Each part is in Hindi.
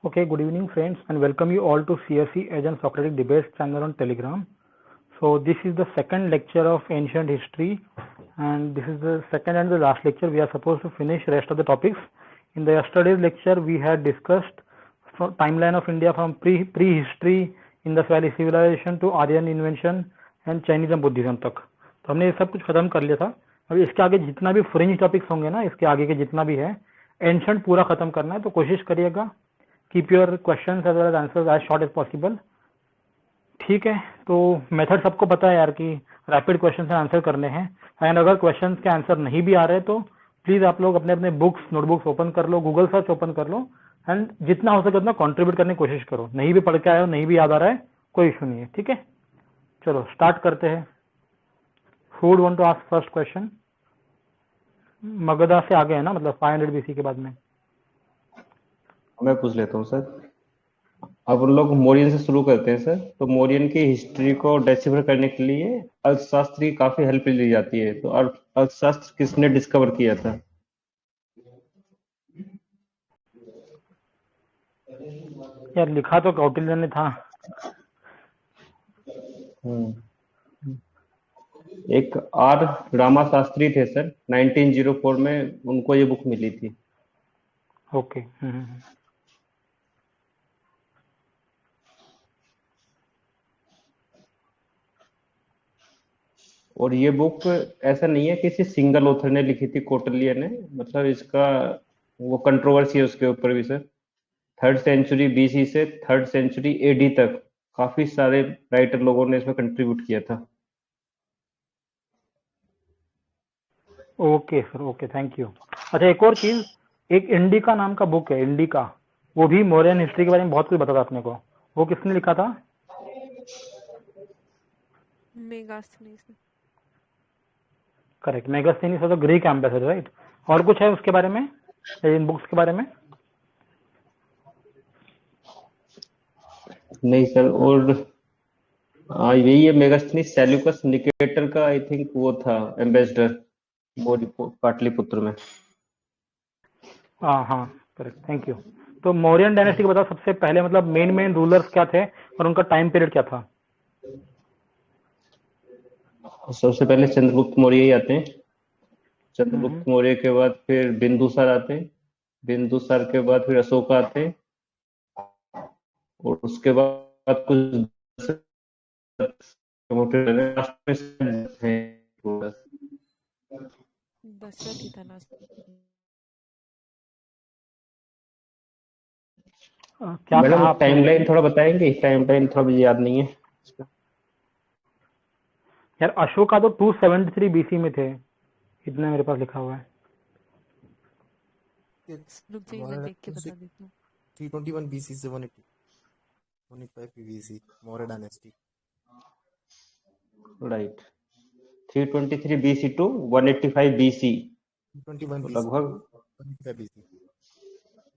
Okay, good evening friends and welcome you all to CSE Edge and Socratic Debates channel on Telegram. So this is the second lecture of ancient history and this is the second and the last lecture. We are supposed to finish rest of the topics. In the yesterday's lecture we had discussed timeline of India from prehistory, Indus Valley civilization to Aryan invention and Chinese and Buddhism तक. तो हमने ये सब कुछ खत्म कर लिया था. अभी इसके आगे जितना भी फ्रिंज टॉपिक्स होंगे ना, इसके आगे के जितना भी है एंशंट पूरा खत्म करना है. तो कोशिश करिएगा keep your questions as well as answers as short as possible. ठीक है, तो मेथड सबको पता है यार कि रैपिड क्वेश्चन से आंसर करने हैं. एंड अगर क्वेश्चंस के आंसर नहीं भी आ रहे तो प्लीज आप लोग अपने अपने बुक्स नोटबुक्स ओपन कर लो, गूगल सर्च ओपन कर लो एंड जितना हो सके उतना कंट्रीब्यूट करने की कोशिश करो. नहीं भी पढ़ के आए हो, नहीं भी याद आ रहा है, कोई इशू नहीं है. ठीक है, चलो स्टार्ट करते हैं. Who would want to ask first question? Magadha से आगे है ना, मतलब 500 बीसी के बाद में. मैं पूछ लेता हूँ सर. अब हम लोग मौर्यन से शुरू करते हैं सर. तो मौर्यन की हिस्ट्री को डेसिफर करने के लिए अर्थशास्त्र की काफी हेल्प ली जाती है. तो अर्थशास्त्र किसने डिस्कवर किया था? यार लिखा तो कौटिल्य ने था. एक आर रामा शास्त्री थे सर. 1904 में उनको ये बुक मिली थी. ओके. और ये बुक ऐसा नहीं है किसी सिंगल ऑथर ने लिखी थी, कौटिल्य ने. मतलब इसका वो कंट्रोवर्सी है उसके ऊपर भी सर. 3rd सेंचुरी बीसी से 3rd सेंचुरी एडी तक काफी सारे राइटर लोगों ने इसमें कंट्रीब्यूट किया था. Okay sir, okay, thank you. अच्छा, एक और चीज, एक इंडिका नाम का बुक है, इंडिका. वो भी मौर्यन हिस्ट्री के बारे में बहुत कुछ बताता अपने को. वो किसने लिखा था? Megasthenes. Correct, Megasthenes was the Greek ambassador, right. और कुछ है उसके बारे में, इन बुक्स के बारे में? नहीं सर. और यही है मेगास्थनीज. सेल्यूकस निकेटर का आई थिंक वो था एम्बेसडर पाटलिपुत्र में. हाँ, करेक्ट, थैंक यू. तो मौर्यन डायनेस्टी को बताओ सबसे पहले, मतलब मेन रूलर्स क्या थे और उनका टाइम पीरियड क्या था? सबसे पहले चंद्रगुप्त मौर्य ही आते हैं. चंद्रगुप्त मौर्य के बाद फिर बिंदुसार आते हैं. बिंदुसार के बाद फिर अशोक आते हैं. और उसके बाद कुछ दशरथ ही था ना. क्या मैडम कहा आपने? टाइमलाइन थोड़ा बताएंगे? टाइमलाइन थोड़ा मुझे याद नहीं है यार अशोका तो 273 बीसी में थे, इतना मेरे पास लिखा हुआ है. रुक जाइए, मैं देख के बता देती हूँ. 321 BC से 185 BC Maurya dynasty. Right. 323 BC to 185 BC. 321 BC लगभग. 185 BC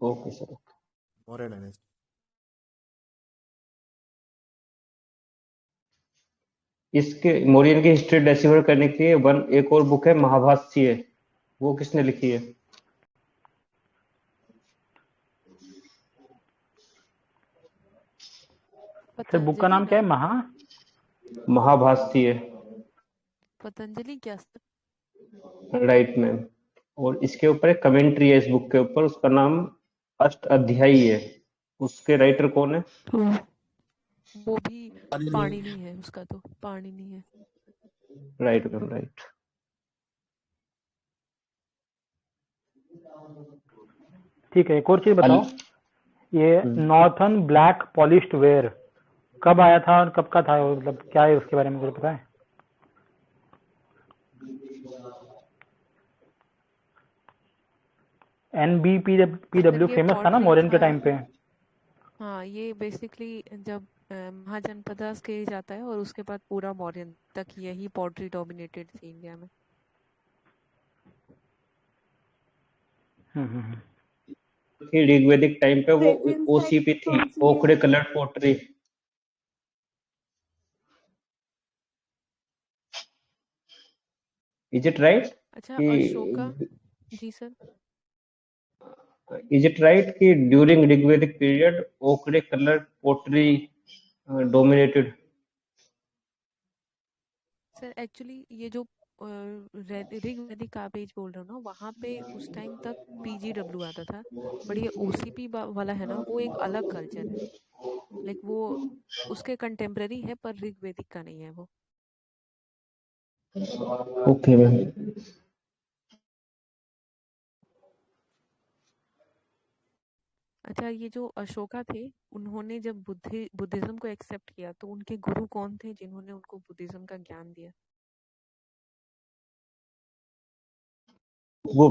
okay sir. Maurya dynasty. इसके मौर्यन की हिस्ट्री डेसिफर करने के लिए एक और बुक है महाभाष्य. वो किसने लिखी है? सर बुक का नाम क्या है? महाभाष्य. पतंजलि क्या सर? Right ma'am. और इसके ऊपर एक कमेंट्री है इस बुक के ऊपर. उसका नाम अष्ट अध्यायी है. उसके राइटर कौन है? वो भी पाणिनि है. उसका तो पाणिनि है. Right ma'am, right. ठीक है, एक और चीज बताओ, ये नॉर्थन ब्लैक पॉलिश्ड वेयर कब आया था और कब का था? मतलब क्या है उसके बारे में कुछ पता है? NBPW फेमस था ना मौर्यन के टाइम पे. हाँ, ये बेसिकली जब महाजनपदा स्टेज आता है और उसके बाद पूरा मौर्यन तक यही पॉटरी डोमिनेटेड थी इंडिया में. ऋग्वेदिक टाइम पे वो ओसीपी थी, ओकड़े coloured pottery. Is it right? अच्छा, Ashoka ji sir. Is it right कि during Rigvedic period ochre colour pottery dominated? Sir actually ये जो ऋग्वेदिक का पेज बोल रहे हो ना, वहाँ पे उस टाइम तक पीजीडब्ल्यू आता था, बट ये ओसीपी वाला है ना, वो एक अलग कल्चर है। लाइक वो उसके कंटेम्प्रेरी है, पर ऋग्वेदिक का नहीं है वो। Okay ma'am. अच्छा, ये जो अशोका थे, उन्होंने जब बुद्धिज्म को एक्सेप्ट किया, तो उनके गुरु कौन थे जिन्होंने उनको बुद्धिज्म का ज्ञान दिया? वो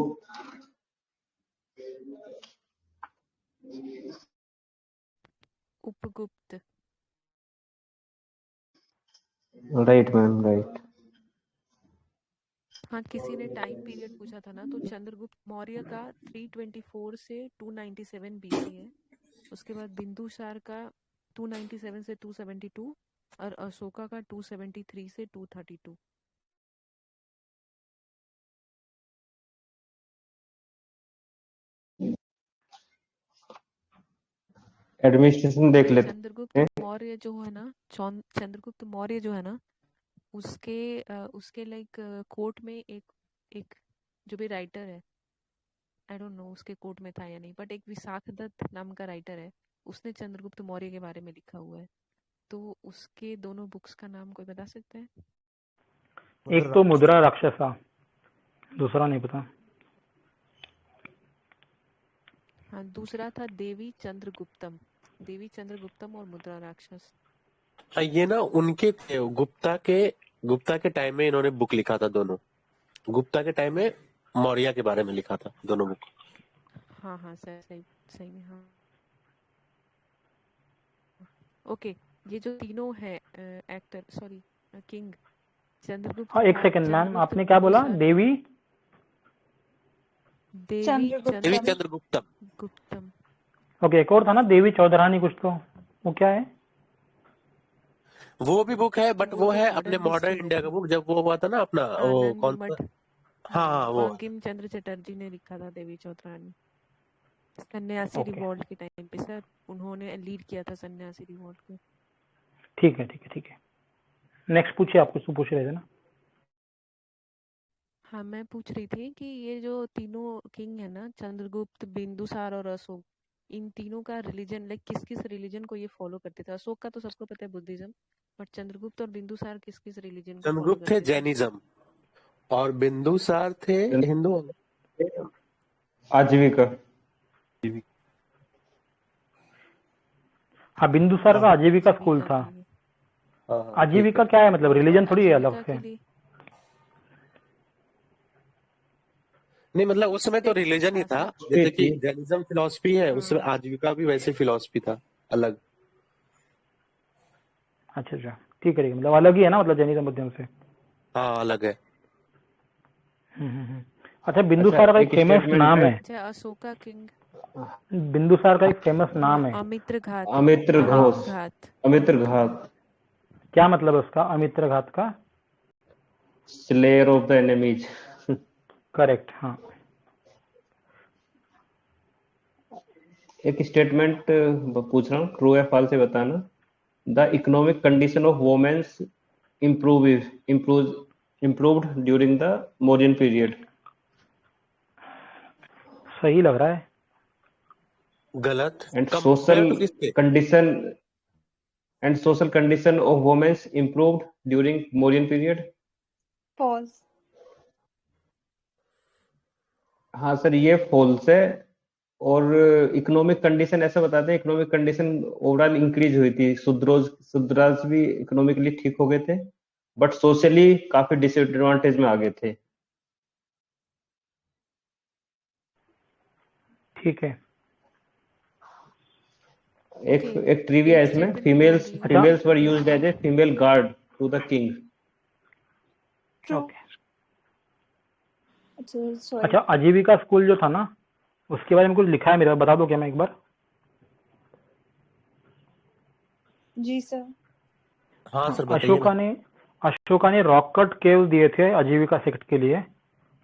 उपगुप्त। Right ma'am, right. हाँ, किसी ने टाइम पीरियड पूछा था ना, तो चंद्रगुप्त मौर्य का 324 से 297 बीसी है। उसके बाद बिंदुसार का 297 से 272 और अशोका का 273 से 232। एडमिनिस्ट्रेशन देख लेते चंद्रगुप्त हैं। मौर्य जो है ना, चंद्रगुप्त मौर्य जो है ना, उसके लाइक कोर्ट में एक जो भी राइटर है, आई डोंट नो उसके कोर्ट में था या नहीं, बट एक विशाख दत्त नाम का राइटर है, उसने चंद्रगुप्त मौर्य के बारे में लिखा हुआ है। तो उसके दोनों बुक्स का नाम कोई बता सकता है? एक तो मुद्रा राक्षसा, दूसरा नहीं पता। हाँ, दूसरा था देवी चंद्रगुप्तम और मुद्रा राक्षस। हाँ, ये ना उनके थे, गुप्ता के टाइम में इन्होंने बुक लिखा था दोनों। गुप्ता के टाइम में मौर्य के बारे में लिखा था दोनों बुक। हाँ हाँ सर, सही सही में, हाँ। ओके, ये जो तीनों है एक्टर, सॉरी किंग, चंद्रगुप्त हाँ, एक सेकंड मैम, चंद्रगुप्त आपने क्या बोला? बिंदुसार, देवी देवी देवी चंद्रगुप्तम। गुप्तम। ओके, एक और था ना देवी चौधरानी कुछ, तो वो क्या है? वो भी बुक है, बट वो तो है अपने मॉडर्न मॉडर्न हिस्ट्री इंडिया है। का बुक, जब वो हुआ था ना अपना, वो आनंद कौन मठ। सा? हाँ, वो बंकिम चंद्र चटर्जी ने लिखा था देवी चौधरानी, सन्यासी ओके, रिवॉल्ट के टाइम पे सर, उन्होंने लीड किया था सन्यासी रिवॉल्ट को। ठीक है, ठीक है, ठीक है। नेक्स्ट पूछिए, आप कुछ तो पूछ रहे थे ना? हाँ, मैं पूछ रही थी कि ये जो तीनों किंग है ना, चंद्रगुप्त, बिंदुसार और अशोक, इन तीनों का रिलीजन, लाइक किस किस रिलीजन को ये फॉलो करते थे? अशोक का तो सबको पता है बुद्धिज्म, बट चंद्रगुप्त और बिंदुसार किस किस रिलीजन को फॉलो चंद्रगुप्त थे करते थे? जैनिज्म और बिंदुसार थे हिंदू। आजीविका। हाँ, बिंदुसार का आजीविका स्कूल आजीविका था। के लिए। हाँ, आजीविका क्या है, मतलब रिलीजन थोड़ी है अलग आजीविका से? के लिए नहीं, मतलब उस समय तो रिलीजन ही था, जैसे कि जैनिज्म फिलॉसफी है, उसमें हाँ। आजीविका भी वैसे फिलॉसफी था अलग। अच्छा अच्छा, ठीक है, मतलब अलग ही है ना, मतलब जैनिज्म बुद्धिज्म से। हाँ, अलग है। अच्छा, बिंदुसार का एक एक फेमस स्टेटमेंट नाम है, अच्छा, अशोका किंग। बिंदुसार का एक फेमस नाम हाँ, है। अमित्र घात। अमित्र हाँ, घोष। घात। अमित्र घात। क्या मतलब है उसका, अमित्र घात का? Slayer of the enemies. Correct, हाँ। एक स्टेटमेंट पूछ रहा हूँ, ट्रू या फॉल्स है बताना। The economic condition of womens improved during the Mauryan period. सही लग रहा है। गलत। And कंपेयर टू किसके? social condition of women improved during Mauryan period. Pause. हाँ सर, ये फॉल्स है। और इकोनॉमिक कंडीशन ऐसा बताते हैं, इकोनॉमिक कंडीशन ओवरऑल इंक्रीज हुई थी, शुद्राज भी इकोनॉमिकली ठीक हो गए थे, बट सोशली काफी डिसएडवांटेज में आ गए थे। ठीक है। एक ट्रिविया है इसमें, females were used as a female guard to the king. True. Okay. Sorry. अच्छा, आजीविका स्कूल जो था ना, उसके बारे में कुछ लिखा है मेरा, बता दो क्या मैं एक बार? जी सर। हाँ सर, बताइए ना। अशोका ने रॉक कट केव दिए थे आजीविका सेक्ट के लिए,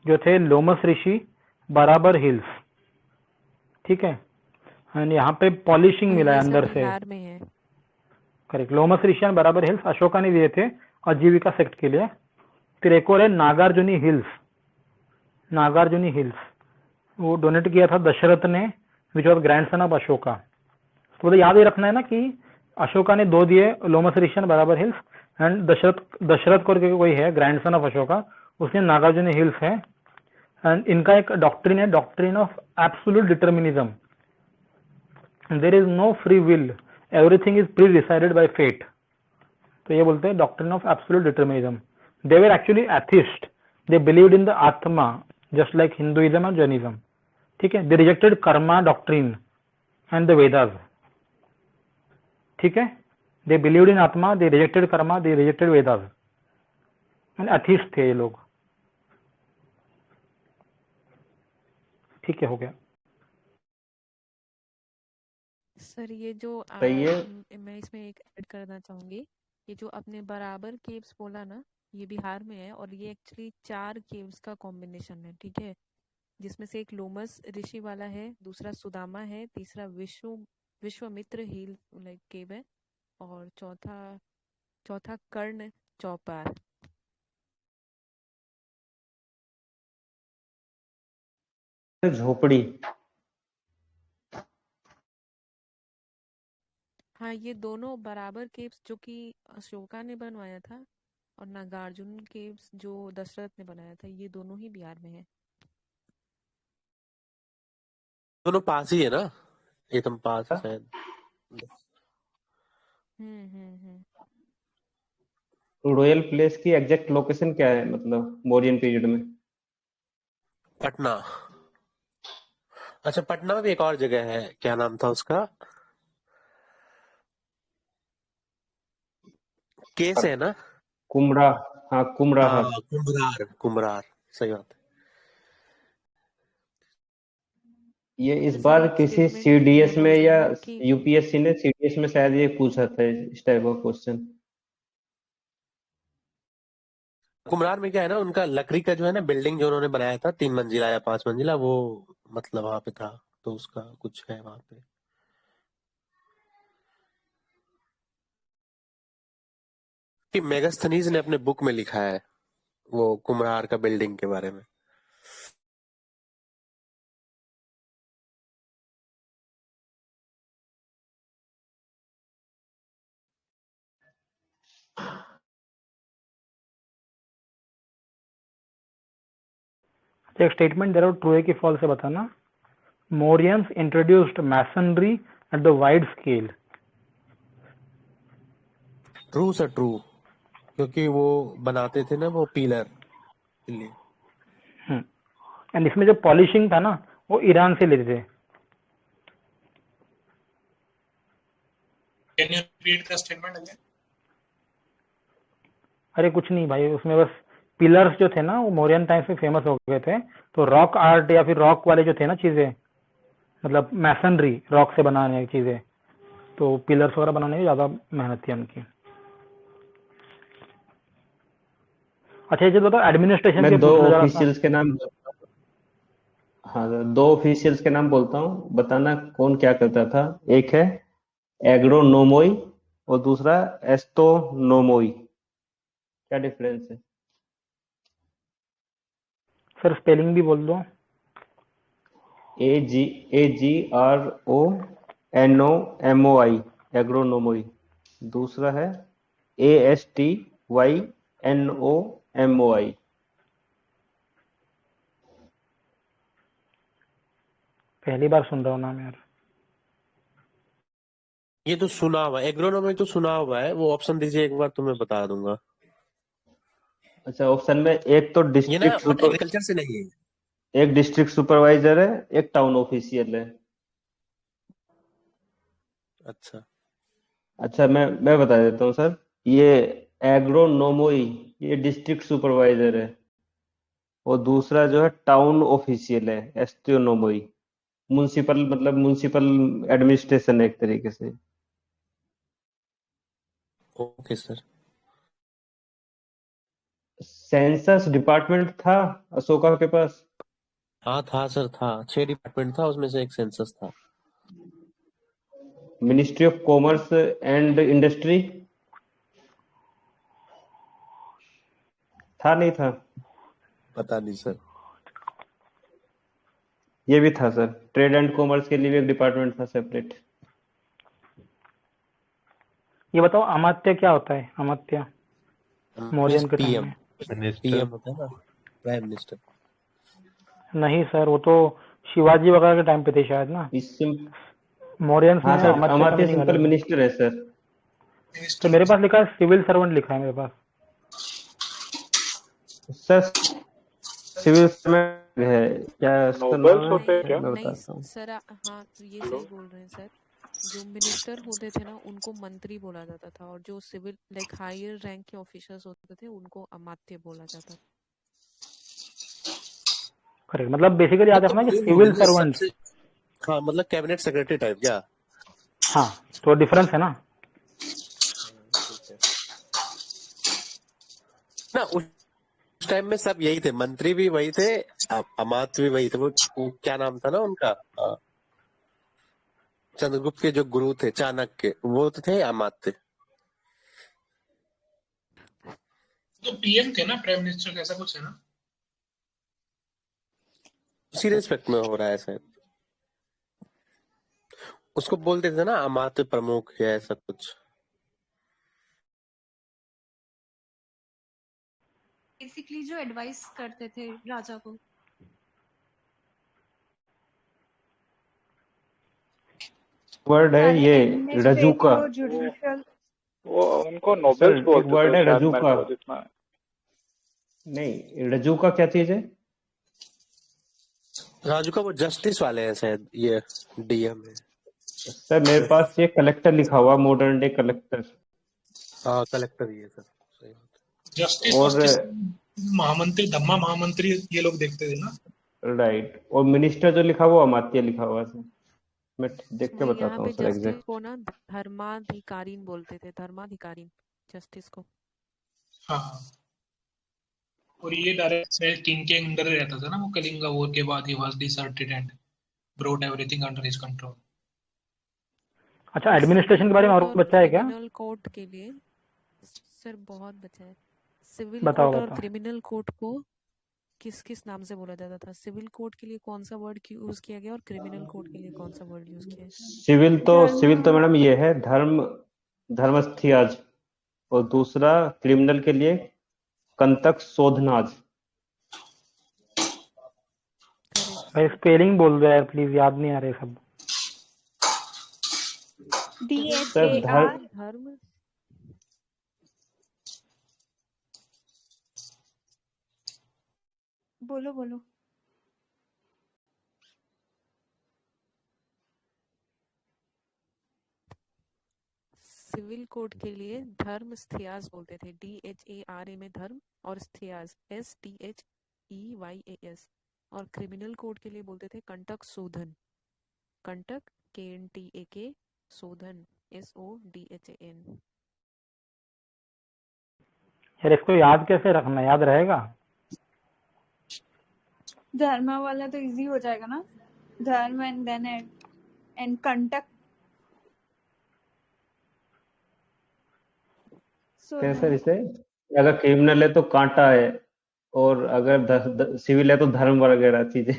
जो थे लोमस ऋषि, बराबर हिल्स। ठीक है, एंड यहाँ पे पॉलिशिंग मिला है ये सब अंदर से। बिहार में है। करेक्ट, लोमस ऋषियन बराबर हिल्स अशोका ने दिए थे आजीविका सेक्ट के लिए। फिर एक और है नागार्जुनी हिल्स, नागार्जुनी हिल्स वो डोनेट किया था दशरथ ने, which was grandson of Ashoka. तो मतलब याद ही रखना है ना कि अशोका ने 2 दिए, लोमस ऋषियन बराबर हिल्स, एंड दशरथ करके कोई है ग्रैंडसन ऑफ अशोका, उसने नागार्जुनी हिल्स है। एंड इनका एक डॉक्ट्रिन है, doctrine of absolute determinism. There is no free will, everything is pre decided by fate. तो ये बोलते हैं doctrine of absolute determinism. They were actually atheist, they believed in the atma just like Hinduism and Jainism. ठीक है, they rejected karma doctrine and the Vedas. ठीक है, they believed in atma, they rejected karma, they rejected Vedas, and atheist थे ये लोग। ठीक है, हो गया। सर ये जो सही है। मैं इसमें एक ऐड करना चाहूंगी, ये जो आपने बराबर केव्स बोला ना, ये बिहार में है और ये एक्चुअली 4 केव्स का कॉम्बिनेशन है। ठीक है, जिसमें से एक लोमस ऋषि वाला है, दूसरा सुदामा है, तीसरा विश्वामित्र हिल लाइक केव है, और चौथा कर्ण चौपार। झोपड़ी। हाँ, ये दोनों बराबर केव्स जो कि अशोका ने बनवाया था, और नागार्जुन केव्स जो दशरथ ने बनाया था, ये दोनों ही बिहार में है। दोनों पास ही है ना, एकदम पास है शायद। हम्म। रॉयल प्लेस की एग्जैक्ट लोकेशन क्या है, मतलब मौर्यन पीरियड में? पटना। अच्छा, पटना में भी एक और जगह है, क्या नाम था उसका? के से है ना? कुमरा। हाँ, कुमराहा। हाँ, कुम्भरार, कुम्भरार, सही बात है। ये इस अच्छा सर, बार एक किसी स्टेटमेंट सीडीएस में बोलना या है कि यूपीएससी ने सीडीएस में शायद ये पूछा था, इस टाइप का क्वेश्चन। कुम्भरार में क्या है ना, उनका लकड़ी का जो है ना बिल्डिंग जो उन्होंने बनाया था 3 मंजिला या 5 मंजिला, वो मतलब वहां पे था, तो उसका कुछ है वहां पे। कि मेगास्थनीज ने अपने बुक में लिखा है वो कुम्भरार का बिल्डिंग के बारे में। तो एक स्टेटमेंट दे रहा हूँ, ट्रू है कि फॉल्स है बताना। Mauryans introduced masonry at the wide scale. True sir, true, क्योंकि वो बनाते थे ना वो पिलर के लिए। एंड इसमें जो पॉलिशिंग था ना, वो ईरान से लेते थे। Can you repeat the statement again? अरे कुछ नहीं भाई, उसमें बस पिलर्स जो थे ना वो मौर्यन टाइम्स में फेमस हो गए थे, तो रॉक आर्ट या फिर रॉक वाले जो थे ना चीजें, मतलब मैसनरी रॉक से बनाने की चीजें, तो पिलर्स वगैरह बनाने में ज्यादा मेहनत थी उनकी। अच्छा, ये जो बताओ एडमिनिस्ट्रेशन के मैं दो पूछ लो जरा सा। ऑफिशियल्स के नाम, हाँ, 2 ऑफिशियल्स के नाम बोलता हूँ, बताना कौन क्या करता था। एक है एग्रोनोमोई और दूसरा एस्ट्रोनोमोई। क्या डिफरेंस है? सर स्पेलिंग भी बोल दो। AGRONOMOI, एग्रोनोमोई। दूसरा है ASTYNOMOI। पहली बार सुन रहा हूँ नाम यार। ये तो सुना हुआ है, एग्रोनॉमी तो सुना हुआ है, वो ऑप्शन दीजिए एक बार तो मैं बता दूंगा। अच्छा, ऑप्शन में एक तो ये ना बट एग्रीकल्चर से नहीं है। एक डिस्ट्रिक्ट सुपरवाइजर है, एक टाउन ऑफिशियल है। अच्छा, अच्छा, मैं बता देता हूँ सर। ये एग्रोनोमोई, ये डिस्ट्रिक्ट सुपरवाइजर है, और दूसरा जो है टाउन ऑफिशियल है, एस्ट्रोनोमोई। म्युनिसिपल, मतलब म्युनिसिपल एडमिनिस्ट्रेशन है एक तरीके से। Okay sir. सेंसस डिपार्टमेंट था अशोका के पास। हाँ था सर, था 6 डिपार्टमेंट था, उसमें से एक सेंसस था। Ministry of commerce and industry था, नहीं था? पता नहीं सर। ये भी था सर, ट्रेड एंड कॉमर्स के लिए भी एक डिपार्टमेंट था सेपरेट। ये बताओ अमात्य क्या होता है? अमात्य मौर्यन के टाइम पीएम, में। पीएम होता है ना, प्राइम मिनिस्टर। नहीं सर, वो तो शिवाजी वगैरह के टाइम पे थे शायद ना। इस सिम मौर्यंस हाँ में सर, अमात्य का अमात्य मीनिंग सिंपल अलग है। मिनिस्टर है सर। तो मिनिस्टर मेरे पास लिखा है सिविल सर्वेंट, लिखा है मेरे पास। सर सिविल सर्वेंट है क्या उसका नाम है? होते हैं क्या? मैं नहीं बताता हूँ। सर, हाँ ये सही बोल रहे हैं सर। जो मिनिस्टर होते थे ना उनको मंत्री बोला जाता था, और जो सिविल लाइक हायर रैंक के ऑफिसर्स होते थे उनको अमात्य बोला जाता था। करेक्ट, मतलब बेसिकली याद रखना कि मेन सिविल बिजनेस सर्वेंट। सबसे, हाँ मतलब कैबिनेट सेक्रेटरी टाइप क्या? हाँ, तो डिफरेंस है ना। ठीक है ना। उस टाइम में सब यही थे, मंत्री भी वही थे, अमात्य भी वही थे। वो क्या नाम था ना उनका, चंद्रगुप्त के जो गुरु थे चाणक्य, वो तो थे अमात्य। तो पीएम थे ना, प्राइम मिनिस्टर का ऐसा कुछ है ना? उसी रेस्पेक्ट में हो रहा है शायद। उसको बोलते थे ना अमात्य प्रमुख या ऐसा कुछ। बेसिकली जो एडवाइस करते थे राजा को। वर्ड है सारे ये रजूका। एडमिनिस्ट्रेटिव और जुडिशियल। वो उनको सर नोबेल्स एक बोलते वर्ड थे है शायद, मेरे रजूका। को जितना। नहीं, रजूका क्या चीज है? राजू का वो जस्टिस वाले हैं शायद, ये डीएम है। सर मेरे पास ये कलेक्टर लिखा हुआ, मॉडर्न डे कलेक्टर। हाँ कलेक्टर ही है सर, सही बात है। जस्टिस और वस्टिस महामंत्री, धम्मा महामंत्री ये लोग देखते थे ना। राइट, और मिनिस्टर जो लिखा हुआ अमात्य लिखा हुआ है सर। मैं देख के वही बताता यहाँ हूँ पे सर जस्टिस एग्जैक्ट। को ना धर्माधिकारीन बोलते थे, धर्माधिकारीन जस्टिस को। हाँ हाँ। और ये डायरेक्ट किंग के अंडर रहता था ना, वो कलिंगा वॉर के बाद ही was deserted and brought everything under his control. अच्छा, एडमिनिस्ट्रेशन के बारे में और और बच्चा है क्या? क्रिमिनल कोर्ट के लिए सर बहुत बचा है। सिविल बताओ कोर्ट और बताओ। क्रिमिनल कोर्ट को किस किस नाम से बोला जाता था? सिविल कोर्ट के लिए कौन सा वर्ड यूज किया गया और क्रिमिनल कोर्ट के लिए कौन सा वर्ड यूज किया है? सिविल तो मैडम ये है धर्म, धर्मस्थ्याज। और दूसरा क्रिमिनल के लिए कंतक शोधनाज। करेक्ट। भाई स्पेलिंग बोल दो यार प्लीज, याद नहीं आ रहे सब। Sir DHAR। धर्म बोलो बोलो। सिविल कोड के लिए धर्म स्थ्यास बोलते थे, DHARA में धर्म, और स्थ्यास STHEYAS। और क्रिमिनल कोड के लिए बोलते थे कंटक शोधन, कंटक KNTAK, शोधन SODHAN। यार इसको याद कैसे रखना, याद रहेगा? धर्मा वाला तो इजी हो जाएगा ना, धर्म एंड देन एंड कंटक। कैसे इसे, अगर क्रिमिनल है तो कांटा है, और अगर सिविल है तो धर्म वगैरह चीजें।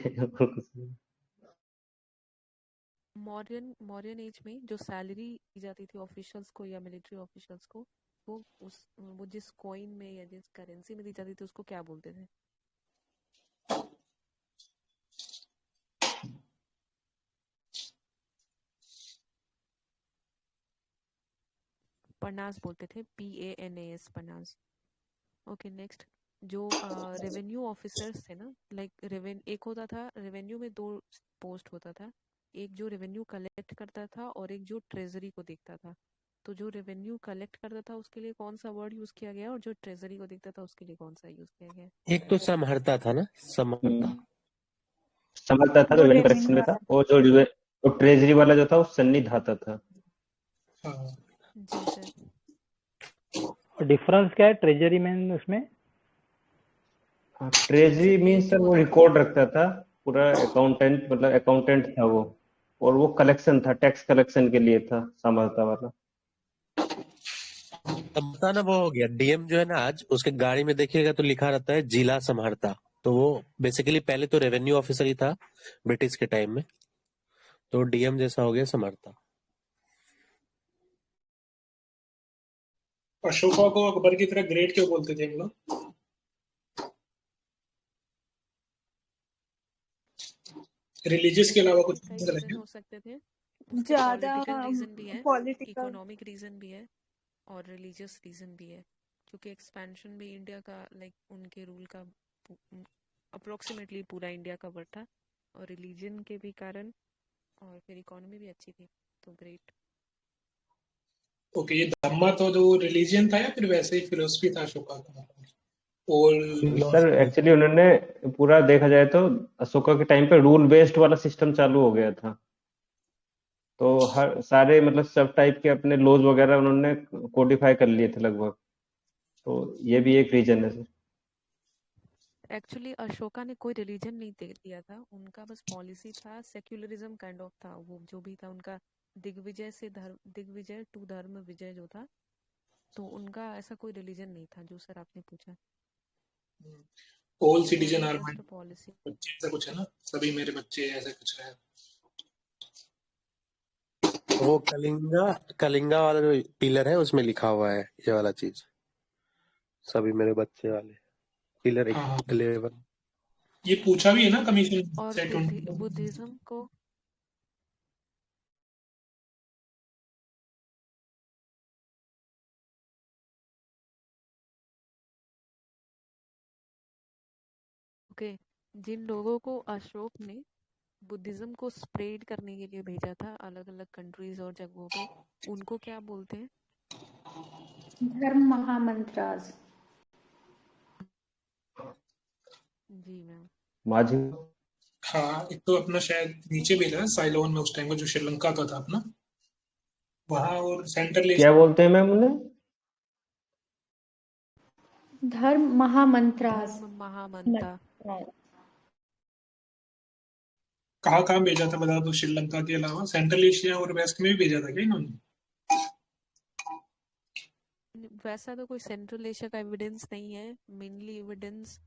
मौर्यन एज में जो सैलरी दी जाती थी ऑफिशियल्स को या मिलिट्री ऑफिशियल्स को, वो जिस कॉइन में या जिस करेंसी में दी जाती थी उसको क्या बोलते थे? पनास बोलते थे, PANAS, पनास। Okay next. जो रेवेन्यू ऑफिसर्स थे ना, लाइक एक होता था रेवेन्यू में, दो पोस्ट होता था, एक जो रेवेन्यू कलेक्ट करता था और एक जो ट्रेजरी को देखता था। तो जो रेवेन्यू कलेक्ट करता था उसके लिए कौन सा वर्ड यूज किया गया और जो ट्रेजरी को देखता था उसके लिए कौन सा यूज किया गया? एक तो समहर्ता था ना, समहर्ता। समझता था, वो रेवेन्यू रेवेन्यू कलेक्शन में था, वाला। और जो ट्रेजरी वाला जो था वो सन्निधाता था। हाँ। जी सर। और डिफरेंस क्या है ट्रेजरी में उसमें? ट्रेजरी मीन एक सर जो वो होता था रिकॉर्ड रखता था, पूरा अकाउंटेंट, मतलब अकाउंटेंट था वो, और वो कलेक्शन था, टैक्स कलेक्शन के लिए था समर्था वाला। अब बता ना, वो हो गया डीएम जो है ना, आज उसके गाड़ी में देखिएगा तो लिखा रहता है जिला समहर्ता। तो वो बेसिकली पहले तो रेवेन्यू ऑफिसर ही था ब्रिटिश के टाइम में, तो डीएम जैसा हो गया समहर्ता। अशोका को अकबर की तरह ग्रेट क्यों बोलते थे हम लोग? रिलीजियस के अलावा कुछ कई रीजन है रीजन क्या? हो सकते थे। उसके ज्यादा पॉलिटिकल रीजन भी है, पॉलिटिकल इकोनॉमिक रीजन भी है, और रिलीजियस रीजन भी है, क्योंकि एक्सपेंशन भी इंडिया का लाइक उनके रूल का अप्रोक्सीमेटली पूरा इंडिया कवर था, और रिलीजन के भी कारण, और फिर इकोनॉमी भी अच्छी थी, तो ग्रेट। ओके, ये धम्मा तो जो रिलीजियन था या फिर वैसे ही फिलोसफी था अशोका का? और सर एक्चुअली उन्होंने पूरा देखा जाए तो अशोका के टाइम पे रूल बेस्ड वाला सिस्टम चालू हो गया था, तो हर सारे मतलब सब टाइप के अपने लॉज वगैरह उन्होंने कोडिफाई कर लिए थे लगभग, तो ये भी एक रीजन है सर। एक्चुअली अशोका ने कोई रिलीजन नहीं दिया था, उनका बस पॉलिसी था, सेक्युलरिज्म काइंड ऑफ था, वो जो भी था उनका, दिग्विजय से धर्म, दिग्विजय टू धर्म विजय जो था, तो उनका ऐसा कोई रिलीजन नहीं था जो सर आपने पूछा। All citizen are just my policy. बच्चे, ऐसा कुछ है ना, सभी मेरे बच्चे, ऐसा कुछ है। वो कलिंगा कलिंगा वाला जो पिलर है उसमें लिखा हुआ है ये वाला चीज, सभी मेरे बच्चे वाले पिलर हाँ हाँ, 11। ये पूछा भी है ना कमीशन और से 20। बुद्धिज्म को, ओके, जिन लोगों को अशोक ने बुद्धिज्म को स्प्रेड करने के लिए भेजा था अलग अलग कंट्रीज और जगहों पे, उनको क्या बोलते हैं? धर्म महामंत्रास। जी मैम। माझी। हाँ, एक तो अपना शायद नीचे भेजा है साइलोन में उस टाइम का, जो श्रीलंका का था अपना वहाँ, और सेंट्रल क्या बोलते हैं मैम उन्हें? धर्म महामंत्रास। धर्म महामंता। कहाँ कहाँ भेजा था बता दो, श्रीलंका के अलावा सेंट्रल एशिया और वेस्ट में भी भेजा था क्या इन्होंने? वैसा तो कोई सेंट्रल एशिया का एविडेंस नहीं है, मेनली एविडेंस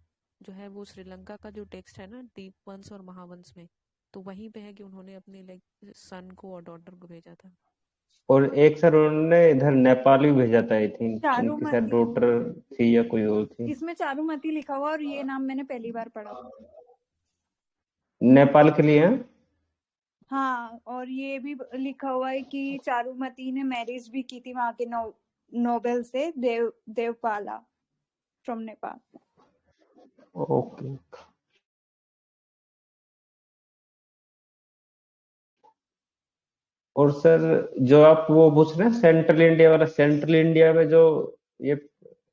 जो है वो श्रीलंका का जो टेक्स्ट है ना, दीप वंश और महावंश में, तो वहीं पे है कि उन्होंने अपने लाइक सन को और डॉटर को भेजा था। और एक सर उन्होंने इधर नेपाल भी भेजा था, आई थिंक उनकी शायद चारुमती, डॉटर थी या कोई और थी। इसमें चारुमती लिखा हुआ, और ये नाम मैंने पहली बार पढ़ा। नेपाल के लिए हैं? हाँ, और ये भी लिखा हुआ है कि चारुमती ने मैरिज भी की थी वहां के नोबेल से, देवपाला फ्रॉम नेपाल। ओके। और सर जो आप वो पूछ रहे हैं सेंट्रल इंडिया वाला, सेंट्रल इंडिया में जो ये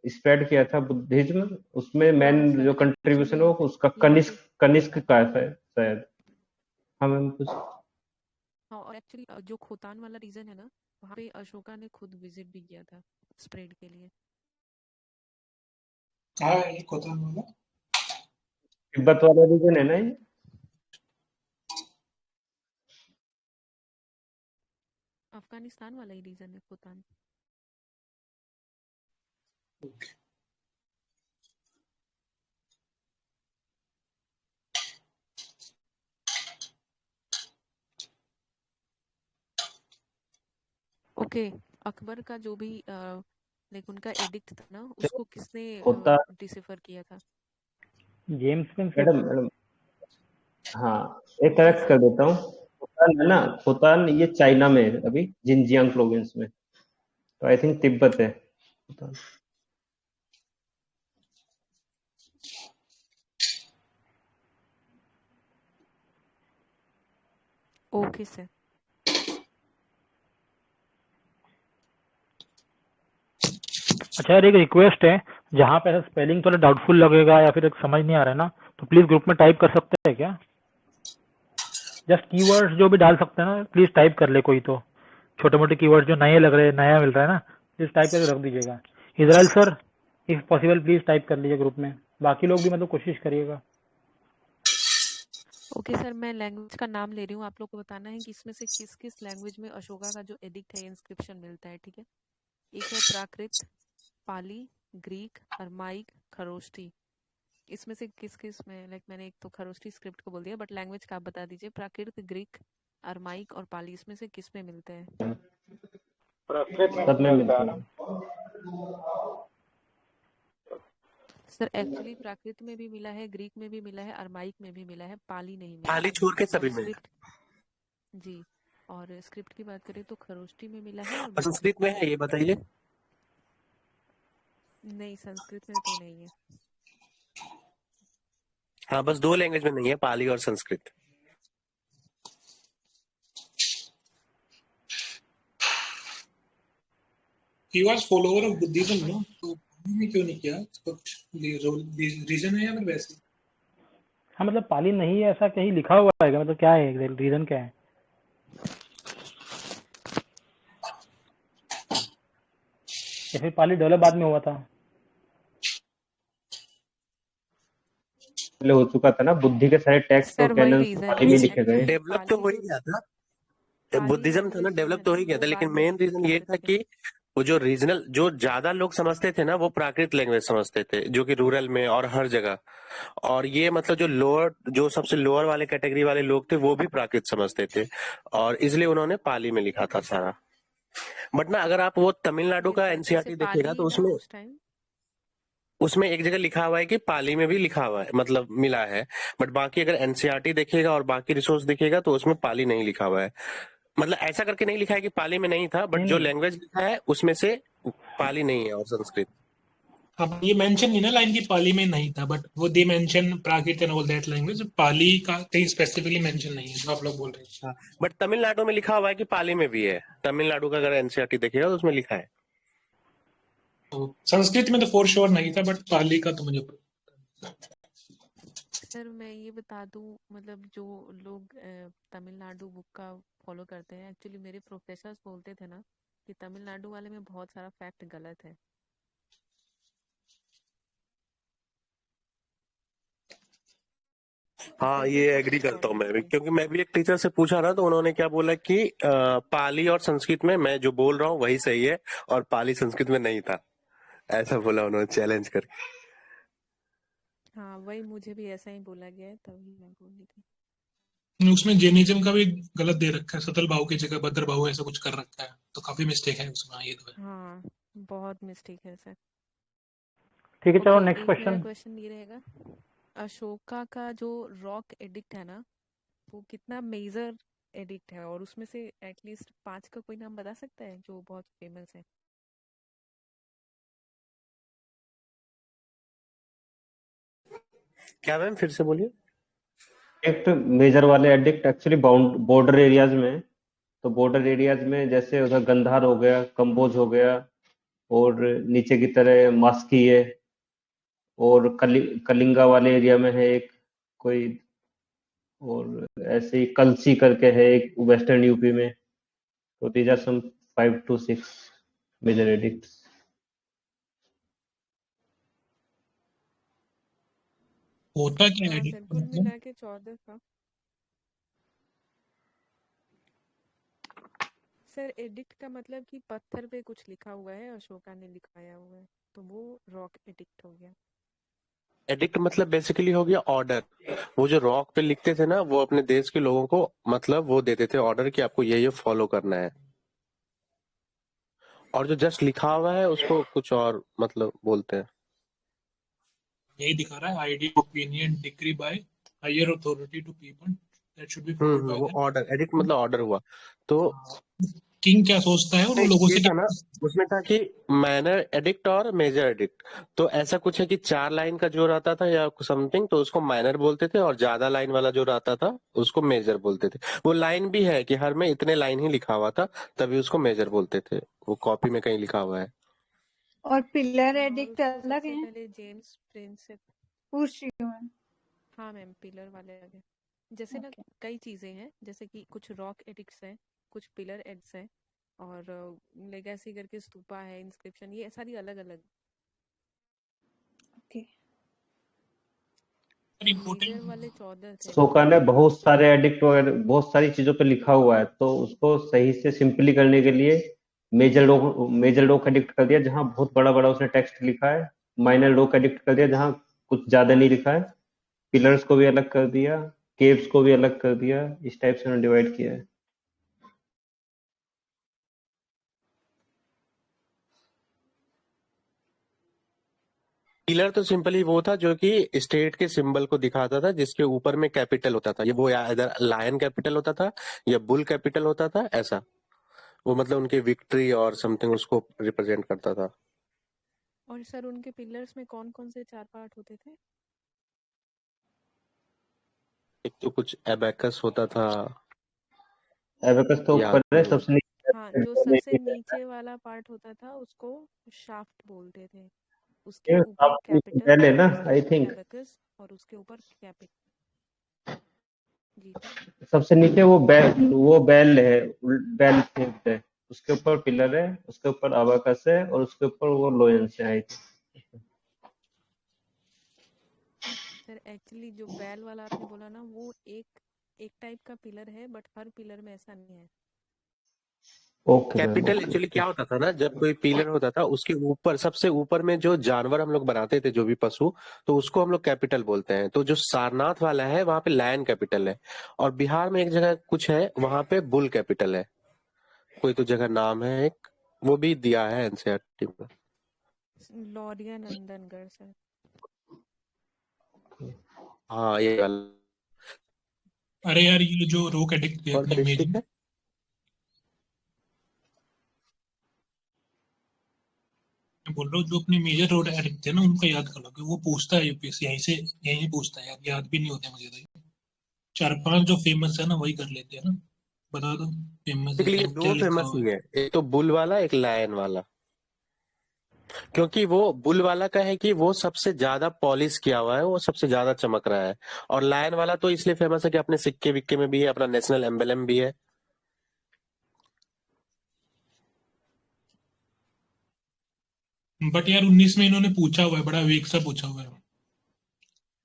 स्प्रेड किया था बुद्धिज्म, उसमें मेन हाँ सर, जो कंट्रीब्यूशन है वो उसका यहाँ पे, कनिष्क का है शायद। हाँ मैम कुछ। हाँ, और एक्चुअली जो खोतान वाला रीजन है ना, वहाँ पे अशोका ने खुद विजिट भी किया था स्प्रेड के लिए। कहाँ है ये खोतान वाला? तिब्बत वाला रीजन है ना ये? अफगानिस्तान वाला ही रीजन है खोतान। ओके, अकबर का जो भी लाइक उनका एडिक्ट था ना, उसको किसने होता डिसिफर किया था? James Finn sir. Madam madam, हाँ एक जी करेक्ट कर सर। देता हूँ। खोतान है ना, खोतान ये चाइना में है अभी, जिनजियांग प्रोविंस में, तो आई थिंक तिब्बत है खोतान। Okay sir. अच्छा यार, एक रिक्वेस्ट है, जहाँ पे ऐसा स्पेलिंग थोड़ा डाउटफुल लगेगा या फिर समझ नहीं आ रहा है ना, तो प्लीज ग्रुप में टाइप कर सकते हैं क्या? जस्ट कीवर्ड्स जो भी डाल सकते हैं ना, प्लीज टाइप कर ले कोई, तो छोटे मोटे कीवर्ड्स जो नए लग रहे हैं, नया मिल रहा है ना, प्लीज टाइप करके रख दीजिएगा। Israel sir, if possible please type कर लीजिए ग्रुप में, बाकी लोग भी मतलब कोशिश करिएगा। ओके सर, मैं लैंग्वेज का नाम ले रही हूँ, आप लोग को बताना है कि इसमें से किस किस लैंग्वेज में अशोका का जो एडिक्ट है इंस्क्रिप्शन मिलता है, ठीक है। एक है प्राकृत, पाली, ग्रीक, अरमाइक, खरोष्टी। इसमें से किस किस में, लाइक मैंने एक तो खरोष्टी स्क्रिप्ट को बोल दिया, बट लैंग्वेज का आप बता दीजिए। प्राकृत, ग्रीक, अरमाइक और पाली, इसमें से किस में मिलते हैं? सब में मिलते हैं। सर एक्चुअली प्राकृत में भी मिला है, ग्रीक में भी मिला है, अरमाइक में भी मिला है, पाली नहीं मिला पाली है। छोड़ के और सभी में। स्क्रिप्ट, जी, और स्क्रिप्ट की बात करें तो खरोष्टी में मिला है और और बाकी संस्कृत में है, ये बताइए। नहीं, संस्कृत में तो नहीं है। हाँ, बस 2 लैंग्वेज में नहीं है, पाली और Sanskrit. He was follower of Buddhism, no? तो उन्होंने क्यों नहीं किया? इसका कुछ रीजन है या फिर वैसे? हाँ मतलब पाली नहीं है ऐसा कहीं लिखा हुआ है क्या? मतलब क्या है रीजन क्या है? या फिर पाली डेवलप बाद में हुआ था? पहले हो चुका था ना, बुद्धि के सारे टेक्स्ट और सर वही कैनन रीजन पाली है में लिखे गए। एक्चुअली। डेवलप तो हो ही गया था, बुद्धिज्म था ना, लैंग्वेज जो डेवलप है तो ना हो ही गया वो था, लेकिन बाद में मेन रीजन ये था संस्कृत के। कि वो जो रीजनल, जो ज्यादा लोग समझते थे ना, वो प्राकृत लैंग्वेज समझते थे, जो कि रूरल में और हर जगह। और ये मतलब जो लोअर, जो सबसे लोअर वाले कैटेगरी वाले लोग थे, वो भी प्राकृत समझते थे, और इसलिए उन्होंने पाली में लिखा था सारा। बट ना, अगर आप वो तमिलनाडु ओके का सर, जैसे एनसीईआरटी देखिएगा पाली तो था उसमें उस टाइम। उसमें एक जगह लिखा हुआ है कि पाली में भी लिखा हुआ है, मतलब मिला है। बट बाकी अगर एनसीईआरटी देखिएगा और बाकी रिसोर्स देखिएगा तो उसमें पाली नहीं लिखा हुआ है। मतलब ऐसा करके नहीं लिखा है कि पाली में नहीं था, बट नहीं जो नहीं, लैंग्वेज लिखा है उसमें से पाली नहीं है और संस्कृत। अब ये मेंशन नहीं ना लाइन की पाली में नहीं था, बट वो they mention Prakrit and all that language, Pali का कहीं स्पेसिफिकली मेंशन नहीं है जो आप लोग बोल रहे हैं। हाँ, बट तमिलनाडु में लिखा हुआ है कि पाली में भी है। तमिलनाडु का अगर एनसीईआरटी देखिएगा तो उसमें लिखा है। तो संस्कृत में तो फॉर श्योर नहीं था, बट पाली का तो मुझे सर मैं ये बता दूं, मतलब जो लोग तमिलनाडु बुक का फॉलो करते हैं, एक्चुअली मेरे प्रोफेसर्स बोलते थे ना कि तमिलनाडु वाले में बहुत सारा फैक्ट गलत है। हाँ, फिर भी ये वो एग्री कुछ करता और हूँ मैं भी, लिखते। क्योंकि मैं भी एक टीचर से पूछा ना, तो उन्होंने क्या बोला कि पाली और संस्कृत में मैं जो बोल रहा हूँ वही सही है, और पाली संस्कृत में नहीं था। ऐसा बोला उन्होंने चैलेंज करके। हाँ वही, मुझे भी ऐसा ही बोला गया है, तभी मैं बोल रही थी। उसमें जैनिज्म का भी गलत दे रखा है, सतल भाव की जगह भद्र भाव ऐसा कुछ कर रखा है, तो काफी मिस्टेक है उसमें। ये तो है। हाँ बहुत मिस्टेक है सर। ठीक है, चलो ओके, नेक्स्ट एक मेरा क्वेश्चन। क्वेश्चन ये रहेगा, अशोका का जो रॉक एडिक्ट है ना, वो कितना मेजर एडिक्ट है, और उसमें से एटलीस्ट 5 का कोई नाम बता सकता है जो बहुत फेमस है? क्या मैम, फिर से बोलिए। एडिक्ट मेजर वाले एडिक्ट एक्चुअली बॉर्डर एरियाज में, तो बॉर्डर एरियाज में जैसे उधर गंधार हो गया, कंबोज हो गया, और नीचे की तरह मास्की है, और कलिंगा वाले एरिया में है एक कोई, और ऐसे ही कलसी करके है एक वेस्टर्न यूपी में। तो these are some 5 to 6 major edicts. होता क्या है हाँ सर, एडिक्ट कुल मतलब? मिला के 14 का। सर एडिक्ट का मतलब कि पत्थर पे कुछ लिखा हुआ है, अशोका ने लिखाया हुआ है, तो वो रॉक एडिक्ट हो गया। एडिक्ट मतलब बेसिकली हो गया ऑर्डर। वो जो रॉक पे लिखते थे ना, वो अपने देश के लोगों को मतलब वो देते थे ऑर्डर कि आपको ये फॉलो करना है। और जो जस्ट लिखा हुआ है उसको कुछ और मतलब बोलते हैं। यही दिखा रहा है, ID opinion decree by higher authority to people that should be followed by वो ऑर्डर, एडिक्ट मतलब ऑर्डर हुआ। तो देम। किंग क्या सोचता है और वो लोगों ये से था ना, क्या। उसमें था कि माइनर एडिक्ट और मेजर एडिक्ट। तो ऐसा कुछ है कि 4 लाइन का जो रहता था या समथिंग, तो उसको माइनर बोलते थे, और ज्यादा लाइन वाला जो रहता था उसको मेजर बोलते थे। वो लाइन भी है कि हर में इतने लाइन ही लिखा हुआ था, तभी उसको मेजर बोलते थे। वो कॉपी में कहीं लिखा हुआ है। और पिलर हाँ, और एडिक्ट उसको अलग सबसे है? पहले जेम्स प्रिंसेप। पूछ रही हूँ मैं। हाँ मैम, पिलर वाले अलग है। जैसे ना ओके। कई चीजें हैं, जैसे कि कुछ रॉक एडिक्ट्स हैं, कुछ पिलर एडिक्ट्स हैं, और लेगेसी करके स्तूपा है, इंस्क्रिप्शन, ये सारी अलग अलग। ओके। इम्पोर्टेंट मेजर वाले 14 थे अशोका ने बहुत सारे एडिक्ट वगैरह बहुत सारी चीजों पे लिखा हुआ है, तो उसको सही से सिंपली करने के लिए मेजर लॉ का एडिक्ट कर दिया जहां बहुत बड़ा बड़ा उसने टेक्स्ट लिखा है, माइनर लॉ का एडिक्ट कर दिया जहां कुछ ज्यादा नहीं लिखा है, पिलर्स को भी अलग कर दिया, केव्स को भी अलग कर दिया, इस टाइप से उन्होंने डिवाइड किया है। पिलर तो सिंपली वो था जो कि स्टेट के सिंबल को दिखाता था, जिसके ऊपर में कैपिटल होता था, ये वो या इधर लायन कैपिटल होता था या बुल कैपिटल होता था, ऐसा वो मतलब उनकी विक्ट्री और समथिंग उसको रिप्रेजेंट करता था। और सर उनके पिलर्स में कौन कौन से 4 पार्ट होते थे? एक तो कुछ एबेकस होता था, एबेकस तो याद ऊपर है, नहीं। सबसे नीचे हाँ, जो सबसे नीचे वाला पार्ट होता था उसको शाफ्ट बोलते थे, उसके ये ऊपर सबसे नीचे कैपिटल, बेल है ना, उसके आई ऊपर थिंक एबेकस और उसके ऊपर कैपिटल। जी सर। सबसे नीचे वो बेल है, बेल शेप्ड है, उसके ऊपर पिलर है, उसके ऊपर अबाकस है और उसके ऊपर वो लोयंस है, आई थिंक। सर एक्चुअली जो बेल वाला आपने बोला ना, वो एक टाइप का पिलर है, बट हर पिलर में ऐसा नहीं है। Okay ma'am, capital okay actually okay. क्या होता था ना, जब कोई पिलर होता था उसके ऊपर सबसे ऊपर में जो जानवर हम लोग बनाते थे, जो भी पशु, तो उसको हम लोग कैपिटल बोलते हैं। तो जो सारनाथ वाला है वहां पे लायन कैपिटल है, और बिहार में एक जगह कुछ है वहां पे बुल कैपिटल है, कोई तो जगह नाम है एक, वो भी दिया है एनसीईआरटी में। लॉरिया नंदनगढ़ सर। हाँ ये वाला। अरे यार, ये जो रोक एडिक्ट थे कौन सा अपनी इमेज डिस्ट्रिक्ट में, है? मैं बोल रहा हूँ जो अपने मेजर रोड एडिक्ट थे ना, उनका याद कर लो कि वो पूछता है यूपीएससी यहीं पूछता है यार, याद भी नहीं होते मुझे तो। 4-5 जो फेमस है ना वही कर लेते हैं ना, बता दो फेमस है बेसिकली ये क्या, क्या दो लिखा फेमस हुआ ही है। है, एक तो बुल वाला, एक लायन वाला। क्योंकि वो बुल वाला का है कि वो सबसे ज्यादा पॉलिश किया हुआ है, वो सबसे ज्यादा चमक रहा है, और लायन वाला तो इसलिए फेमस है कि अपने सिक्के विक्के में भी है, अपना नेशनल एम्बलम भी है। बट यार 19 में इन्होंने पूछा हुआ है, बड़ा वीक सा पूछा हुआ है,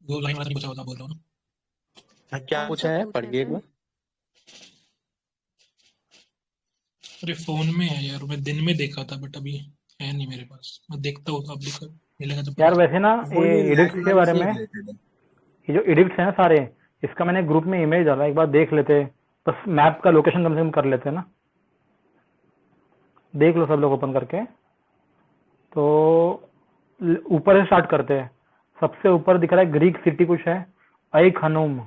वो लाइन वाला नहीं पूछा हुआ था, बोल रहा हूँ ना। क्या कौन सा पूछा है, पूछा है पढ़िए एक सर? बार। अरे फोन में है यार, मैं दिन में देखा था बट अभी है नहीं मेरे पास, मैं देखता हूँ, अब दिखा मिलेगा तो पता यार चलेगा। वैसे ना वो ये ये एडिक्ट्स लायन के वाले बारे से में, रिलेटेड है। ये जो एडिक्ट्स है ना सारे, इसका मैंने ग्रुप में इमेज डाला, एक बार देख लेते, बस मैप का लोकेशन कम से कम कर लेते हैं ना, देख लो सब लोग ओपन करके। तो ऊपर से स्टार्ट करते हैं, सबसे ऊपर दिख रहा है ग्रीक सिटी कुछ है, आई खनूम,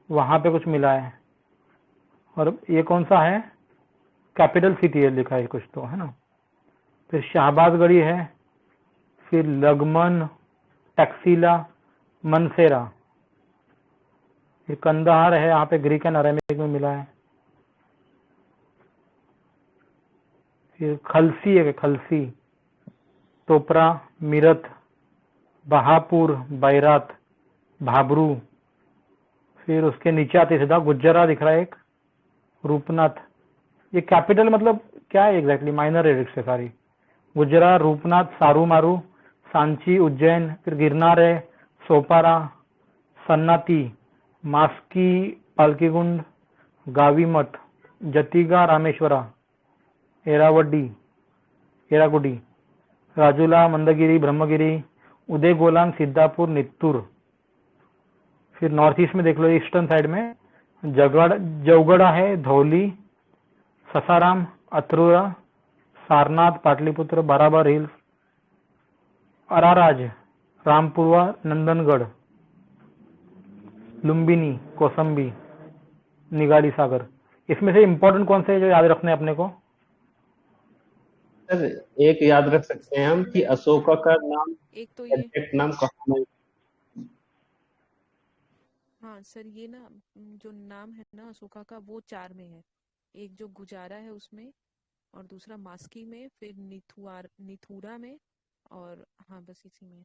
वहां पे कुछ मिला है, और ये कौन सा है, कैपिटल सिटी है लिखा है कुछ तो, है ना। फिर शाहबाजगढ़ी है, फिर लगमन, टैक्सीला, मनसेरा, फिर कंदहार है, यहाँ पे ग्रीक एंड अरेमिक में मिला है। फिर खलसी है, खलसी, टोपरा, मीरत, बहापुर, बैरात, भाबरू। फिर उसके नीचे आते सीधा गुज्जरा दिख रहा है एक, रूपनाथ। ये कैपिटल मतलब क्या है एग्जैक्टली, माइनर एडिक्ट्स है सारी। गुजरा, रूपनाथ, सारूमारू, सांची, उज्जैन, फिर गिरनार है, सोपारा, सन्नाती, मास्की, पालकीगुंड, गावीमठ, जतिगा, रामेश्वरा, एरावड्डी, एरागुडी, राजुला, मंदगिरी, ब्रह्मगिरी, उदयगोलान, सिद्धापुर, नित्तूर। फिर नॉर्थ ईस्ट में देख लो, ईस्टर्न साइड में जौगड़ा है, धौली, ससाराम, अत्रुरा, सारनाथ, पाटलिपुत्र, बराबर हिल्स, अराराज, रामपुरवा, नंदनगढ़, लुम्बिनी, कौसंबी, निगाली सागर। इसमें से इम्पोर्टेंट कौन से है जो याद रखने हैं अपने को? सर एक याद रख सकते हैं हम कि अशोका का नाम, एक तो ये, एग्जैक्ट नाम कहाँ में, हाँ सर, ये ना जो नाम है ना अशोका का, वो 4 में है। एक जो गुजारा है उसमें, और दूसरा मास्की में, फिर निथुरा में, और हाँ बस इसी में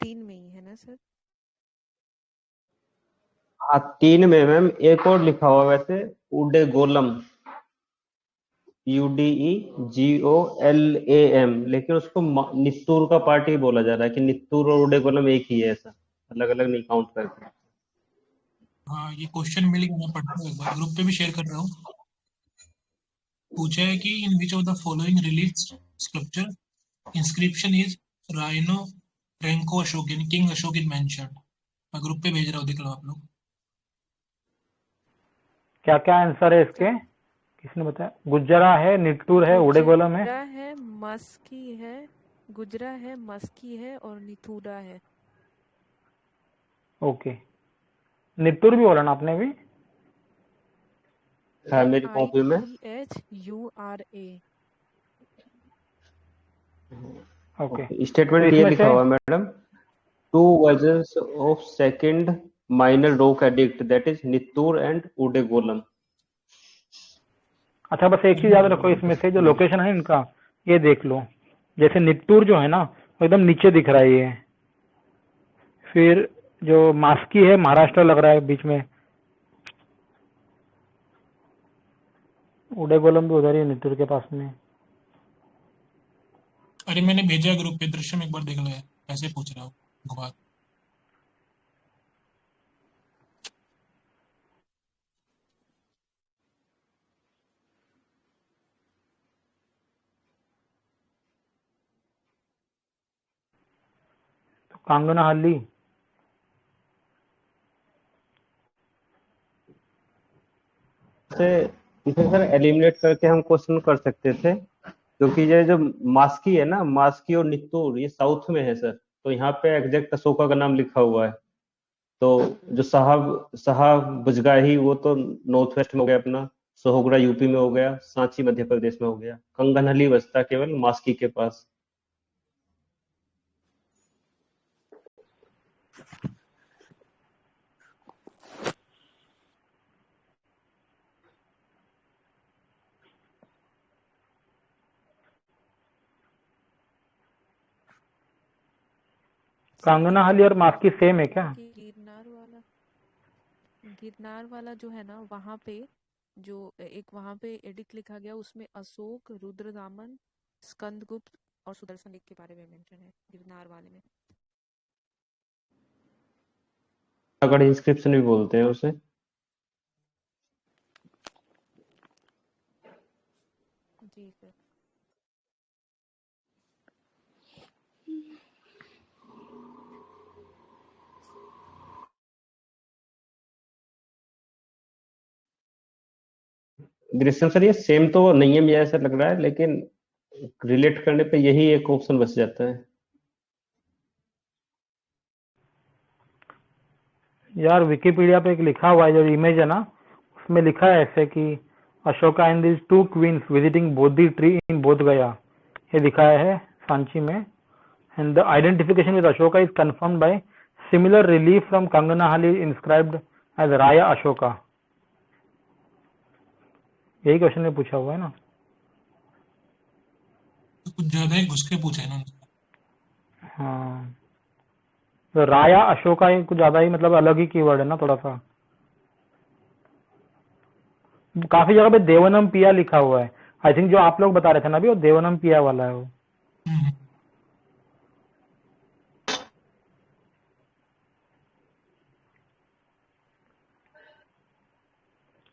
3 में ही है ना सर? हाँ 3 में मैम, एक और लिखा हुआ वैसे, उडे गोलम, UDEGOLAM, लेकिन उसको नित्तूर का पार्ट ही बोला जा रहा है कि नित्तूर और उडेगोलम एक ही है, ऐसा अलग अलग नहीं काउंट करके। हाँ, ये क्वेश्चन मिल गया, मैं पढ़ता हूँ एक बार, ग्रुप पे भी शेयर कर रहा हूँ। पूछा है कि in which of the following relief sculpture inscription is राइनो रेंको अशोक यानी किंग अशोक इज मेंशन्ड। मैं ग्रुप पे भेज रहा हूँ, देख लो आप लोग। क्या क्या आंसर है इसके, किसने बताया? गुजरा है, निट्टूर है, उडेगोलम है। गुजरा है, मस्की है, गुजरा है, मस्की है और निथुरा है। ओके, निट्टूर भी बोला ना आपने भी? हाँ, मेरी कॉपी में। NITHURA। ओके, स्टेटमेंट तो ये इसमें लिखा से हुआ है madam, 2 versions of second minor rock addict, that is Nittur and Udegolam. अच्छा, बस एक चीज याद रखो, इसमें से जो लोकेशन है इनका, ये देख लो। जैसे निट्टूर जो है ना, वो एकदम नीचे दिख रहा है ये। फिर जो मास्की है, महाराष्ट्र लग रहा है बीच में। उडेगोलम भी उधर ही है, निट्टूर के पास में। अरे मैंने भेजा ग्रुप पे, दृश्यम एक बार देख लो यार, ऐसे पूछ रहा हूँ घुमा। तो कांगनाहल्ली, से इसे सर एलिमिनेट करके हम क्वेश्चन कर सकते थे, क्योंकि ये जो मास्की है ना, मास्की और नित्तूर ये साउथ में है सर, तो यहाँ पे एग्जैक्ट अशोका का नाम लिखा हुआ है। तो जो साहब साहब बुजगाही वो तो नॉर्थ वेस्ट में हो गया अपना, सोहगरा यूपी में हो गया, सांची मध्य प्रदेश में हो गया, कंगनहली बचता केवल मास्की के पास। कांगनाहल्ली और मास्की सेम है क्या? कि गिरनार वाला जो है ना, वहां पे जो एक वहां पे एडिक्ट लिखा गया, उसमें अशोक, रुद्रदामन, स्कंदगुप्त और सुदर्शन के बारे में मेंशन है गिरनार वाले में। अगर इंस्क्रिप्शन भी बोलते हैं उसे। जी सर। दृश्यम सर ये सेम तो नहीं है, मुझे ऐसा लग रहा है, लेकिन रिलेट करने पे यही एक ऑप्शन बच जाता है। यार विकिपीडिया पे एक लिखा हुआ है, जो इमेज है ना, उसमें लिखा है ऐसे कि Ashoka and this 2 queens visiting Bodhi tree in Bodh Gaya, ये दिखाया है सांची में। And the identification with Ashoka is confirmed by similar relief from Kanganahalli inscribed as Raya Ashoka. यही क्वेश्चन में पूछा हुआ है ना। तो कुछ ज्यादा ही घुस के पूछा है इन्होंने। हाँ, तो राया अशोका ये कुछ ज्यादा ही मतलब अलग ही कीवर्ड है ना थोड़ा सा। काफी जगह पे देवनम पिया लिखा हुआ है। आई थिंक जो आप लोग बता रहे थे ना अभी, वो देवनम पिया वाला है वो। हम्म,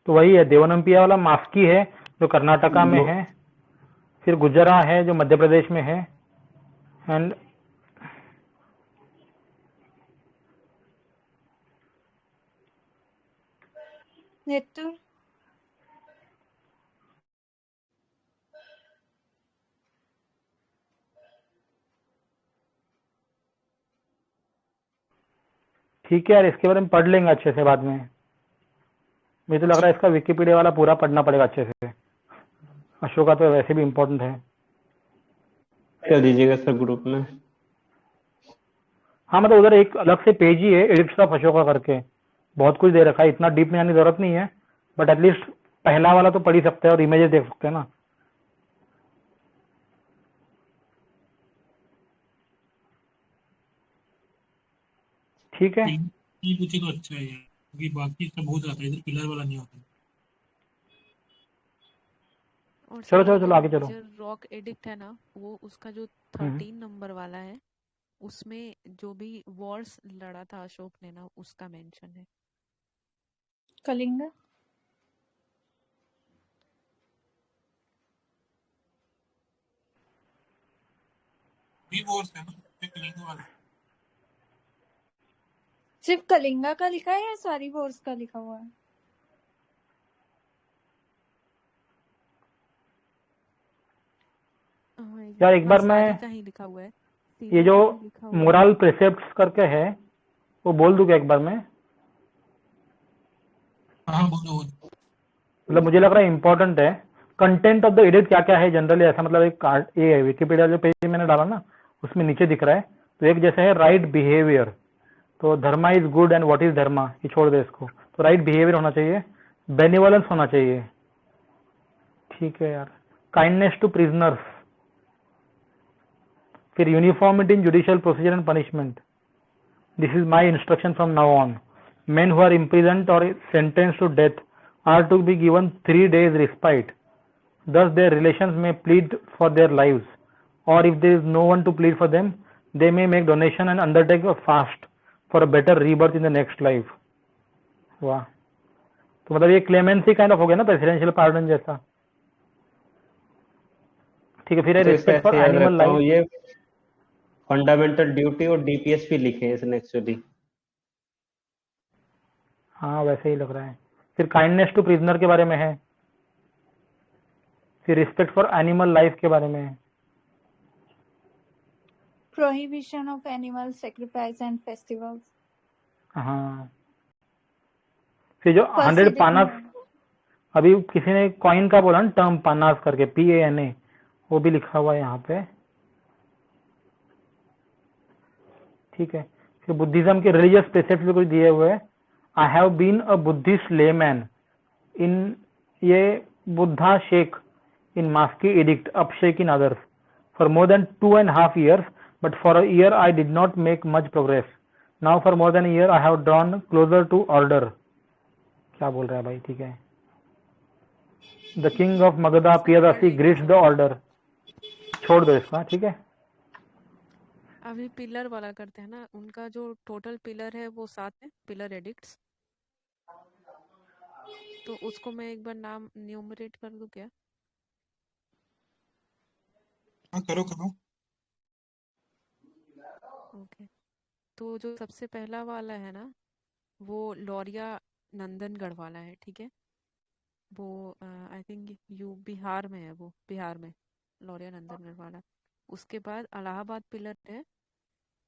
तो वही है, देवनम पिया वाला मास्की है जो कर्नाटका में है, फिर गुजरा है जो मध्य प्रदेश में है, एंड नित्तूर। ठीक है यार, इसके बारे में पढ़ लेंगे अच्छे से बाद में। मुझे तो लग रहा है इसका विकिपीडिया वाला पूरा पढ़ना पड़ेगा अच्छे से। अशोका तो वैसे भी इम्पोर्टेंट है। कर दीजिएगा सर ग्रुप में। हाँ, मतलब उधर एक अलग से पेज ही है, एडिक्ट्स ऑफ अशोका करके, बहुत कुछ दे रखा है, इतना डीप में जाने की जरूरत नहीं है, बट एटलीस्ट पहला वाला तो पढ़ ही सकते हैं और इमेजेस देख सकते हैं ना। ठीक है, ये पूछे तो अच्छा है यार, क्योंकि बाकी सब हो जाता है, इधर पिलर वाला नहीं होता। और चलो सर चलो ये चलो जो आगे चलो। मेजर रॉक एडिक्ट है ना, वो उसका जो हम्म 13 नंबर वाला है, उसमें जो भी वॉर्स लड़ा था अशोक ने ना, उसका मेंशन है। कलिंगा। भी वॉर्स है ना, एक कलिंगा वाला। सिर्फ कलिंगा का लिखा है या सारी वॉर्स का लिखा हुआ है? यार एक हाँ, बार सारी मैं का ही लिखा हुआ है, ये तीनों जो का भी लिखा हुआ है। मोरल प्रिसेप्ट्स करके है वो बोल दूं क्या एक बार में? हाँ बोलो बोलो। मतलब मुझे लग रहा है इंपॉर्टेंट है। कंटेंट ऑफ द एडिट क्या क्या है जनरली, ऐसा मतलब एक कार्ड ये है विकिपीडिया जो पेज मैंने डाला ना, उसमें नीचे दिख रहा है। तो एक जैसे है राइट बिहेवियर, तो dharma is good and what is dharma, ये छोड़ दे इसको। तो राइट बिहेवियर होना चाहिए, बेनिवोलेंस होना चाहिए, ठीक है यार, काइंडनेस टू प्रिजनर्स, फिर uniformity in judicial procedure and punishment, this is my instruction from now on, men who are imprisoned or sentenced to death are to be given 3 days respite, thus their relations may plead for their lives, or if there is no one to plead for them, they may make donation and undertake a fast for a better rebirth in the next life. वाह, तो मतलब ये क्लेमेंसी काइंड ऑफ हो गया ना, प्रेसिडेंशियल पार्डन जैसा। ठीक है, फिर है तो इसका रिस्पेक्ट फॉर ऐसे याद एनिमल रखता हूँ, लाइफ। ये फंडामेंटल ड्यूटी और डीपीएसपी लिखे हैं इसने एक्चुअली। हाँ वैसे ही लग रहा है। फिर काइंडनेस टू प्रिजनर के बारे में है, फिर रिस्पेक्ट फॉर एनिमल लाइफ के बारे में है। Prohibition of animal sacrifice and festivals. हाँ, फिर जो फर्स्ट 100 एडिट पानास, में अभी किसी ने कॉइन का बोला ना टर्म पानास करके, PANA, वो भी लिखा हुआ है यहाँ पे। ठीक है, फिर बुद्धिज्म के रिलीजियस प्रेसेप्ट भी कुछ दिए हुए हैं। I have been a Buddhist layman in, ये बुद्धा शेख इन मास्की एडिक्ट अपशेक in others for more than 2.5 years, but for a year I did not make much progress. Now for more than a year I have drawn closer to order. क्या बोल रहा है भाई? ठीक है, the king of Magadha Piyadasi greets the order, छोड़ दो इसका, ठीक है। अभी पिलर वाला करते हैं ना, उनका जो टोटल पिलर है वो 7 है, पिलर एडिक्ट्स। तो उसको मैं एक बार नाम न्यूमरेट कर दूं क्या? हाँ करो करो। ओके, तो जो सबसे पहला वाला है ना, वो लौरिया नंदनगढ़ वाला है, ठीक है। वो आई थिंक बिहार में है, वो बिहार में लौरिया नंदनगढ़ वाला। उसके बाद इलाहाबाद पिलर है,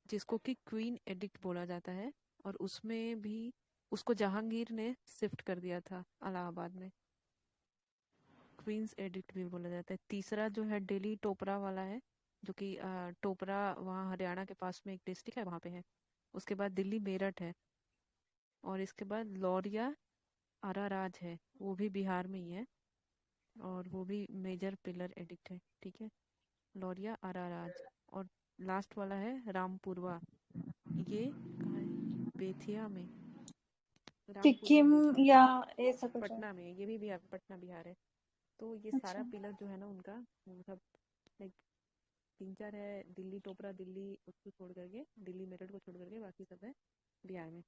जिसको कि क्वीन एडिक्ट बोला जाता है, और उसमें भी उसको जहांगीर ने शिफ्ट कर दिया था इलाहाबाद में, क्वींस एडिक्ट भी बोला जाता है। तीसरा जो है दिल्ली टोपरा वाला है, जो कि टोपरा वहाँ हरियाणा के पास में एक डिस्ट्रिक्ट है, वहाँ पे है। उसके बाद दिल्ली मेरठ है, और इसके बाद लौरिया अराराज है, वो भी बिहार में ही है, और वो भी मेजर पिलर एडिक्ट है, ठीक है, लौरिया अराराज। और लास्ट वाला है रामपुरवा, ये कहाँ है? बेथिया में, रामपुरवा सिक्किम बेथिया, या ऐसा कुछ है। पटना में, ये भी बिहार, पटना बिहार है। तो ये अच्छा, सारा पिलर जो है ना उनका, मतलब लाइक 3-4 है, दिल्ली टोपरा, दिल्ली उसको छोड़ करके, दिल्ली मेरठ को छोड़ करके बाकी सब है बिहार में।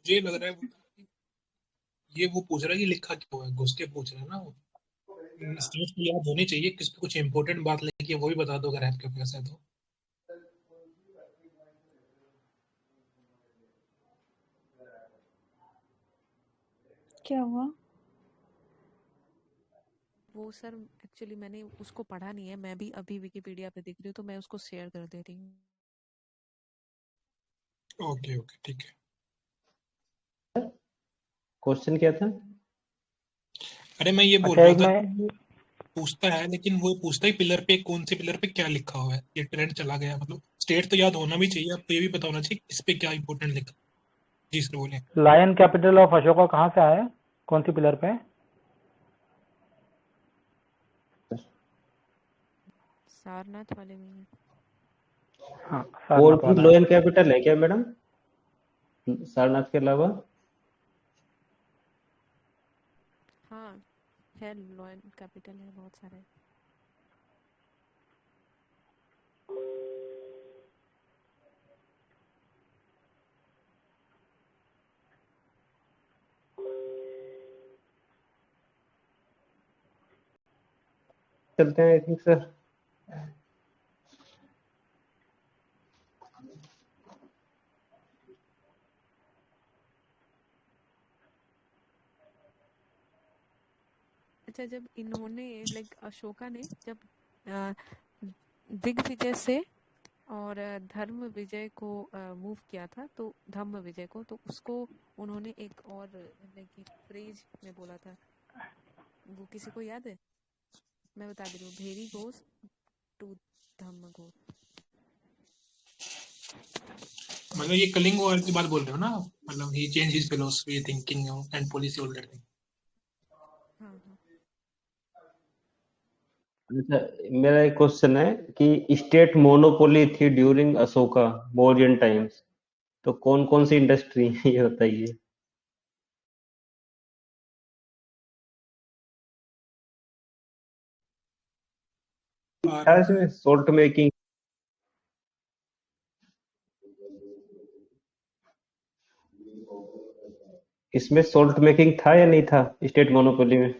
मुझे लग रहा है ये वो पूछ रहा है कि लिखा क्यों है, घुस के पूछ रहा है ना वो। स्टेज को याद होनी चाहिए, किस पे कुछ इंपॉर्टेंट बात लिखी है वो भी बता दो अगर आपके पास है तो। क्या हुआ? वो सर एक्चुअली मैंने उसको पढ़ा नहीं है, मैं भी अभी विकिपीडिया पे देख रही हूँ, तो मैं उसको शेयर कर दे रही हूँ। ओके ओके ठीक है। क्वेश्चन क्या था? अरे मैं ये बोल अच्छा रहा एक था मैं, कि वो पूछता है, लेकिन वो पूछता है पिलर पे कौन से पिलर पे क्या लिखा हुआ है, ये ट्रेंड चला गया। मतलब स्टेट तो याद होना भी चाहिए, आपको ये भी पता होना चाहिए इस पे क्या इंपॉर्टेंट लिखा। जी सर बोले। लायन कैपिटल ऑफ अशोका कहाँ से आया है, कौन सी पिलर पे? सारनाथ वाले में है। हाँ और सारनाथ भी वाला है। लोयन कैपिटल है क्या मैडम? सारनाथ के अलावा? हाँ है, लॉयल कैपिटल है, बहुत सारे। चलते हैं आई थिंक सर। अच्छा, जब इन्होंने लाइक अशोका ने जब अ, दिग्विजय से और धर्म विजय को मूव किया था, तो धम्म विजय को, तो उसको उन्होंने एक और लाइक एक फ्रेज में बोला था, वो किसी को याद है? मैं बता दे रही हूँ, भेरी गोस टू धम्म गोस। मतलब ये कलिंग वॉर की बात बोल रहे हो ना? मतलब he change his philosophy, thinking and policy all that thing. हाँ हाँ। अच्छा, मेरा एक क्वेश्चन है कि स्टेट मोनोपोली थी ड्यूरिंग अशोका मौर्यन टाइम्स, तो कौन कौन सी इंडस्ट्री ये बताइए। था इसमें सोल्ट मेकिंग? इसमें सोल्ट मेकिंग था या नहीं था स्टेट मोनोपोली में?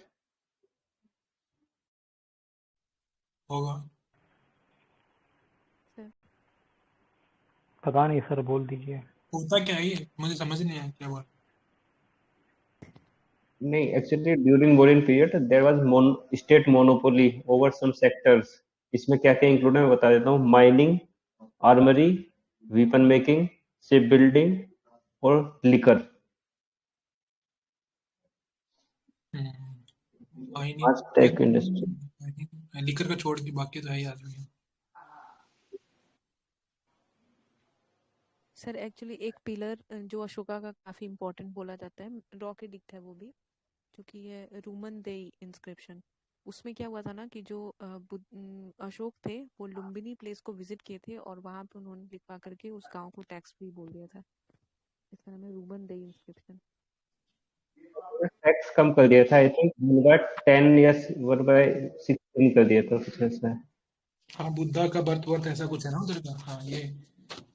होगा। सर पता नहीं सर, बोल दीजिए। होता क्या है ये, मुझे समझ नहीं आया क्या बोल। नहीं, actually during Mauryan period there was state monopoly over some sectors. इसमें क्या क्या इंक्लूड है मैं बता देता हूँ। Mining, armoury, weapon making, ship building और लिकर। माइनिंग, आज टेक इंडस्ट्री। लिकर का छोड़ के बाकी तो है ही आदमी। सर एक्चुअली एक पिलर जो अशोका का काफी इम्पोर्टेंट बोला जाता है, रॉक एडिक्ट है वो भी, क्योंकि ये रूमन दे इंस्क्रिप्शन। उसमें क्या हुआ था ना कि जो अशोक थे वो लुम्बिनी प्लेस को विजिट किए थे, और वहां पे उन्होंने लिखवा करके उस गांव को टैक्स फ्री बोल दिया था। इसका नाम है रूमन दे इंस्क्रिप्शन। टैक्स कम कर दिया था आई थिंक, 1/10 या 1/16 कर दिया था, कुछ ऐसा है। हाँ, बुद्धा का बर्थ वर्थ ऐसा कुछ है ना उधर का। हाँ, ये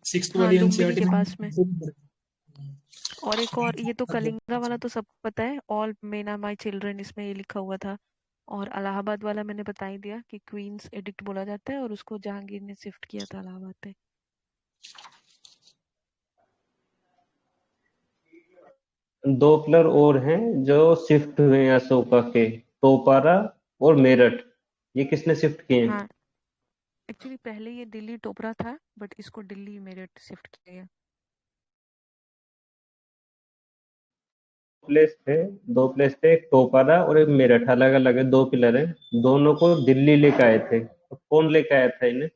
6th हाँ, वाली लुम्बिनी एनसीईआरटी के पास में। में। और एक और, ये तो कलिंगा वाला तो सबको पता है, all men are my children, इसमें ये लिखा हुआ था। और इलाहाबाद वाला मैंने बता ही दिया कि क्वींस एडिक्ट बोला जाता है, और उसको जहांगीर ने शिफ्ट किया था इलाहाबाद पे। दो पिलर और हैं जो शिफ्ट हुए हैं अशोका के, टोपारा और मेरठ। ये किसने शिफ्ट किए हैं? हाँ, एक्चुअली पहले ये दिल्ली टोपरा था, बट इसको दिल्ली मेरठ शिफ्ट किया गया। दो प्लेस थे, एक टोपारा और एक मेरठ, अलग अलग है, दो पिलर हैं। दोनों को दिल्ली लेके आए थे, तो कौन लेके आया था इन्हें?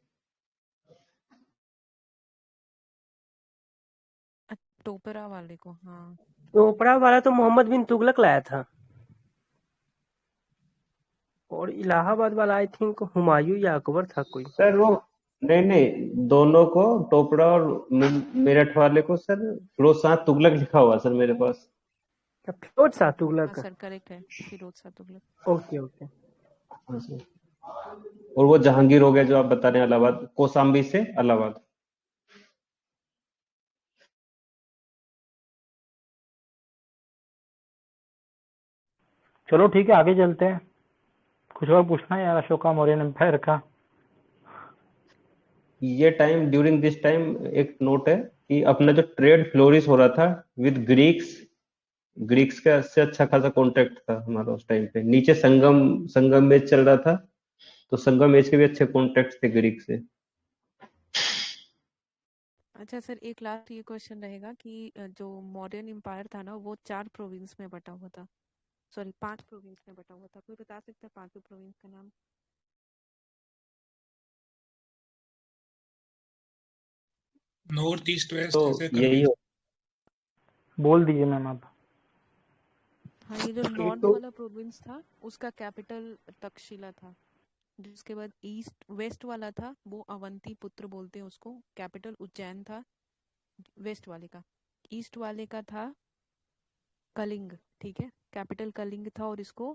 टोपरा वाले को, हाँ। चोपड़ा वाला तो मोहम्मद बिन तुगलक लाया था, और इलाहाबाद वाला आई थिंक हुमायूं या अकबर था कोई। सर वो, नहीं नहीं, दोनों को, टोपरा और मेरठ वाले को सर फिरोज शाह तुगलक लिखा हुआ सर मेरे पास। फिरोज शाह हाँ तुगलक। सर, करेक्ट है, फिरोज शाह तुगलक। Okay okay. हाँ सर। और वो जहांगीर हो गया जो आप बता रहे हैं, इलाहाबाद, कौशाम्बी से इलाहाबाद। चलो ठीक है, आगे चलते हैं। कुछ और पूछना है यार अशोका मौर्यन एम्पायर का? ये टाइम, ड्यूरिंग दिस टाइम एक नोट है कि अपना जो ट्रेड फ्लोरिश हो रहा था विद ग्रीक्स, ग्रीक्स का से अच्छा खासा कॉन्टेक्ट था हमारा उस टाइम पे। नीचे संगम, संगम मैच चल रहा था, तो संगम मैच के भी अच्छे कॉन्टेक्ट थे ग्रीक से। अच्छा सर, एक लास्ट ये क्वेश्चन रहेगा कि जो मॉडर्न एम्पायर था ना, वो 4 प्रोविंस में बटा हुआ था, सॉरी 5 प्रोविंस में बटा हुआ था। कोई बता सकता है 5 प्रोविंस का नाम? नॉर्थ ईस्ट वेस्ट तो ऐसे यही करके। हो। बोल दीजिए मैम आप। हाँ, ये जो एक नॉर्थ तो वाला प्रोविंस था उसका कैपिटल तक्षशिला था। जिसके बाद ईस्ट वेस्ट वाला था वो अवंती पुत्र बोलते हैं उसको, कैपिटल उज्जैन था वेस्ट वाले का। ईस्ट वाले का था कलिंग, ठीक है, कैपिटल कलिंग था, और इसको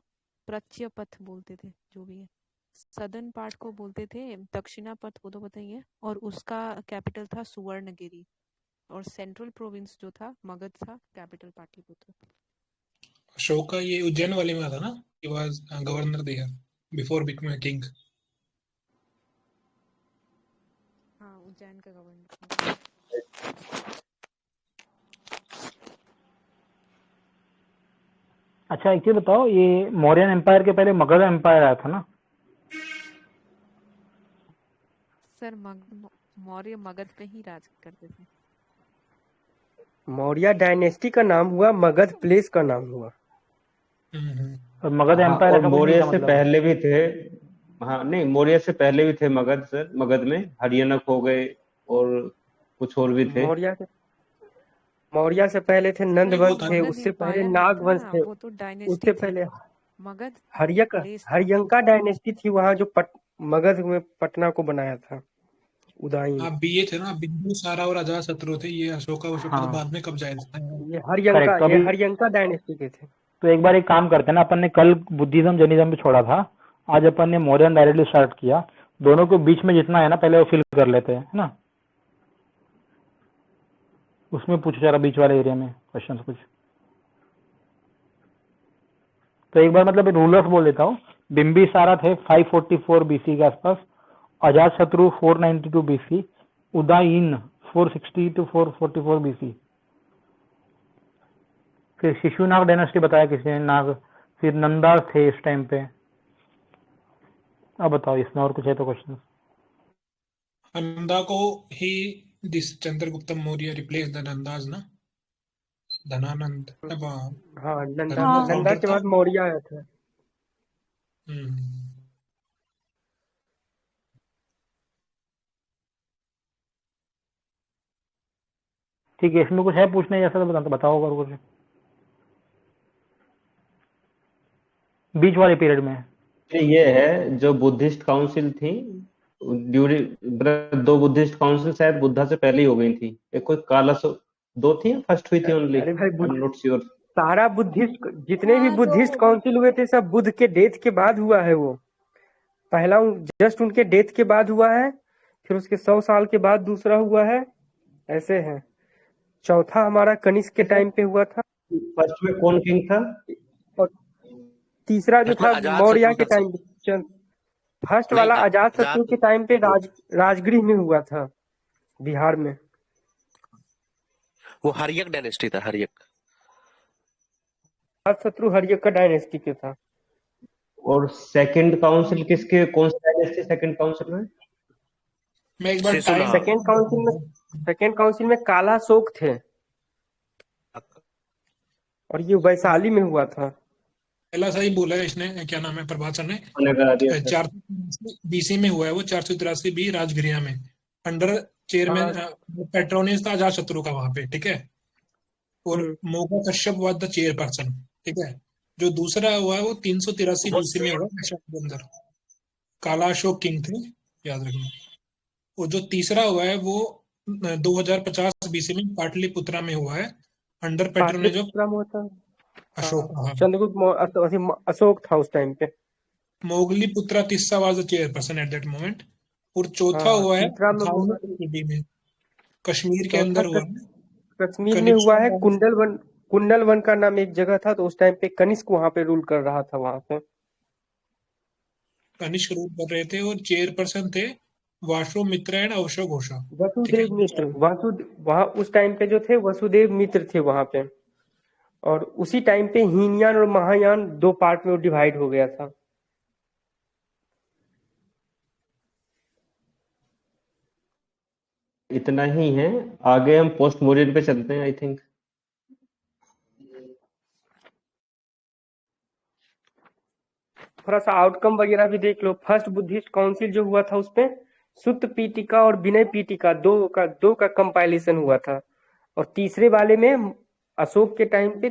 प्रच्यपथ बोलते थे, जो भी है। सदर्न पार्ट को बोलते थे दक्षिणापथ, वो तो पता ही है, और उसका कैपिटल था सुवर्णगिरी, और सेंट्रल प्रोविंस जो था मगध था, कैपिटल पाटलिपुत्र। अशोक का ये उज्जैन वाले में था ना, he was governor there before becoming a king. हाँ, उज्जैन का गवर्नर। अच्छा एक चीज बताओ, ये मौर्यन एम्पायर के पहले मगध एम्पायर आया था ना? सर मौर्य मगध पे ही राज करते थे। मौर्य डायनेस्टी का नाम हुआ, मगध प्लेस का नाम हुआ। और मगध हाँ, एम्पायर और ऐसा कुछ नहीं मौर्य था से मतलब? पहले भी थे। हाँ नहीं, मौर्य से पहले भी थे मगध सर, मगध में हरियाणक हो गए और कुछ और भी थे। मौर्य से पहले थे नंद नहीं, वो वंश था थे, मगध उससे पहले एम्पायर नहीं नाग वंश था, थे, वो तो डायनेस्टी उससे थी। पहले मगध हरियक प्लेस था। हरियंका डायनेस्टी थी वहां, जो मगध में पटना को बनाया था, उदयन। आप बीए थे ना, बिंदुसारा और अजातशत्रु थे, ये अशोका तो हाँ बाद में कब्जा था। करेक्ट। तो ये अभी हरियंका डायनेस्टी के थे। तो एक बार एक काम करते हैं ना, अपन ने कल बुद्धिज्म जैनिज्म भी छोड़ा था, आज अपन ने मौर्यन डायरेक्टली स्टार्ट किया। दोनों के बीच में जितना है ना पहले वो फिल कर लेते हैं, है ना? उसमें पूछो जरा बीच वाले एरिया में क्वेश्चंस कुछ। तो एक बार मतलब रूलर्स बोल देता हूँ। बिम्बिसारा थे 544 बीसी के आसपास, Ajatashatru 492 BC, Udayan 460 to 444 BC. फिर शिशुनाग डायनेस्टी बताया किसी ने, नाग। फिर नंदा थे इस टाइम पे। अब बताओ इसमें और कुछ है तो क्वेश्चन। नंदा को ही this Chandragupta Maurya replace the Nandas ना, धनानंद। अब हाँ, नंदा हाँ नंदा फाउंडर के था। बाद मौर्य आया था। हम्म। ठीक है, इसमें कुछ है पूछने जैसा तो बताओ अगर कुछ बीच वाले पीरियड में। ये है जो बुद्धिस्ट काउंसिल थी ड्यूरिंग, दो बुद्धिस्ट काउंसिल शायद बुद्धा से पहले ही हो गई थी। एक कोई दो थी, फर्स्ट हुई थी ओनली, अरे भाई, आई एम नॉट श्योर। सारा बुद्धिस्ट, जितने भी हाँ बुद्धिस्ट दो काउंसिल हुए थे सब बुद्ध के डेथ के बाद हुआ है। वो पहला जस्ट उनके डेथ के बाद हुआ है, फिर उसके 100 साल के बाद दूसरा हुआ है, ऐसे है। चौथा हमारा कनिष्क के टाइम पे हुआ था, फर्स्ट में कौन किंग था? और तीसरा जो इसमें था अजात मौर्य शत्रु के था टाइम पे। फर्स्ट नहीं, वाला अजात शत्रु अजात के टाइम पे राजगृह में हुआ था, बिहार में। वो हरियक डायनेस्टी था, हरियक। अजात शत्रु हरियक का डायनेस्टी के था। और सेकंड काउंसिल किसके, कौन सा डायनेस्टी सेकंड काउंसिल में? मैं एक बार टाइम शिशुनाग। सेकेंड काउंसिल में काला अशोक थे, और ये वैशाली में हुआ था। पहला सही बोला है इसने, क्या नाम है, प्रभात सर ने। मैंने करा दिया सर। 483 बीसी में हुआ है वो, 483 बी राजगृह में, अंडर चेयरमैन हाँ। पेट्रोनियस था अजात शत्रु का वहां पे, ठीक है। और Moga Kashyap was the chairperson, ठीक है। जो दूसरा हुआ है वो 383 वो बीसी में हुआ कश्यप के अंदर, काला अशोक किंग थे, याद रखना। और जो तीसरा हुआ है वो 2050 बीसी में पाटलिपुत्रा में हुआ है, अंडर पेट्रोनेज ऑफ पाटलिपुत्रा में होता। अशोक। हाँ, चंद्रगुप्त अशोक था उस टाइम पे। Moggaliputta Tissa was the chairperson at that moment. और चौथा हाँ, हुआ है तीसरा में वो, भावनाथ में, कश्मीर के चौथा अंदर हुआ है, कश्मीर में हुआ है। कनिष्क। कुंडलवन का नाम एक जगह था, तो उस टाइम पे कनिष्क वहां पे रूल कर रहा था वहां पे। कनिष्क रूल कर रहे थे, और चेयरपर्सन थे वाशोमित्र एंड अवशोघोषा, ठीक है। वसुदेव मित्र, वहां उस टाइम पे जो थे वसुदेव मित्र थे वहां पे। और उसी टाइम पे हीनयान और महायान दो पार्ट में डिवाइड हो गया था। इतना ही है, आगे हम पोस्ट मॉडर्न पे चलते हैं आई थिंक। थोड़ा सा आउटकम वगैरह भी देख लो। फर्स्ट बुद्धिस्ट काउंसिल जो हुआ था उसपे सुत्त पीटिका और विनय पीटिका दो का कंपाइलेशन हुआ था। और तीसरे वाले में अशोक के टाइम पे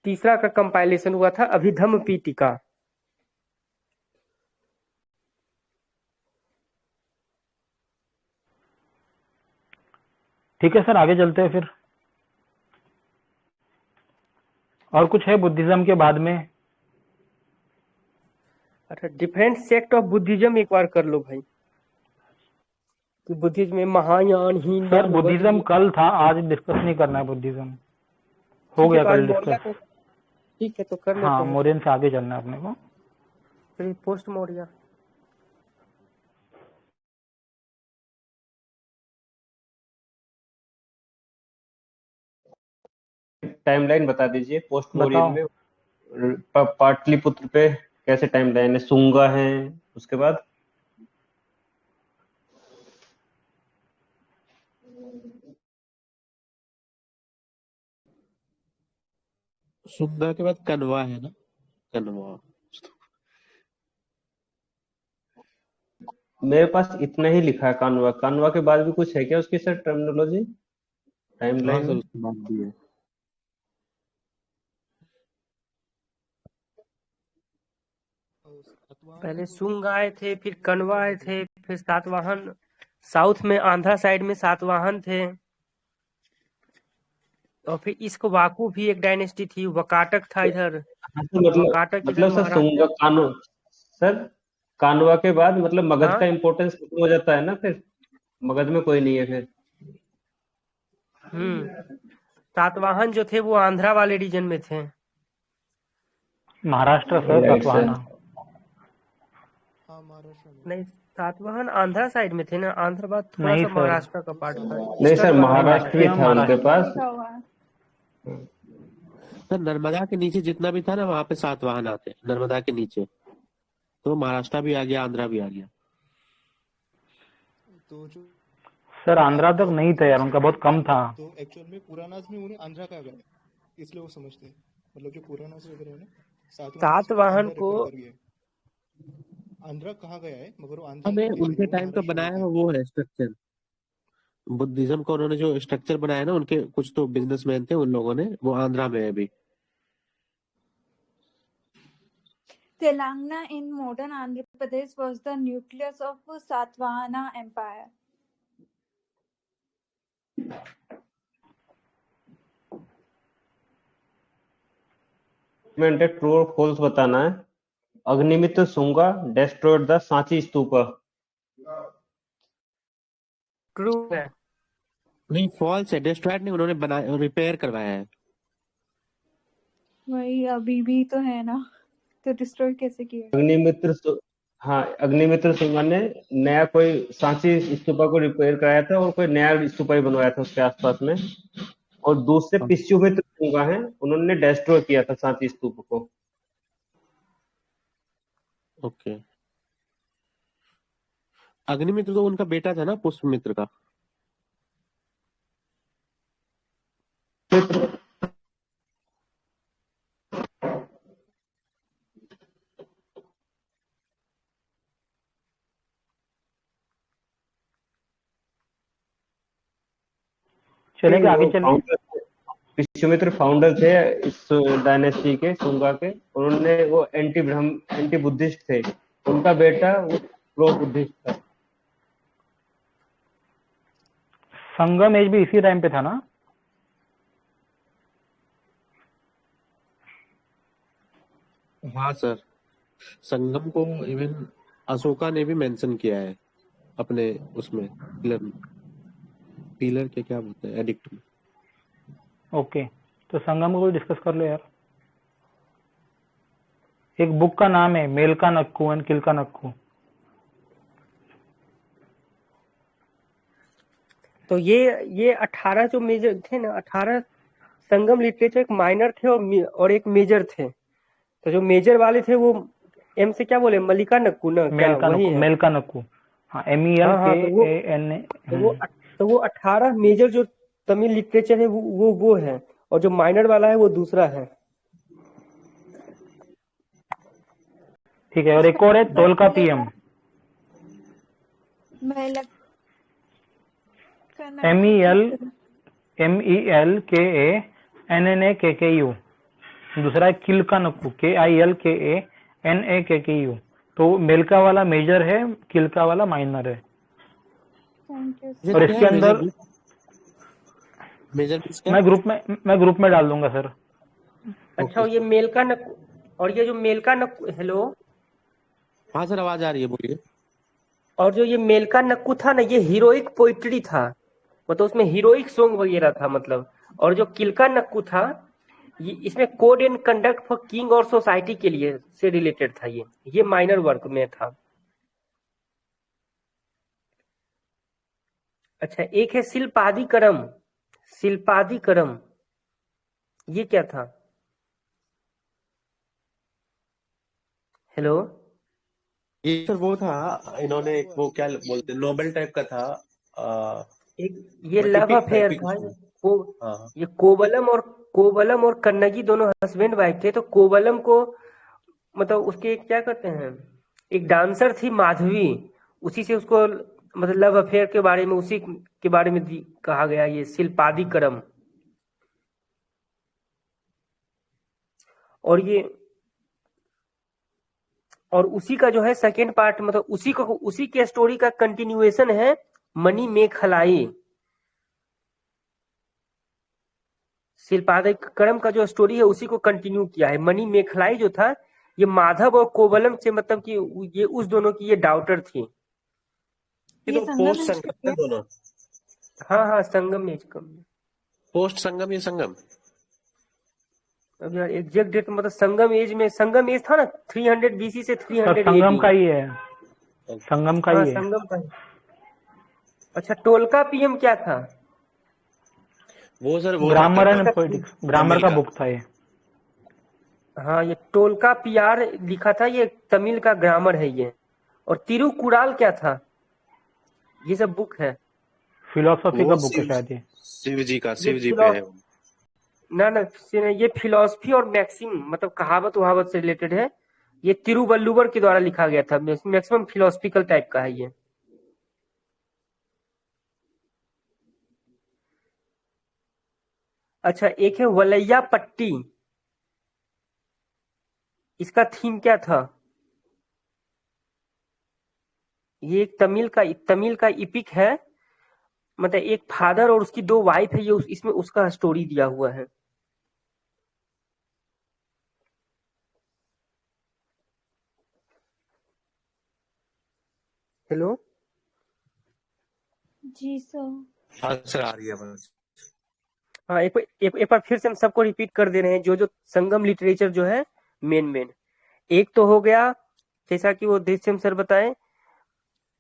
तीसरा का कंपाइलेशन हुआ था, अभिधम्म पीटिका। ठीक है सर, आगे चलते हैं फिर। और कुछ है बुद्धिज्म के बाद में? अच्छा, डिफरेंट सेक्ट ऑफ बुद्धिज्म एक बार कर लो भाई, कि बुद्धिज्म में महायान, सर हीनयान, बुद्धिज्म वज्रयान। कल था, आज डिस्कस नहीं करना है बुद्धिज्म, हो ठीक है, गया तो आज कल मौर्य डिस्कस। को, ठीक है तो कर हाँ, लेते हैं, मौर्यन से आगे चलना है अपने को। फिर पोस्ट मौर्य। टाइमलाइन बता दीजिए पोस्ट मौर्यन बताओ। में। पाटलिपुत्र पे कैसे टाइमलाइन है? सुंगा है, उसके बाद सुंगा के बाद कनवा है ना, कनवा। मेरे पास इतना ही लिखा है कानवा। कानवा के बाद भी कुछ है क्या उसकी सर टर्मिनोलॉजी हाँ टाइमलाइन सर, में? उसके बाद भी है। और सातवाहन पहले तो सुंग आए थे, फिर कनवा आए थे, फिर सातवाहन, साउथ में आंध्रा साइड में सातवाहन थे, और फिर इसको वाकु भी एक डायनेस्टी थी, वकाटक था इधर, हाँ, तो मतलब वकाटक इधर सर सुंगा महाराष्ट्र। कानो सर कानवा के बाद मतलब मगध हाँ, का इम्पोर्टेंस खत्म हो जाता है ना, फिर मगध में कोई नहीं है फिर। सातवाहन जो थे वो आंध्रा वाले रीजन में थे। Maharashtra sir right sir. Satavahana. हाँ महाराष्ट्र में। नहीं, सातवाहन आंध्रा साइड में थे ना, आंध्र बाद थोड़ा नहीं सा सर, महाराष्ट्र का पार्ट था, नहीं ईस्टर्न सर, पार्ट में। महाराष्ट्र भी मैक्सिमम था उनके महाराष्ट्र। पास। लिखा हुआ है। सर नर्मदा के नीचे जितना भी था ना, वहां पे सातवाहन आते, नर्मदा के नीचे। तो महाराष्ट्र भी आ गया, आंध्रा भी आ गया। तो जो सर आंध्रा तक नहीं था यार, उनका बहुत कम था। तो एक्चुअल में पुरानास में उन्हें आंध्रा कहा गया है, इसलिए वो समझते हैं। मतलब जो पुरानास वगैरह है ना, सातवाहन आंध्रा को रेफर कर गया है। आंध्रा कहा गया है मगर वो आंध्रा हमें नहीं थे, उनके वो टाइम का महाराष्ट्र बनाया में हुआ वो है स्ट्रक्चर। बुद्धिज्म का उन्होंने जो स्ट्रक्चर बनाया ना, उनके कुछ तो बिजनेसमैन थे उन लोगों ने, वो आंध्रा में है अभी। Telangana in modern Andhra Pradesh was the nucleus of Satvahana Empire. True और फॉल्स बताना है। Agnimitra Sunga destroyed the Sanchi stupa. True है। नहीं, फॉल्स है, डिस्ट्रॉयड नहीं, उन्होंने बनाया, रिपेयर करवाया है। वही अभी भी तो है ना, तो डिस्ट्रॉय कैसे किया? हाँ, अग्निमित्र सुंगा ने नया कोई सांची स्तूपा को रिपेयर कराया था और कोई नया स्तूपा ही बनवाया था उसके आसपास में। और दूसरे पिस्युमित्र सुंगा हैं, उन्होंने डिस्ट्रॉय किया था सांची स्तूप को। ओके। अग्निमित्र तो उनका बेटा था ना, पुष्पमित्र का। चलेंगे आगे वो चलिए। पिस्युमित्र फाउंडर थे इस डायनेस्टी के, सुंगा के। उन्होंने वो एंटी बुद्धिस्ट थे। उनका बेटा वो प्रो बुद्धिस्ट था। संगम एज भी इसी टाइम पे था ना? हाँ सर, संगम को इवन अशोका ने भी मेंशन किया है अपने उसमें, पिलर के क्या बोलते हैं, एडिक्ट में। ओके, तो संगम को डिस्कस कर लो यार। एक बुक का नाम है मेलका नक्कू एंड किलका नक्कू। तो ये 18 जो मेजर थे ना, 18 संगम लिटरेचर, एक माइनर थे और एक मेजर थे। तो जो मेजर वाले थे वो एम से क्या बोले, मल्लिका नक्कू ना, क्या वही है? मेलका नक्कू, हाँ, MELKANA। तो वो 18 मेजर जो तमिल लिटरेचर है वो है, और जो माइनर वाला है वो दूसरा है। ठीक है, और एक और है तोलकापियम। MELKANNAKKU। दूसरा है किलका नक्कू, KILKANAKKU। तो मेलका वाला मेजर है, किलका वाला माइनर है। और इसके अंदर मेजर मैं ग्रुप में डाल दूंगा सर। अच्छा, ओके और ये सर। मेलका नक्कू, और ये जो मेलका नक्कू, हेलो, हाँ सर, आवाज आ रही है, बोलिए। और जो ये मेलका नक्कू था ना, ये हीरोइक पोइट्री था, मतलब उसमें हीरोइक सॉन्ग वगैरह था मतलब। और जो किलका नक्कू था, ये इसमें code and conduct for king और सोसाइटी के लिए से रिलेटेड था। ये माइनर वर्क में था। अच्छा, एक है शिल्पादिकरम। शिल्पादिकरम ये क्या था? हेलो, ये सर वो था, इन्होंने एक वो क्या बोलते हैं, नोबेल टाइप का था। एक ये लव इपिक था, अफेयर इपिक था। उसमें। को हाँ ये कोवलम और कन्नगी दोनों हस्बैंड वाइफ थे। तो कोवलम को मतलब उसके क्या कहते हैं, एक डांसर थी माधवी, उसी से उसको मतलब लव अफेयर के बारे में, उसी के बारे में कहा गया ये शिल्पादिकरम। और ये और उसी का जो है सेकेंड पार्ट, मतलब उसी के स्टोरी का कंटिन्यूएशन है मणि मेखलाई। शिल्पादिकरम का जो स्टोरी है उसी को कंटिन्यू किया है। मणि मेखलाई जो था, ये माधव और कोवलम से मतलब कि ये उस दोनों की ये डॉटर थी। ये ये तो संगम पोस्ट एज संगम पे है है। दोनों। हाँ हाँ, संगम एज कम। पोस्ट संगम, ये संगम। अब यार एग्जैक्ट डेट मतलब संगम एज था ना 300 बीसी से सर 300 संगम एडी। का ही है, संगम का हाँ, ही है। संगम का ही। अच्छा, टोलका पीएम क्या था? वो सर वो ग्रामर रहता एंड था, पॉलिटिक्स, ग्रामर तमिल का का। बुक था ये। हाँ, ये टोलका पीआर लिखा था, ये तमिल का ग्रामर है ये। और तिरुकुराल क्या था? ये सब बुक है। फिलोसफी का वो बुक है शायद ये। ये शिव जी पे फिलो है वो। ना ये फिलोसफी और मैक्सिम मतलब कहावत वहावत से रिलेटेड है। ये तिरुवल्लुवर के द्वारा लिखा गया था। मैक्सिमम फिलोसफिकल टाइप का है ये। अच्छा, एक है वलैया पट्टी। इसका थीम क्या था? ये एक तमिल का इपिक है। मतलब एक फादर और उसकी दो वाइफ है, ये इसमें उसका स्टोरी दिया हुआ है। हेलो, जी सर। हाँ सर, आ रही है बस। हाँ, एक बार फिर से हम सबको रिपीट कर दे रहे हैं, जो संगम लिटरेचर जो है मेन। एक तो हो गया जैसा कि वो देशम सर बताए,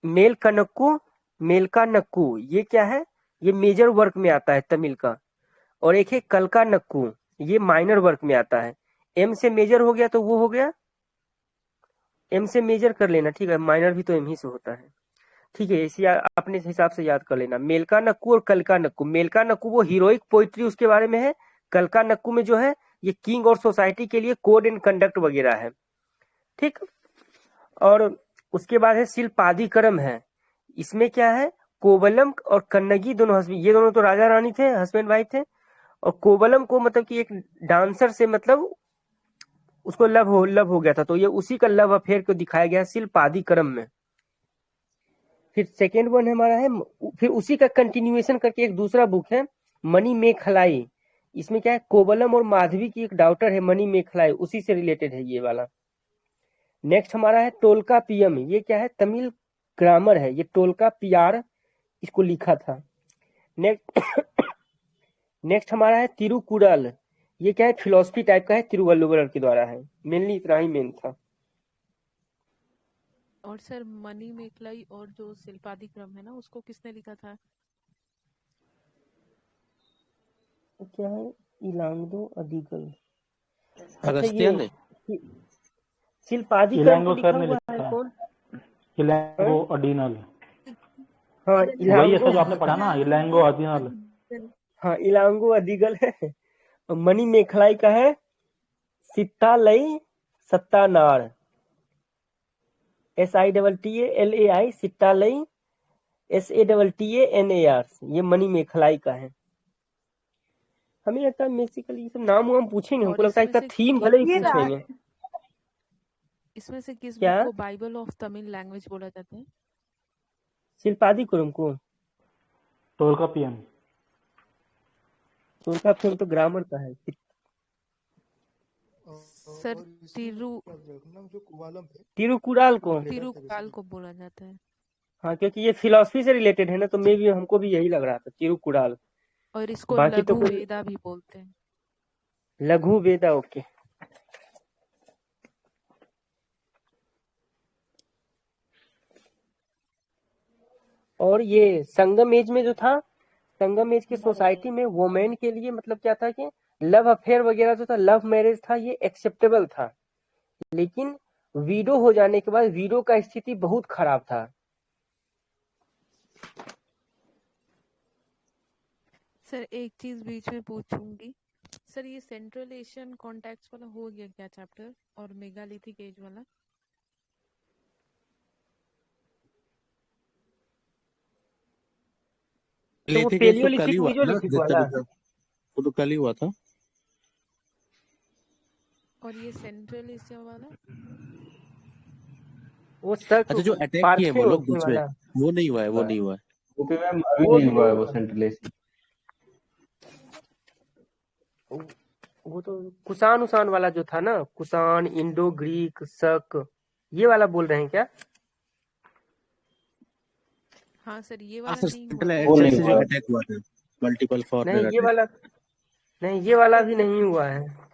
मेलका नक्कू ये क्या है? ये मेजर वर्क में आता है तमिल का। और एक है कलका नक्कू, ये माइनर वर्क में आता है। एम से मेजर हो गया तो वो हो गया, एम से मेजर कर लेना, ठीक है। माइनर भी तो एम ही से होता है, ठीक है। इसी अपने हिसाब से याद कर लेना। मेलका नक्कू और कलका नक्कू। मेलका नक्कू वो हीरोइक पोइट्री उसके बारे में है। कलका नक्कू में जो है ये किंग और सोसाइटी के लिए कोड एंड कंडक्ट वगैरह है, ठीक। और उसके बाद है शिल्पादिकरम है। इसमें क्या है, कोवलम और कन्नगी दोनों हस्बैंड, ये दोनों तो राजा रानी थे, हस्बैंड वाइफ थे। और कोवलम को मतलब कि एक डांसर से मतलब उसको लव हो गया था, तो ये उसी का लव अफेयर को दिखाया गया है शिल्पादिकरम में। फिर सेकेंड वन हमारा है, फिर उसी का कंटिन्यूएशन करके एक दूसरा बुक है मणि मेखलाई। इसमें क्या है, कोवलम और माधवी की एक डॉटर है मणि मेखलाई, उसी से रिलेटेड है ये वाला। नेक्स्ट हमारा है टोलका पीएम। ये क्या है, तमिल ग्रामर है। ये टोलका पीआर इसको लिखा था। नेक्स्ट नेक्स्ट हमारा है तिरुकुरल। ये क्या है, फिलोसफी टाइप का है, तिरुवल्लुवर के द्वारा है। मेनली इतना ही मेन था। और सर मनी मेखलाई और जो शिल्पादिक्रम है ना, उसको किसने लिखा था? तो क्या है, इलांगो अदिगल। अच्छा, अगस्त्य ने। शिल्पादिक्रम को इलांगो लिखा सर ने हुआ है लिखा है, कौन? हाँ, इलांगो अडिनल। हाँ वही है इलांगो, सर जो आपने पढ़ा ना, इलांगो अडिनल। हाँ इलांगो अदिगल है। और मणि मेखलाई का है सित्तालई सत्तानार, SITTALAI सित्तालई SATTANAR। ये मणि मेखलाई का है। हमें लगता है बेसिकली ये सब नाम वाम पूछेंगे, हमको और लगता है इसमें इसका से थीम भले ही ये पूछेंगे। इसमें से किस बुक क्या? को बाइबल ऑफ तमिल लैंग्वेज बोला जाता है? शिल्पादिकुरम को। टोलका पीएम। तो उनका फिल्म तो ग्रामर का है। सर और इसमें तिरु क्या रखना जो कुवालम है तिरुकुराल को लेटर था तिरुकुराल बेसिकली। को बोला जाता है हाँ, क्योंकि ये फिलॉसफी से रिलेटेड है ना, तो मे भी हमको भी यही लग रहा था, तिरुकुराल। और इसको बाकी तो लघु कोई वेदा भी बोलते हैं। लघु वेदा, ओके। और ये संगम एज में जो था, संगम एज की सोसाइटी में वोमेन के लिए मतलब क्या था कि लव अफेयर वगैरह जो था, लव मैरिज था, ये एक्सेप्टेबल था। लेकिन वीडो हो जाने के बाद वीडो का स्थिति बहुत खराब था। सर एक चीज बीच में पूछूंगी, सर ये सेंट्रल एशियन कॉन्टेक्स्ट वाला हो गया क्या चैप्टर, और मेगालिथिक एज वाला? तो वो लिथिक एज तो कल ही पेलियोलिथिक हुआ था ना, मीजोलिथिक जितना वाला। भी था वो तो कल ही हुआ था। और ये सेंट्रल एशिया वाला? वो शक अच्छा, जो अटैक किए वो पार्थियन लोग ओरिजिन बीच में, वाला। वो नहीं हुआ है, वो नहीं हुआ है। ओके मैम, अभी वो नहीं भी हुआ है नहीं वो हुआ। Central Asia. वो तो कुषाण उषाण वाला जो था ना, कुषाण, इंडो ग्रीक, शक, ये वाला बोल रहे हैं क्या? हाँ सर, ये हाँ वाला सर, नहीं हुआ सेंट्रल था वो क्या? एशिया नहीं से जो हुआ है। अटैक हुआ था, मल्टीपल नहीं फॉरेनर ये अटैक। वाला, नहीं ये वाला भी नहीं हुआ है।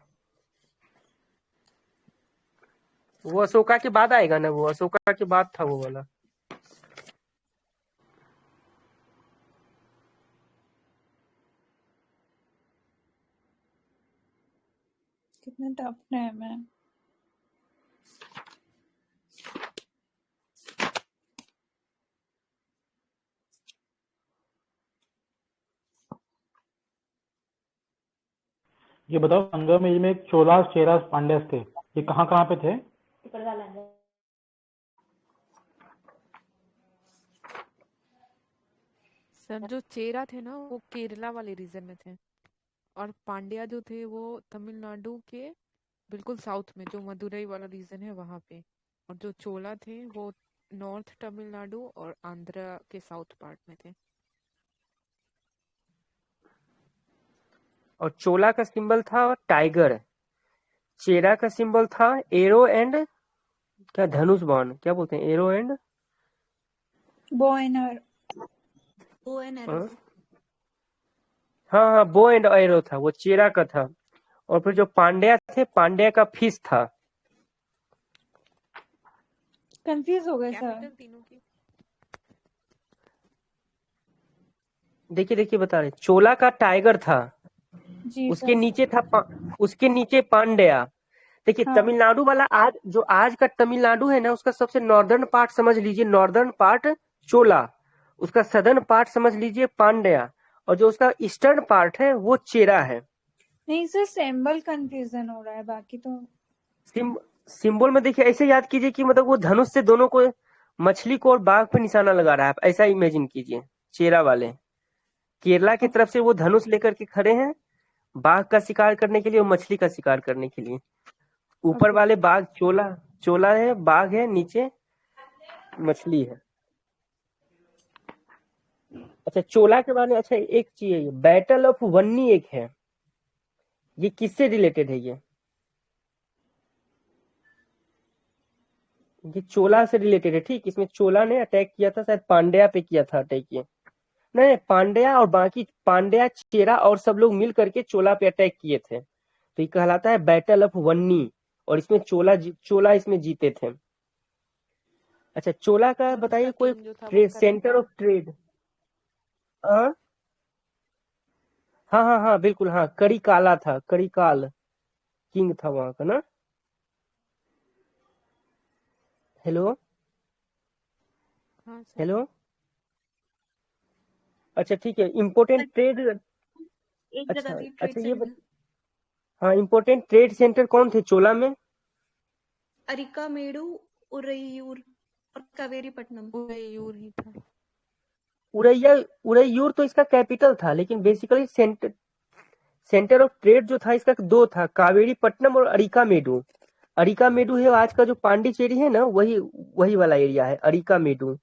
वो अशोका के बाद आएगा ना, वो अशोका के बाद था वो वाला। कितना टफ है मैम। ये बताओ, संगम एज में एक चोलास, चेरास, पांड्यास थे, ये कहाँ कहाँ पे थे? सर जो चेरा थे ना वो केरला वाले रीजन में थे, और पांड्या जो थे वो तमिलनाडु के बिल्कुल साउथ में, जो मदुरई वाला रीजन है वहां पे। और जो चोला थे वो नॉर्थ तमिलनाडु और आंध्र के साउथ पार्ट में थे। और चोला का सिंबल था टाइगर, चेरा का सिंबल था एरो एंड क्या, धनुष बाण क्या बोलते हैं, arrow and bow and arrow. हाँ हाँ, बो एंड एरो था, वो चेरा का था। और फिर जो पांड्या थे, पांड्या का फिश था। कंफ्यूज हो गए सर। कैपिटल तीनों की? देखिए देखिए बता रहे, चोला का टाइगर था, जी उसके सर। नीचे था उसके नीचे पांड्या। देखिए हाँ तमिलनाडु वाला, आज का तमिलनाडु है ना, उसका सबसे नॉर्दर्न पार्ट समझ लीजिए, नॉर्दर्न पार्ट चोला, उसका सदर्न पार्ट समझ लीजिए पांड्या, और जो उसका ईस्टर्न पार्ट है वो चेरा है। नहीं सर, सिंबल कंफ्यूजन हो रहा है, बाकी तो सिंबल में देखिए ऐसे याद कीजिए कि मतलब वो धनुष से दोनों को, मछली को और बाघ पे निशाना लगा रहा है, आप ऐसा इमेजिन कीजिए। चेरा वाले केरला की तरफ से वो धनुष लेकर के खड़े हैं, बाघ का शिकार करने के लिए और मछली का शिकार करने के लिए। ऊपर ओके। वाले बाघ चोला, चोला है, बाघ है, नीचे मछली है। अच्छा चोला के बारे में, अच्छा एक चीज है, बैटल ऑफ वन्नी एक है, ये किससे रिलेटेड है? ये चोला से रिलेटेड है, ठीक। इसमें चोला ने अटैक किया था, शायद पांड्या पे किया था अटैक, ये नहीं, पांड्या और बाकी पांड्या, चेरा और सब लोग मिल करके चोला पे अटैक किए थे, तो ये कहलाता है बैटल ऑफ वन्नी। और इसमें चोला इसमें जीते थे। अच्छा चोला का और बताइए उसका कोई किंग जो था वो सेंटर करिका। Of trade. हाँ हाँ हाँ हाँ बिल्कुल, हाँ करिकाला था, करिकाल किंग था वहां का ना। हेलो हाँ सर। हेलो, अच्छा ठीक है, इम्पोर्टेंट ट्रेड, एक अच्छा जगह थी ट्रेड अच्छा सेंटर। हाँ इम्पोर्टेंट ट्रेड सेंटर कौन थे चोला में? अरिका मेडू, उरैयूर और कावेरीपट्टनम। उदययूर ही था। उरैयूर तो इसका कैपिटल था, लेकिन बेसिकली सेंटर ऑफ ट्रेड जो था इसका दो था, कावेरीपट्टनम और अरिकामेडु। अरिकामेडु है आज का जो पांडिचेरी है ना, वही वही वाला एरिया है अरिकामेडु।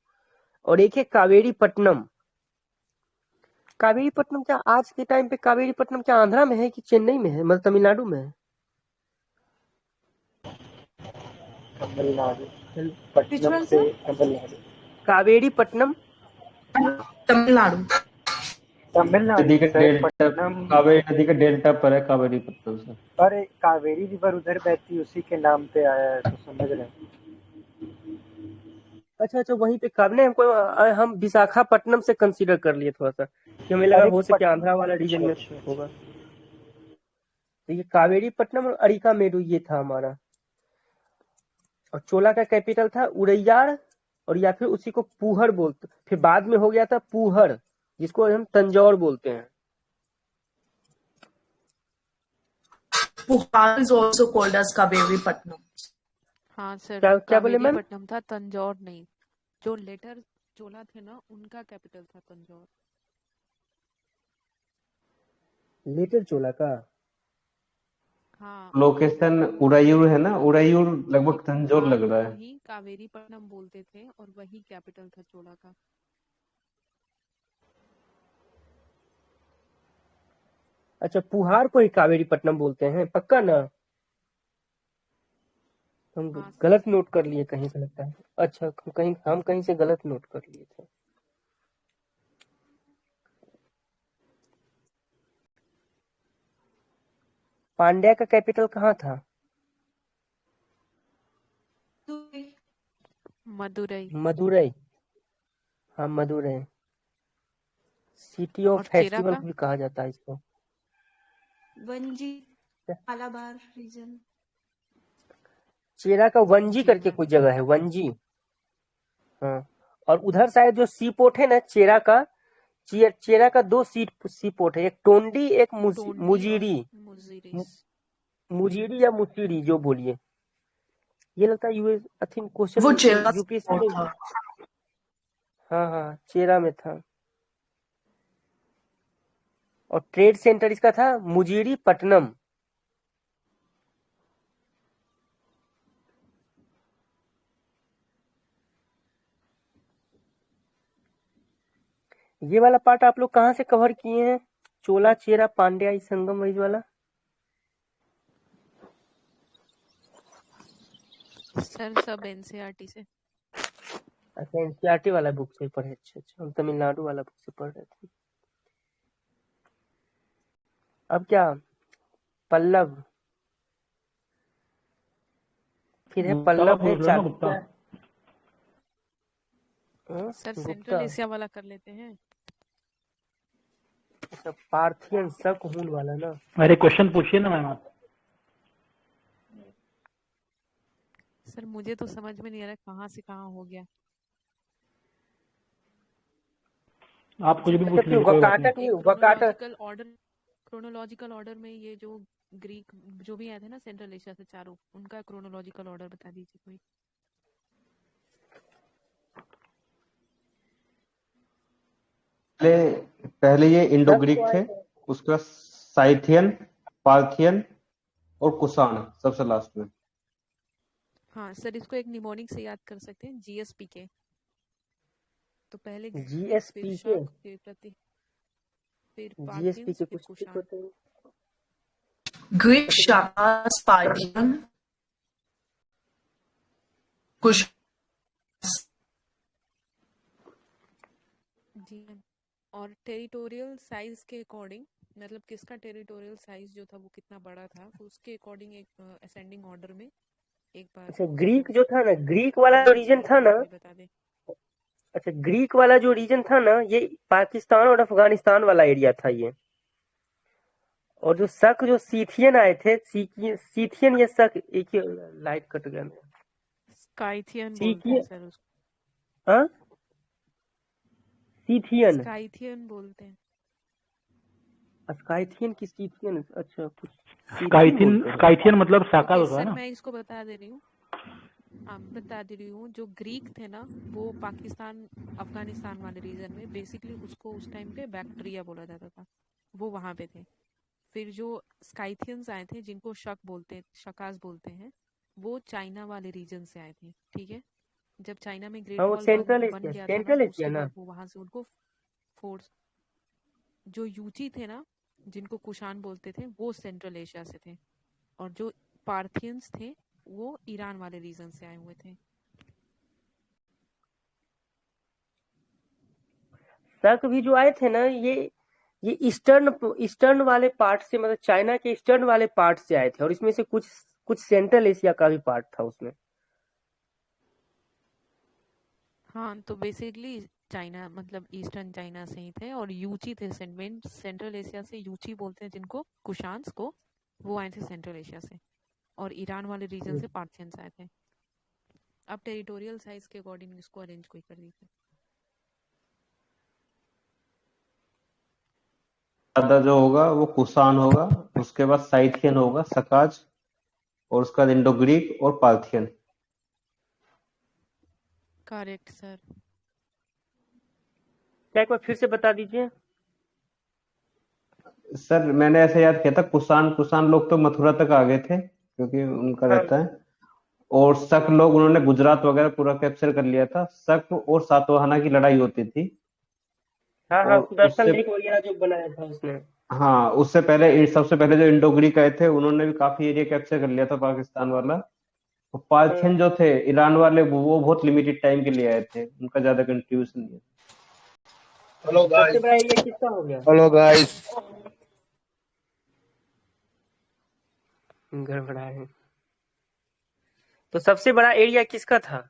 और एक है कावेरीपट्टनम। कावेरीपट्टनम क्या आज के टाइम पे, कावेरीपट्टनम क्या आंध्रा में है कि चेन्नई में है, मतलब तमिलनाडु में है? तमिलनाडु, चल, Which पट्टनम one, से sir? तमिलनाडु। कावेरी पट्टनम तमिलनाडु। तमिलनाडु नदी का सर, डेल्टा, पट्टनम। कावेरी नदी का डेल्टा पर है कावेरी पत्तन से। अरे कावेरी रिवर उधर बहती, उसी के नाम पे आया है, तो समझ रहे हैं। अच्छा वहीं पे काबने हमको हम विशाखापट्टनम से कंसीडर कर लिए थोड़ा सा कि हमें लगा अरे हो सके आंध्रा वाला रीजन में अच्छा। होगा। तो ये कावेरी पट्टनम और अरिका मेरु ये था हमारा। और चोला का कैपिटल था उड़ैयार, और या फिर उसी को पूहर बोलते, फिर बाद में हो गया था पूहर, जिसको हम तंजौर बोलते हैं। Puhar is also called as Kaveri Patnam. हाँ सर, क्या बोले मैम? कावेरीपट्टनम था, तंजौर नहीं। जो लेटर चोला थे ना, उनका कैपिटल था तंजौर। लिटिल चोला का हाँ, लोकेशन उड़ायूर है ना, उड़ायूर लगभग तंजौर लग रहा है। वही कावेरीपट्टनम बोलते थे और वही कैपिटल था चोला का। अच्छा, पुहार को ही कावेरी पट्टनम बोलते हैं, पक्का ना? हम हाँ सर। गलत नोट कर लिए कहीं से लगता है। अच्छा, कहीं से गलत नोट कर लिए थे। पांड्या का कैपिटल कहाँ था? मदुरई। मदुरई। हाँ, मदुरई। सिटी और ऑफ चेरा फेस्टिवल का? भी कहा जाता है इसको। वंजी, मालाबार रीजन। चेरा का वंजी करके कोई जगह है, वंजी। हाँ, और उधर शायद जो सी पोर्ट है ना चेरा का, चेरा का 2 सी पोर्ट है, एक टोंडी, एक मुजीरी। मुजीरी या मुसीरी जो बोलिए। ये लगता है यूएस, आई थिंक क्वेश्चन वो चेरा यूपीएससी में। था। हाँ, चेरा में था। और ट्रेड सेंटर इसका था मुजीरी पट्टनम। ये वाला पार्ट आप लोग कहाँ से कवर किए हैं? चोला, चेरा, पांड्या, संगम वैज वाला। सर सब एनसीईआरटी से। अच्छा, एनसीईआरटी वाला बुक से पढ़े। अच्छा, हम तमिलनाडु वाला बुक से पढ़ रहे थे। अब क्या, पल्लव, फिर है पल्लव, है चालुक्य। सर सेंट्रल एशिया वाला कर लेते हैं। सब पार्थियन, शक, हून वाला ना। अरे क्वेश्चन पूछिए ना मैम आप। सर मुझे तो समझ में नहीं आ रहा कहाँ से कहाँ हो गया। आप कुछ भी पूछ लीजिए, कोई बात नहीं। क्रोनोलॉजिकल ऑर्डर में ये जो ग्रीक जो भी आए थे ना सेंट्रल एशिया से चारों, उनका क्रोनोलॉजिकल ऑर्डर बता दीजिए कोई। पहले ये इंडो ग्रीक थे, उसका साइथियन, पार्थियन और कुषाण सबसे लास्ट में। हाँ सर, इसको एक निमोनिक से याद कर सकते हैं, जीएसपी के। तो पहले जीएसपी के, फिर जीएसपी के कुछ कुषाण। ग्रीक, शाका, स्पार्टियन, कुछ। जी, और टेरिटोरियल साइज के अकॉर्डिंग, मतलब किसका टेरिटोरियल साइज जो था वो कितना बड़ा था, उसके अकॉर्डिंग एक असेंडिंग ऑर्डर में एक बार। अच्छा, ग्रीक जो था ना, ग्रीक वाला जो रीजन था ना, बता दे। अच्छा, ग्रीक वाला जो रीजन था ना, ये पाकिस्तान और अफगानिस्तान वाला एरिया था ये। और जो शक, जो सीथियन आए थे, सीथियन या शक, एक ही लाइट कट गया। स्काइथियन बोलते हैं सर उसको। हाँ, सीथियन, स्काइथियन बोलते हैं। स्काइथियन की सीथियन। अच्छा, कुछ स्काइथियन मतलब शाका होता है ना। मैं इसको बता दे रही हूँ, जो ग्रीक थे ना वो पाकिस्तान अफगानिस्तान वाले रीजन में, बेसिकली उसको उस टाइम पे बैक्टीरिया बोला जाता था, वो वहां पे थे। फिर जो स्काइथियंस आए थे जिनको शकास बोलते हैं, वो चाइना वाले रीजन से आए थे। ठीक है, जब चाइना में ग्रेट वॉल बन गया था ना, उसके बाद वो वहां से उनको फोर्स। जो यूची थे ना जिनको कुषाण बोलते थे, वो सेंट्रल एशिया से थे। और जो पार्थियंस थे वो ईरान वाले रीजन से आए हुए थे। शक भी जो आए थे ना, ये ईस्टर्न वाले पार्ट से, मतलब चाइना के ईस्टर्न वाले पार्ट से आए थे, और इसमें से कुछ कुछ सेंट्रल एशिया का भी पार्ट था उसमें। हाँ, तो बेसिकली चाइना मतलब ईस्टर्न चाइना से ही थे, और यूची थे सेंट्रल एशिया से। यूची बोलते हैं जिनको, कुशान्स को, वो आए थे सेंट्रल एशिया से, और ईरान वाले रीजन से पार्थियंस आए थे। अब टेरिटोरियल साइज के अकॉर्डिंग इसको अरेंज कोई कर दीजिए। ज्यादा जो होगा वो कुषाण होगा, उसके बाद साइथियन होगा, सकाज, और उसका बाद इंडो ग्रीक और पार्थियन। Correct sir. क्या एक बार फिर से बता दीजिए। सर मैंने ऐसे याद किया था, कुषाण कुषाण लोग तो मथुरा तक आ गए थे क्योंकि उनका हाँ रहता है, और शक लोग उन्होंने गुजरात वगैरह पूरा कैप्चर कर लिया था। शक और सातवाहना की लड़ाई होती थी, हाँ हाँ, और सुदर्शन उससे, लेक वगैरह जो बनाया था उसने। हाँ उससे पहले सबसे पहले जो इंडो ग्रीक आए थे उन्होंने भी काफी एरिया कैप्चर कर लिया था पाकिस्तान वाला। और पार्थियन जो थे ईरान वाले, वो बहुत लिमिटेड टाइम के लिए आए थे, उनका ज्यादा कंट्रीब्यूशन नहीं है। Hello guys. सबसे बड़ा एरिया किसका हो गया? Hello guys. गड़बड़ा है। तो सबसे बड़ा एरिया किसका था?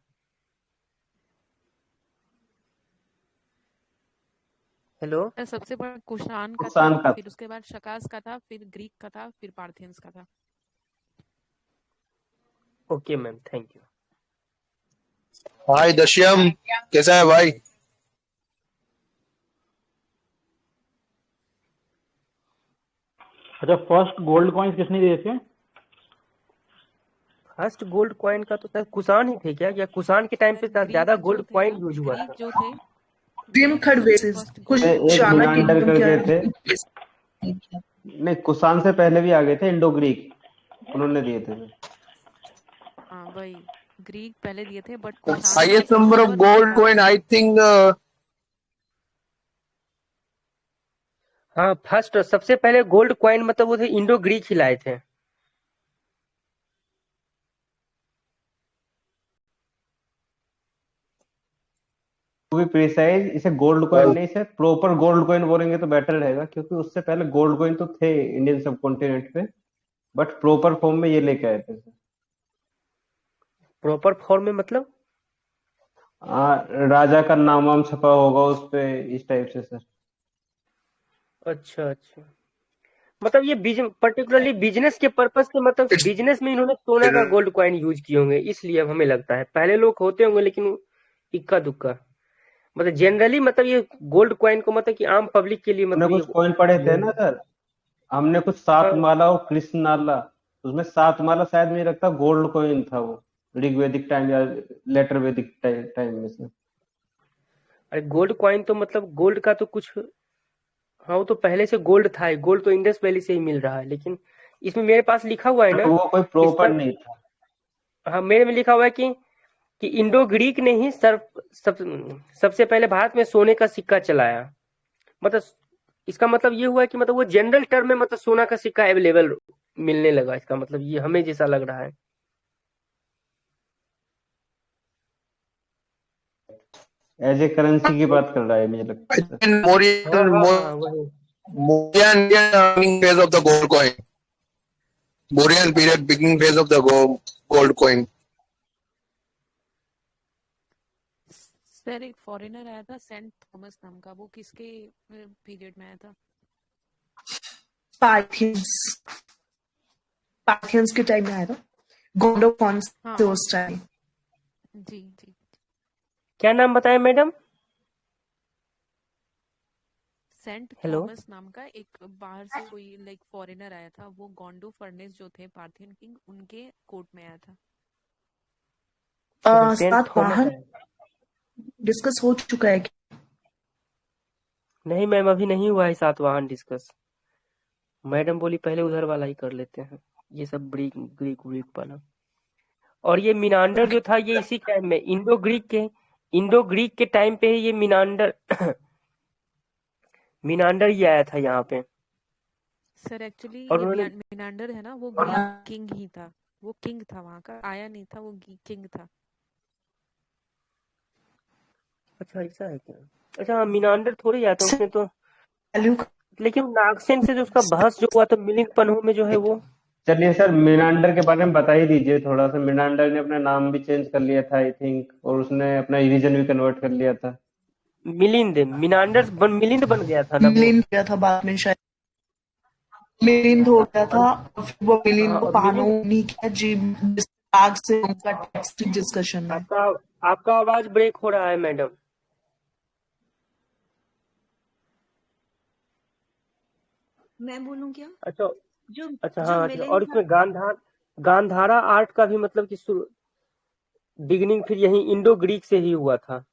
हेलो। सबसे बड़ा कुषाण का था, कुषाण का फिर उसके बाद शकास का था, फिर ग्रीक का था, फिर पार्थियंस का था। Okay ma'am, thank you. Hi Dashyam, कैसा है भाई? अच्छा, फर्स्ट गोल्ड कॉइन्स किसने दिए थे? फर्स्ट गोल्ड कॉइन का तो शायद कुषाण ही थे क्या? या कुषाण के टाइम पे ग्रीक ज्यादा जो गोल्ड थे कॉइन ना, यूज हुआ ग्रीक था। जो थे, ड्रीम ग्रीक थर्ड जो थे बेसिस फर्स्ट कुछ गोल्ड एक शाना मिनांडर किंगडम करके क्या थे, नहीं कुषाण से पहले भी आ गए थे, इंडो ग्रीक उन्होंने दिए थे। हाँ वही, ग्रीक पहले दिए थे, but Kushan highest first number use of हुआ, गोल्ड फिर कॉइन आई पार्थियंस। थिंक हाँ, फर्स्ट सबसे पहले गोल्ड कॉइन मतलब वो थे इंडो ग्रीक ही लाए थे। टू बी प्रिसाइज, इसे गोल्ड कॉइन नहीं, इसे प्रॉपर गोल्ड कॉइन बोलेंगे तो बेटर रहेगा, क्योंकि उससे पहले गोल्ड कॉइन तो थे इंडियन सब कॉन्टिनेंट पे, बट प्रॉपर फॉर्म में ये लेके आए थे। प्रॉपर फॉर्म में मतलब? राजा का नाम वाम छपा होगा उस पे, इस टाइप से सर। अच्छा अच्छा, मतलब ये पर्टिकुलरली बिजनेस के पर्पस से, मतलब बिजनेस में इन्होंने सोना का गोल्ड कॉइन यूज किए होंगे, इसलिए अब हमें लगता है। पहले लोग होते होंगे लेकिन इक्का दुक्का, मतलब जनरली, मतलब ये गोल्ड कॉइन को मतलब कि आम पब्लिक के लिए हमने मतलब ये कुछ कॉइन पढ़े थे ना यूज। सर, हमने कुछ सात हाँ, माला और कृष्ण नाला, उसमें सात माला शायद मुझे लगता है गोल्ड कॉइन था वो, ऋग्वैदिक टाइम या लेटर वैदिक टाइम में से। अरे गोल्ड कॉइन तो मतलब गोल्ड का तो कुछ, हाँ वो तो पहले से गोल्ड था ही, गोल्ड तो इंडस वैली से ही मिल रहा है, लेकिन इसमें मेरे पास लिखा हुआ है बट ना वो कोई कि प्रॉपर सब, नहीं था। हाँ मेरे में लिखा हुआ है कि इंडो ग्रीक ने ही सबसे पहले भारत में सोने का सिक्का चलाया। मतलब इसका मतलब ये हुआ कि मतलब वो जनरल टर्म में मतलब सोना का सिक्का अवेलेबल मिलने लगा, इसका मतलब ये हमें जैसा लग रहा है। एज ए करेंसी की बात कर रहा है मुझे लगता है सर। हाँ हाँ हाँ वही। Mauryan beginning phase of the gold coin. Mauryan period beginning phase of the gold coin. Sir एक फॉरेनर आया था सेंट थॉमस नाम का, वो किसके पीरियड में आया था? पार्थियंस के टाइम में आया था, गोंडोफॉन्स हाँ से उस टाइम। जी जी। क्या नाम बताया मैडम? Saint hello. थॉमस नाम का एक बाहर से कोई लाइक फॉरेनर आया था, वो गोंडो फर्नेस जो थे पार्थियन किंग, उनके कोर्ट में आया था। सेंट थॉमस सातवाहन है। डिस्कस हो चुका है क्या? नहीं मैम, अभी नहीं हुआ है सातवाहन डिस्कस। मैडम बोली पहले उधर वाला ही कर लेते हैं, ये सब ग्रीक ग्रीक वाला। और ये मिनांडर जो था ये इसी टाइम में इंडो ग्रीक के टाइम पे ही ये मिनांडर मिनांडर ही आया था यहाँ पे। सर एक्चुअली और ये उन्होंने, मिनांडर है ना, वो ग्रीक किंग ही था, वो किंग था वहां का, आया नहीं था, वो किंग था। अच्छा ऐसा है क्या? अच्छा हाँ, मीनांडर थोड़ी आता उसने तो, वैल्यू लेकिन नागसेन से जो उसका बहस जो हुआ था मिलिंद पन्हू में जो है वो। चलिए सर, मिनांडर के बारे में बता ही दीजिए थोड़ा सा। मिनांडर ने अपना नाम भी चेंज कर लिया था आई थिंक, और उसने अपना रीजन भी कन्वर्ट कर लिया था। मिलिंद, मिलिंद बन गया था ना वो। मिलिंद गया था बाद में, शायद मिलिंद हो गया था, और फिर वो मिलिंद हाँ को और पानो मिलिंद, नहीं किया जी, आग से उनका टेक्स्ट डिस्कशन है। आपका आवाज ब्रेक हो रहा है मैडम। मैं बोलूं क्या? अच्छा जो अच्छा जो हाँ अच्छा, मिलिंद और इसमें गांधारा आर्ट का भी मतलब कि बिगिनिंग फिर यही इंडो ग्रीक से ही हुआ था।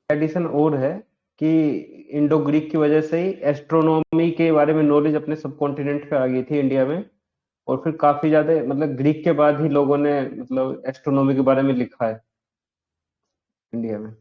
एडिशन और है कि इंडो ग्रीक की वजह से ही एस्ट्रोनॉमी के बारे में नॉलेज अपने सब कॉन्टिनेंट पे आ गई थी इंडिया में। और फिर काफी ज्यादा मतलब ग्रीक के बाद ही लोगों ने मतलब एस्ट्रोनॉमी के बारे में लिखा है इंडिया में।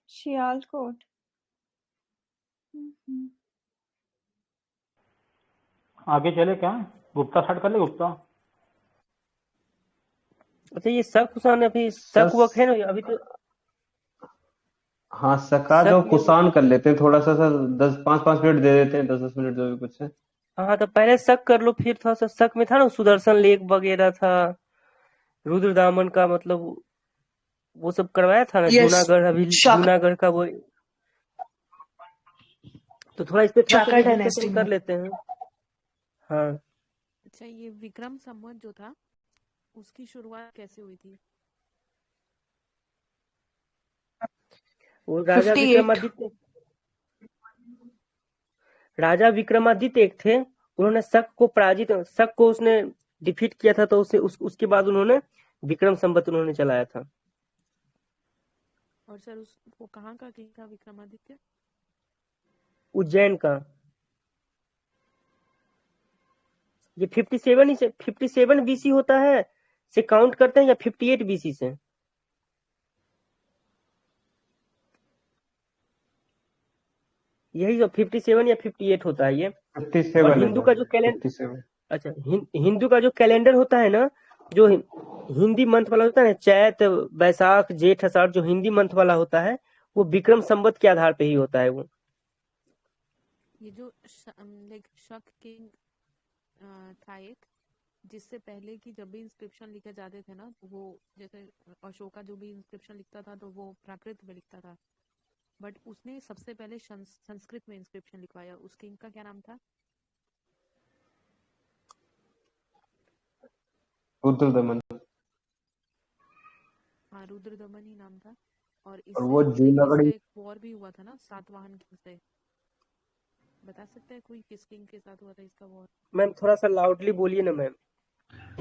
सियालकोट। आगे चले क्या? गुप्ता स्टार्ट कर ले, गुप्ता। अच्छा ये शक कुषाण अभी सर शक वक है ना अभी तो। हाँ, सकाज शक और में कुषाण कर लेते हैं थोड़ा सा सर, 10-5 मिनट दे देते हैं, 10-10 मिनट जो भी कुछ है। हाँ तो पहले शक कर लो, फिर थोड़ा सा शक में था ना सुदर्शन लेक वगैरह था, रुद्रदामन का मतलब वो सब करवाया था ना, यस, जूनागढ़ अभी शाका जूनागढ़ का वो। तो थोड़ा इस पे थोड़ा शाका चलिए डायनेस्टी डिस्कशन में। कर लेते हैं। हाँ अच्छा, ये विक्रम संवत जो था उसकी शुरुआत कैसे हुई थी? वो 58। राजा विक्रमादित्य एक थे, उन्होंने शक को उसने डिफीट किया था, तो उसके बाद उन्होंने विक्रम संवत उन्होंने चलाया था। और सर वो कहाँ का किंग था विक्रमादित्य? उज्जैन का। ये 57 बीसी होता है से काउंट करते हैं, या 58 बीसी से? यही जो 57 या 58 होता है ये। 57 और है हिंदू सर, का जो कैलेंडर, 57। अच्छा हिंदू का जो कैलेंडर होता है ना, जो हिंदी मंथ वाला होता है ना, चैत बैसाख जेठ आषाढ़, जो हिंदी मंथ वाला होता है वो विक्रम संवत के आधार पे ही होता है वो। ये जो लाइक शक किंग था एक, जिससे पहले की जब भी इंस्क्रिप्शन लिखे जाते थे ना, तो वो जैसे अशोका जो भी इंस्क्रिप्शन लिखता था तो वो प्राकृत में लिखता था, बट उसने सबसे पहले संस्कृत में इंस्क्रिप्शन लिखवाया। उस किंग का क्या नाम था? रुद्रदमन। हाँ, रुद्रदमन ही नाम था। और और इससे वो पहले जूनागढ़। इसका एक वॉर भी हुआ था ना सातवाहन किंग से। बता सकते हैं कोई किस किंग के साथ हुआ था इसका वॉर? मैम थोड़ा सा लाउडली बोलिए ना मैम।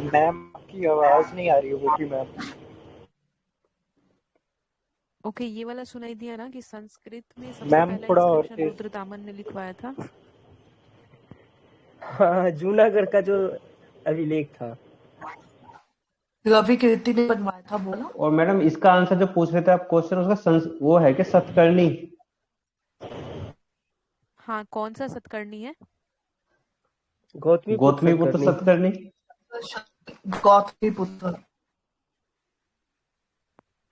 मैम की आवाज नहीं आ रही है वो की मैम। ओके, ये वाला सुनाई दिया ना कि संस्कृत में सबसे मैम पहला थोड़ा और इंस्क्रिप्शन तेज। रुद्रदामन ने लिखवाया था। हाँ जूनागढ़ का जो अभिलेख था। रवि कीर्ति ने बनवाया था, बोला। और मैडम इसका आंसर जो पूछ रहे थे आप क्वेश्चन, उसका वो है कि सतकर्णी। हाँ, कौन सा सतकर्णी है? गौतमीपुत्र गौतमीपुत्र सतकर्णी। सतकर्णी। गौतमीपुत्र।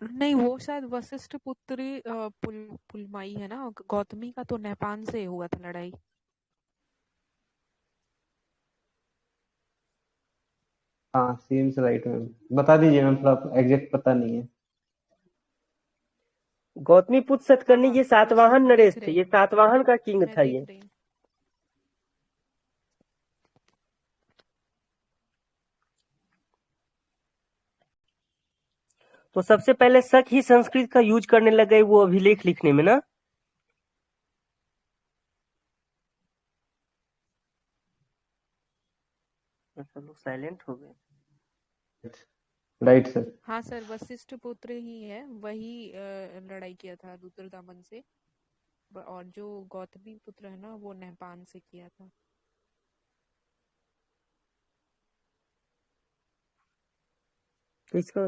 नहीं, वो शायद वशिष्ठ पुत्री पुलमाई है ना। गौतमी का तो नेपाल से हुआ था लड़ाई। हाँ सीम्स राइट मैम, बता दीजिए मैम, थोड़ा एग्जैक्ट पता नहीं है। गौतमीपुत्र सतकर्णी हाँ, ये सातवाहन नरेश देख थे, रही ये सातवाहन का किंग मैं था देख ये। रही हूँ। तो सबसे पहले शक ही संस्कृत का यूज करने लग गए वो अभिलेख लिखने में ना। सब लोग साइलेंट हो गए। Right sir. हाँ सर, वशिष्ठ पुत्र ही है, वही लड़ाई किया था रुद्रदामन से। और जो गौतमी पुत्र है ना, वो नहपान से किया था। तो इसका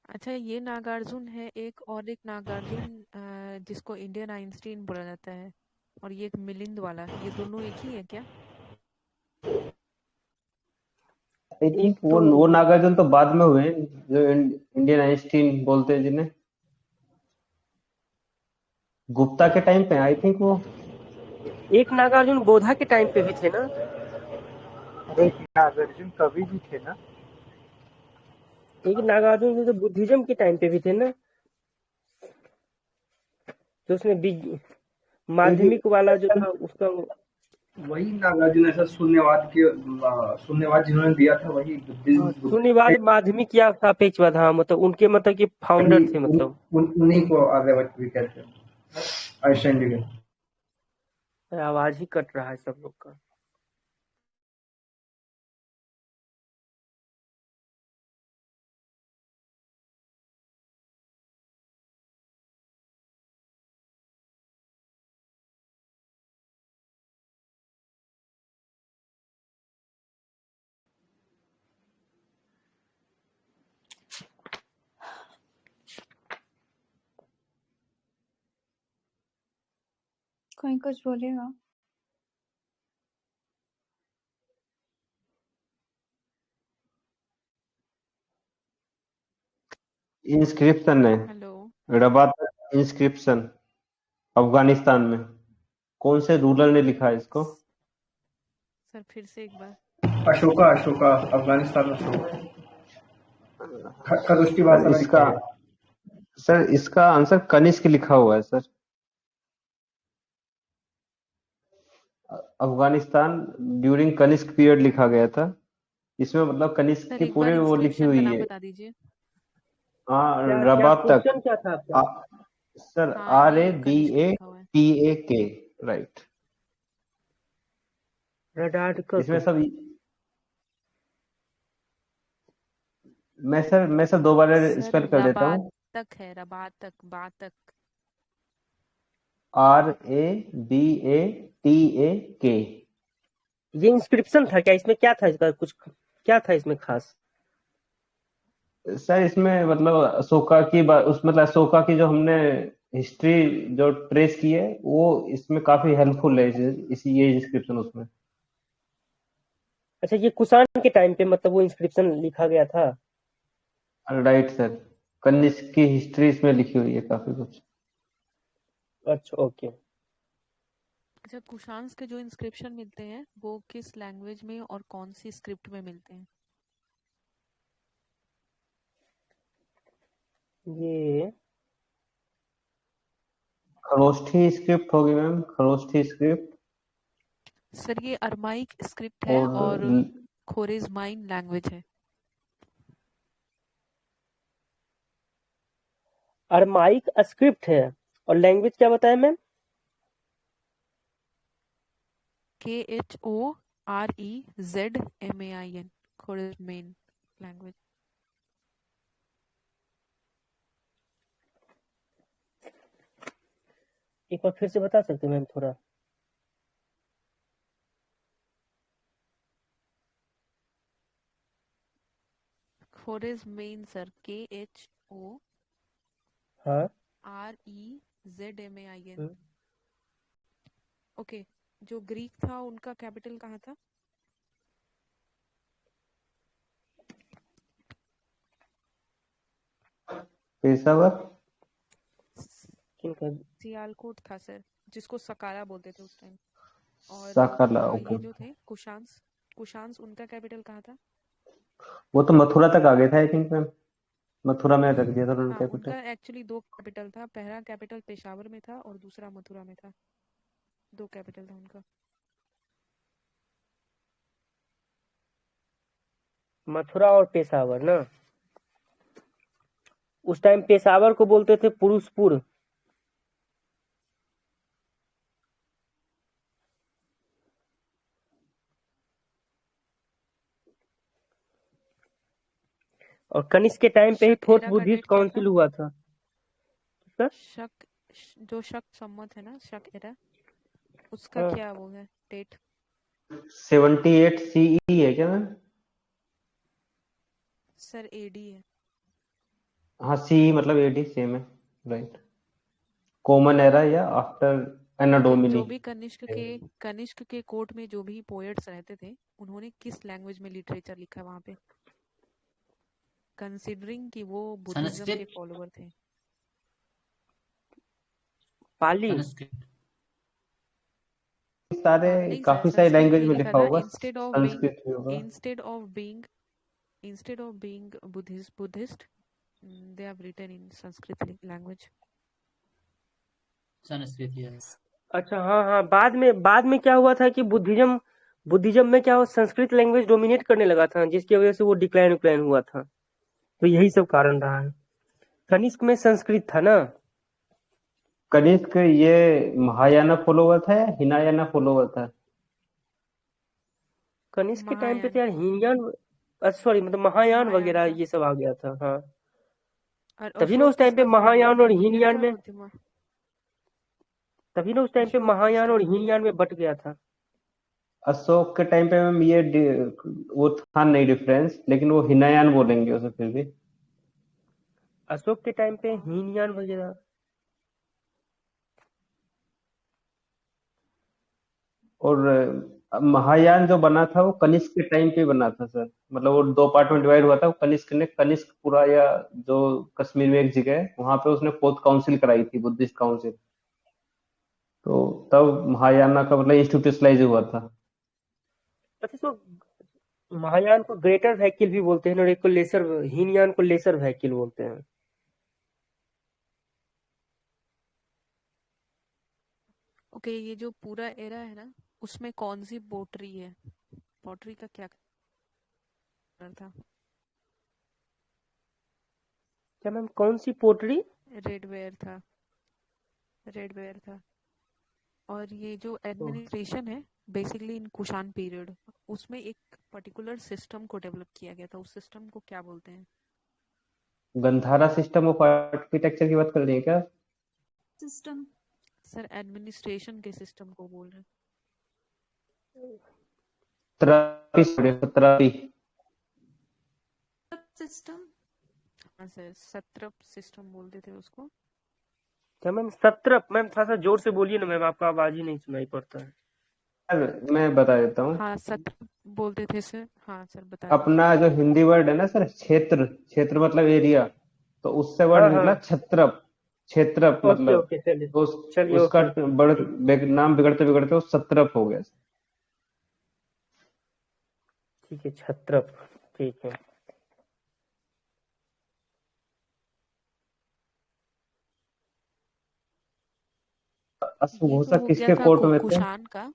अच्छा, ये नागार्जुन है एक, और एक नागार्जुन जिसको इंडियन आइंस्टीन बोला जाता है, और ये एक मिलिंद वाला, ये दोनों एक ही है क्या? आई एक थिंक तो वो नागार्जुन तो बाद में हुए हैं, जो इंडियन आइंस्टीन बोलते हैं जिन्हें, गुप्ता के टाइम पे आई थिंक वो। एक नागार्जुन बोधा के टाइम पे भी थे ना। अरे नागार्जुन कवि भी थे ना। एक नागार्जुन तो बुद्धिज्म के टाइम पे भी थे ना, तो उसने माध्यमिक वाला जो था उसका वही नागार्जुन ऐसा शून्यवाद जिन्होंने दिया था वही शून्यवाद माध्यमिक या सापेक्षवाद, हाँ मतलब उनके मतलब कि फाउंडर थे मतलब। उन्हीं को आर्यभट्ट भी कहते हैं, आइंस्टाइन भी कहते हैं। आवाज ही कट रहा है सब लोग का। कोई कुछ बोलेगा? इंस्क्रिप्शन है, हेलो। रबात इंस्क्रिप्शन, अफगानिस्तान में। कौन से रूलर ने लिखा है इसको? सर फिर से एक बार। अशोका अफगानिस्तान में खरोष्टी भाषा में लिखा है। सर इसका आंसर कनिष्क लिखा हुआ है sir. Afghanistan during Kanishka period लिखा गया था। इसमें मतलब कनिष्क सर की एक बार पूरे वो लिखी इंस्क्रिप्शन का हुई नाम है। बता दीजिए। हाँ, क्या रबात तक। क्वेश्चन क्या था आपका? सर हाँ, RABATK, ये कनिष्क लिखा हुआ है। राइट। रडार्डकक। इसमें सब मैं सर दो बार सर स्पेल कर देता हूँ। रबातक है, रबातक, बातक। RABATAK। ये इंस्क्रिप्शन था क्या? इसमें क्या था, इसका कुछ क्या था इसमें खास? सर इसमें मतलब अशोका की मतलब अशोका की जो हमने हिस्ट्री जो ट्रेस की है वो इसमें काफी हेल्पफुल है, इसी ये डिस्क्रिप्शन उसमें। अच्छा, ये कुषाण के टाइम पे मतलब वो इंस्क्रिप्शन लिखा गया था। राइट सर, कनिष्क की हिस्ट्री इसमें लिखी हुई है काफी कुछ। अच्छा ओके। अच्छा, कुशान्स के जो इंस्क्रिप्शन मिलते हैं वो किस लैंग्वेज में और कौन सी स्क्रिप्ट में मिलते हैं? ये खरोष्ठी स्क्रिप्ट होगी मैम, खरोष्ठी स्क्रिप्ट। सर ये अरमाइक स्क्रिप्ट है और और खोरेज़माइन लैंग्वेज है। अरमाइक स्क्रिप्ट है और लैंग्वेज क्या बताया मैम? KHOREZMAIN, खोरेज़माइन language. एक बार फिर से बता सकते हैं मैम थोड़ा? खोरेज़माइन सर, KHOREZMAIN। हाँ ओके, जो ग्रीक था उनका कैपिटल कहाँ था? पेशावर। सियालकोट था सर, जिसको सकारा बोलते थे उस टाइम। और साकाला, ओके। ये जो थे कुशान्स उनका कैपिटल कहाँ था? वो तो मथुरा तक आ गए थे आई थिंक मैम, मथुरा में रख दिया था उन्होंने हाँ, कैपिटल। उनका एक्चुअली 2 कैपिटल था, पहला कैपिटल पेशावर में था और दूसरा मथुरा में था। 2 कैपिटल था उनका। मथुरा और पेशावर ना। उस टाइम पेशावर को बोलते थे पुरुषपुर। और कनिष्क के टाइम पे ही शक फोर्थ एरा का बुद्धिस्ट डेट क्या काउंसिल था? हुआ था। सर जो शक संवत है ना, शक एरा, उसका हाँ क्या वो है डेट? 78 CE है क्या मैम? सर एडी है। हाँ, CE मतलब AD सेम है, राइट। कॉमन एरा या आफ्टर एना लेकिन डोमिनी। जो भी कनिष्क के कोर्ट में जो भी पोएट्स रहते थे, उन्होंने किस लैंग्वेज में लिटरेचर लिखा है वहां पे, कंसिडरिंग कि वो बुद्धिज्म के संस्कृत फॉलोवर थे? पाली। संस्कृत सारे नहीं सर, काफी सारी संस्कृत लैंग्वेज में में लिखा लिखा था। होगा, इंस्टेड ऑफ संस्कृत भी होगा। Being Buddhist they have written in Sanskrit language. Sanskrit yes अच्छा हाँ हाँ, बाद में क्या हुआ था कि बुद्धिज्म में क्या हुआ, संस्कृत लैंग्वेज डोमिनेट करने लगा था, जिसकी वजह से वो डिक्लाइन हुआ था। तो यही सब कारण रहा है। कनिष्क में संस्कृत था ना। कनिष्क ये महायाना फॉलोवर था या हिनायाना फॉलोवर था? कनिष्क के टाइम पे तो महायान। यार हीनयान, सॉरी मतलब महायान महायान वगैरह था। ये सब आ गया था। हाँ और तभी ना अशोक उस टाइम पे किसका फॉलोवर महायान था? और हीनयान में, तभी ना उस टाइम पे अशोक महायान किसका? और हीनयान में बट गया था। अशोक के टाइम पे मैम ये वो था नहीं डिफरेंस, लेकिन वो हिनायान बोलेंगे उसे फिर भी। अशोक के टाइम पे हीनयान वगैरह। और महायान जो बना था वो कनिष्क के टाइम पे बना था सर, मतलब वो 2 पार्ट में डिवाइड हुआ था। कनिष्क पूरा, या जो कश्मीर में एक जगह है वहां पे उसने 4th काउंसिल कराई थी, बुद्धिस्ट काउंसिल। तो तब महायाना का मतलब इंस्टीट्यूशनलाइज हुआ था। अच्छा तो महायान को ग्रेटर व्हीकल भी बोलते हैं और एक को लेसर, हीनयान को लेसर व्हीकल बोलते हैं। ओके, ये जो पूरा एरा है ना, उसमें कौन सी पोट्री है? पोट्री का क्या कलर था? क्या मैम, कौन सी पोट्री? रेड वेयर था। और ये जो एडमिनिस्ट्रेशन है बेसिकली इन कुषाण पीरियड, उसमें एक पर्टिकुलर सिस्टम को डेवलप किया गया था। उस सिस्टम को क्या बोलते हैं? गंधारा सिस्टम ऑफ आर्किटेक्चर की बात कर रही है क्या? सिस्टम। सर एडमिनिस्ट्रेशन के सिस्टम को बोल रहे हैं। सत्रापी। सिस्टम। हाँ सर, सत्रप सिस्टम बोलते थे उसको। क्या मैम सत्रप? मैम थोड़ा सा जोर से बोलिए ना मैम, आपका आवाज ही नहीं सुनाई पड़ता है। सर मैं बता देता हूँ। हाँ सत्रप बोलते थे सर। हाँ सर बता अपना जो हिंदी वर्ड है ना सर, क्षेत्र मतलब एरिया, तो उससे हाँ वर्ड हाँ निकला क्षेत्रप ओके मतलब। ओके चलिए तो चलिए उसका ओके नाम बिगड़ते बिगड़ते वो सत्रप हो गया। ठीक है, छत्रप, ठीक है। ये अश्वघोषक तो हो गया किसके था कोर्ट में थे? कुषाण का।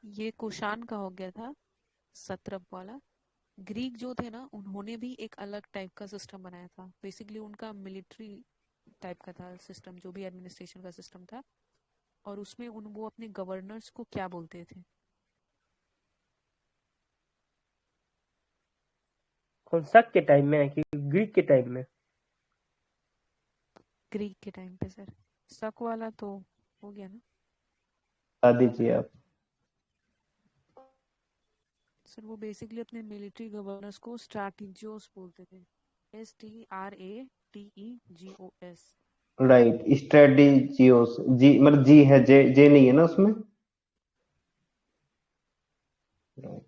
ये कुषाण का हो गया था सत्रप वाला। ग्रीक जो थे ना, उन्होंने भी एक अलग टाइप का सिस्टम बनाया था। बेसिकली उनका मिलिट्री टाइप का था सिस्टम, जो भी एडमिनिस्ट्रेशन का सिस्टम था। और उसमें वो अपने गवर्नर्स को क्या बोलते थे? कौन शक के टाइम में है कि ग्रीक के टाइम में? ग्रीक के टाइम पे सर। शक वाला तो हो गया ना बता दीजिए आप। सर। वो बेसिकली अपने मिलिट्री गवर्नर्स को स्ट्रैटेजियोस बोलते थे। STRATEGOS। राइट, स्ट्रेटेजियोस। जी मतलब जी है, जे नहीं है ना उसमें। राइट।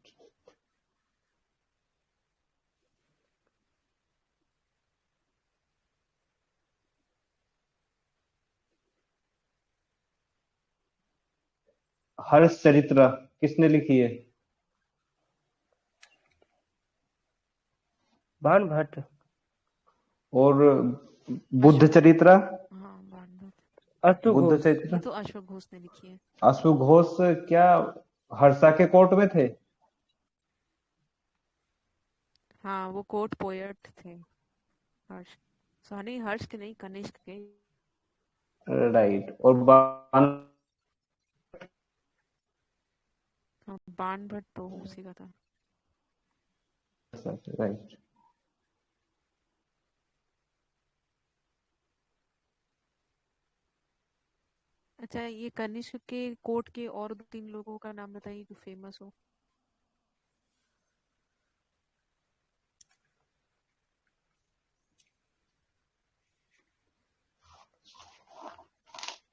हर्ष चरित्रा किसने लिखी है? बाण भट्ट। और बुद्ध चरित्रा? हाँ बाण। बुद्ध अश्वघोष। चरित्र ये तो अशोक घोष ने लिखी है। अश्वघोष क्या हर्षा के कोर्ट में थे? हाँ वो कोर्ट पोएट थे हर्ष। सॉरी, हर्ष के नहीं, कनिष्क के। राइट। और बाण हाँ, बाण भट्ट तो उसी का था। राइट। अच्छा, ये कनिष्क के कोर्ट के और 2-3 लोगों का नाम बताइए जो फेमस हो।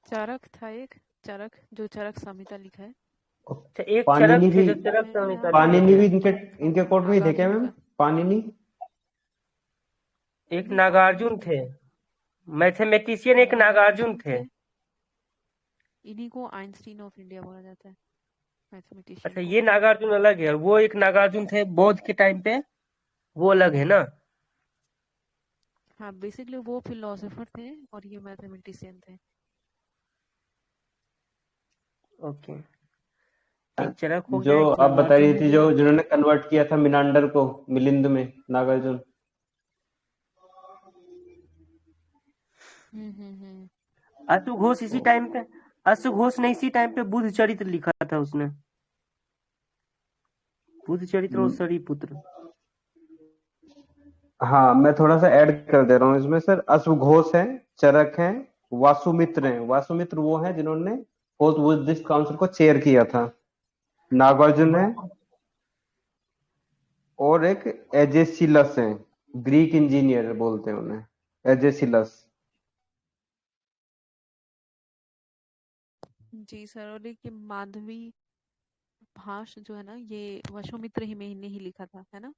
चरक था एक, चरक जो चरक संहिता लिखा है। अच्छा, एक पाणिनि चरक थे भी, जो चरक मैं संहिता यहाँ लिखे पाणिनि थे। भी इनके कोर्ट में ही थे क्या नागार्जुन मैम? का। पाणिनि। एक नहीं, नागार्जुन पाणिनि थे, थे। मैथमेटिशियन एक नागार्जुन थे। इन्हीं को आइंस्टीन ऑफ इंडिया बोला जाता है, मैथमेटिशियन अच्छा, को। ये नागार्जुन अलग है और वो एक नागार्जुन थे बौद्ध के टाइम पे, वो अलग है ना। हाँ, बेसिकली वो फिलोसोफर थे और ये मैथमेटिशियन थे। ओके, एक चरक हो जो गया, एक आप बता नागार्जुन रही हो थी, गया। जो जिन्होंने कन्वर्ट किया था मिनांडर को मिलिंद में, नागार्जुन। हम्म। अश्वघोष इसी टाइम पे, अश्वघोष ने इसी टाइम पे बुद्ध चरित्र लिखा था उसने, बुद्ध चरित्र और शरीपुत्र। हाँ, मैं थोड़ा सा ऐड कर दे रहा हूँ इसमें सर। अश्वघोष है, चरक है, वासुमित्र हैं। वासुमित्र वो हैं जिन्होंने फोर्थ बुद्धिस्ट काउंसिल को चेयर किया था। नागार्जुन है, और एक एजेसिलस है, ग्रीक इंजीनियर बोलते हैं उन्हें, एजेसिलस। जी सर, और एक ये माधवी भाष जो है ना, ये वशोमित्र ही में ने ही लिखा था, है ना?